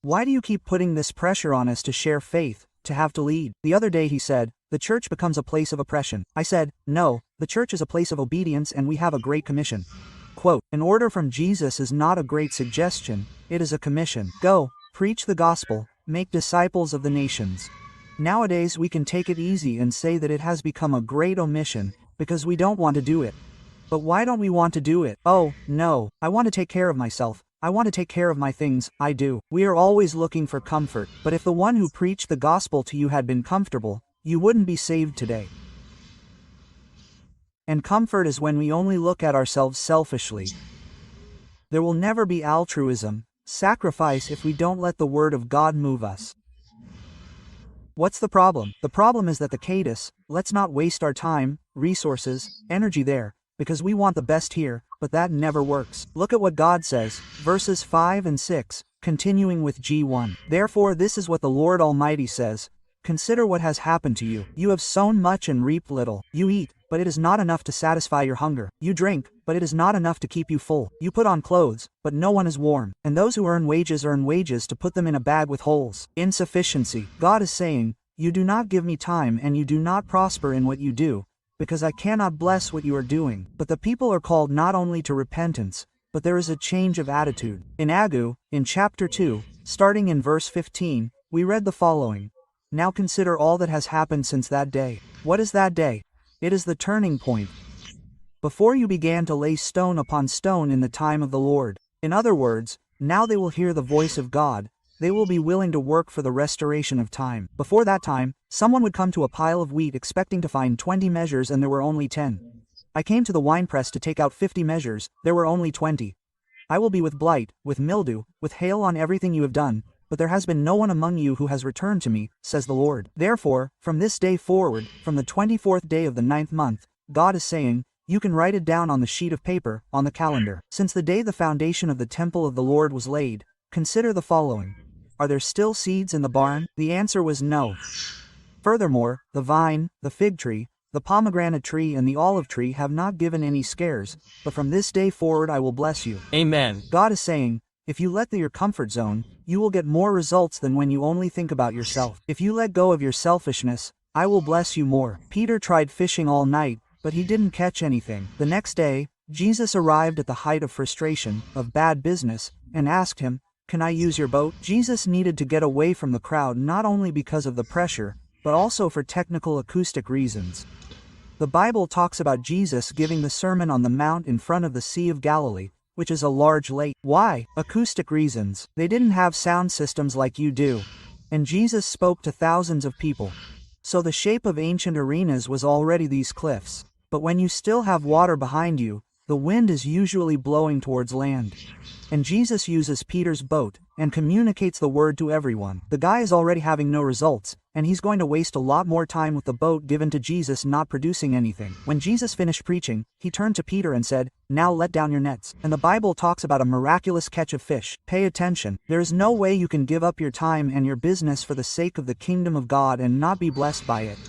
Why do you keep putting this pressure on us to share faith, to have to lead? The other day he said, the church becomes a place of oppression. I said, no, the church is a place of obedience and we have a great commission. Quote, an order from Jesus is not a great suggestion, it is a commission. Go, preach the gospel, make disciples of the nations. Nowadays we can take it easy and say that it has become a great omission, because we don't want to do it. But why don't we want to do it? Oh, no, I want to take care of myself. I want to take care of my things, I do. We are always looking for comfort, but if the one who preached the gospel to you had been comfortable, you wouldn't be saved today. And comfort is when we only look at ourselves selfishly. There will never be altruism, sacrifice if we don't let the word of God move us. What's the problem? The problem is that the cadus, let's not waste our time, resources, energy there, because we want the best here, but that never works. Look at what God says, verses 5 and 6, continuing with G1. Therefore this is what the Lord Almighty says, consider what has happened to you. You have sown much and reaped little. You eat, but it is not enough to satisfy your hunger. You drink, but it is not enough to keep you full. You put on clothes, but no one is warm. And those who earn wages to put them in a bag with holes. Insufficiency. God is saying, you do not give me time and you do not prosper in what you do, because I cannot bless what you are doing. But the people are called not only to repentance, but there is a change of attitude. In Agu, in chapter 2, starting in verse 15, we read the following. Now consider all that has happened since that day. What is that day? It is the turning point. Before you began to lay stone upon stone in the time of the Lord. In other words, now they will hear the voice of God. They will be willing to work for the restoration of time. Before that time, someone would come to a pile of wheat expecting to find 20 measures and there were only 10. I came to the winepress to take out 50 measures, there were only 20. I will be with blight, with mildew, with hail on everything you have done, but there has been no one among you who has returned to me, says the Lord. Therefore, from this day forward, from the 24th day of the 9th month, God is saying, you can write it down on the sheet of paper, on the calendar. Since the day the foundation of the temple of the Lord was laid, consider the following. Are there still seeds in the barn? The answer was no. Furthermore, the vine, the fig tree, the pomegranate tree and the olive tree have not given any scares, but from this day forward I will bless you. Amen. God is saying, if you let your comfort zone, you will get more results than when you only think about yourself. If you let go of your selfishness, I will bless you more. Peter tried fishing all night, but he didn't catch anything. The next day, Jesus arrived at the height of frustration, of bad business, and asked him, can I use your boat? Jesus needed to get away from the crowd not only because of the pressure, but also for technical acoustic reasons. The Bible talks about Jesus giving the Sermon on the Mount in front of the Sea of Galilee, which is a large lake. Why? Acoustic reasons. They didn't have sound systems like you do. And Jesus spoke to thousands of people. So the shape of ancient arenas was already these cliffs. But when you still have water behind you, the wind is usually blowing towards land. And Jesus uses Peter's boat, and communicates the word to everyone. The guy is already having no results, and he's going to waste a lot more time with the boat given to Jesus not producing anything. When Jesus finished preaching, he turned to Peter and said, now let down your nets. And the Bible talks about a miraculous catch of fish. Pay attention. There is no way you can give up your time and your business for the sake of the kingdom of God and not be blessed by it.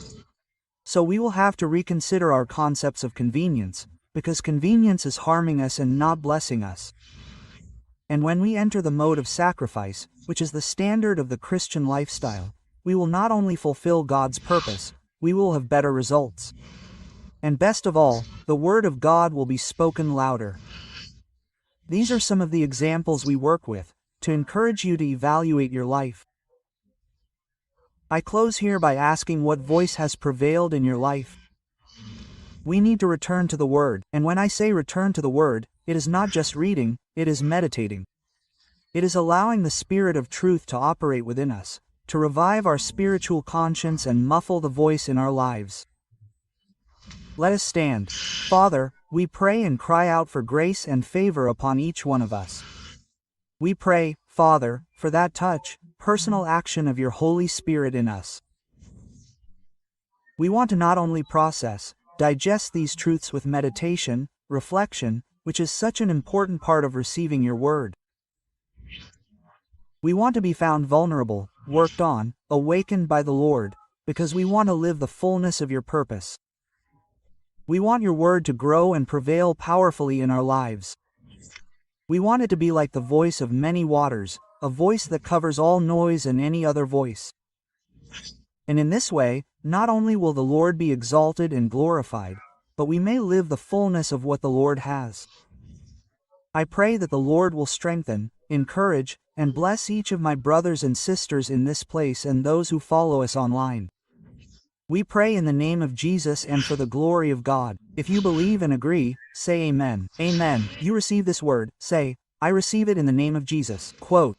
So we will have to reconsider our concepts of convenience, because convenience is harming us and not blessing us. And when we enter the mode of sacrifice, which is the standard of the Christian lifestyle, we will not only fulfill God's purpose, we will have better results. And best of all, the word of God will be spoken louder. These are some of the examples we work with, to encourage you to evaluate your life. I close here by asking what voice has prevailed in your life. We need to return to the Word, and when I say return to the Word, it is not just reading, it is meditating. It is allowing the Spirit of truth to operate within us, to revive our spiritual conscience and muffle the voice in our lives. Let us stand. Father, we pray and cry out for grace and favor upon each one of us. We pray, Father, for that touch, personal action of your Holy Spirit in us. We want to not only process, digest these truths with meditation, reflection, which is such an important part of receiving your word. We want to be found vulnerable, worked on, awakened by the Lord, because we want to live the fullness of your purpose. We want your word to grow and prevail powerfully in our lives. We want it to be like the voice of many waters, a voice that covers all noise and any other voice. And in this way, not only will the Lord be exalted and glorified, but we may live the fullness of what the Lord has. I pray that the Lord will strengthen, encourage, and bless each of my brothers and sisters in this place and those who follow us online. We pray in the name of Jesus and for the glory of God. If you believe and agree, say amen. Amen. You receive this word, say, I receive it in the name of Jesus. Quote,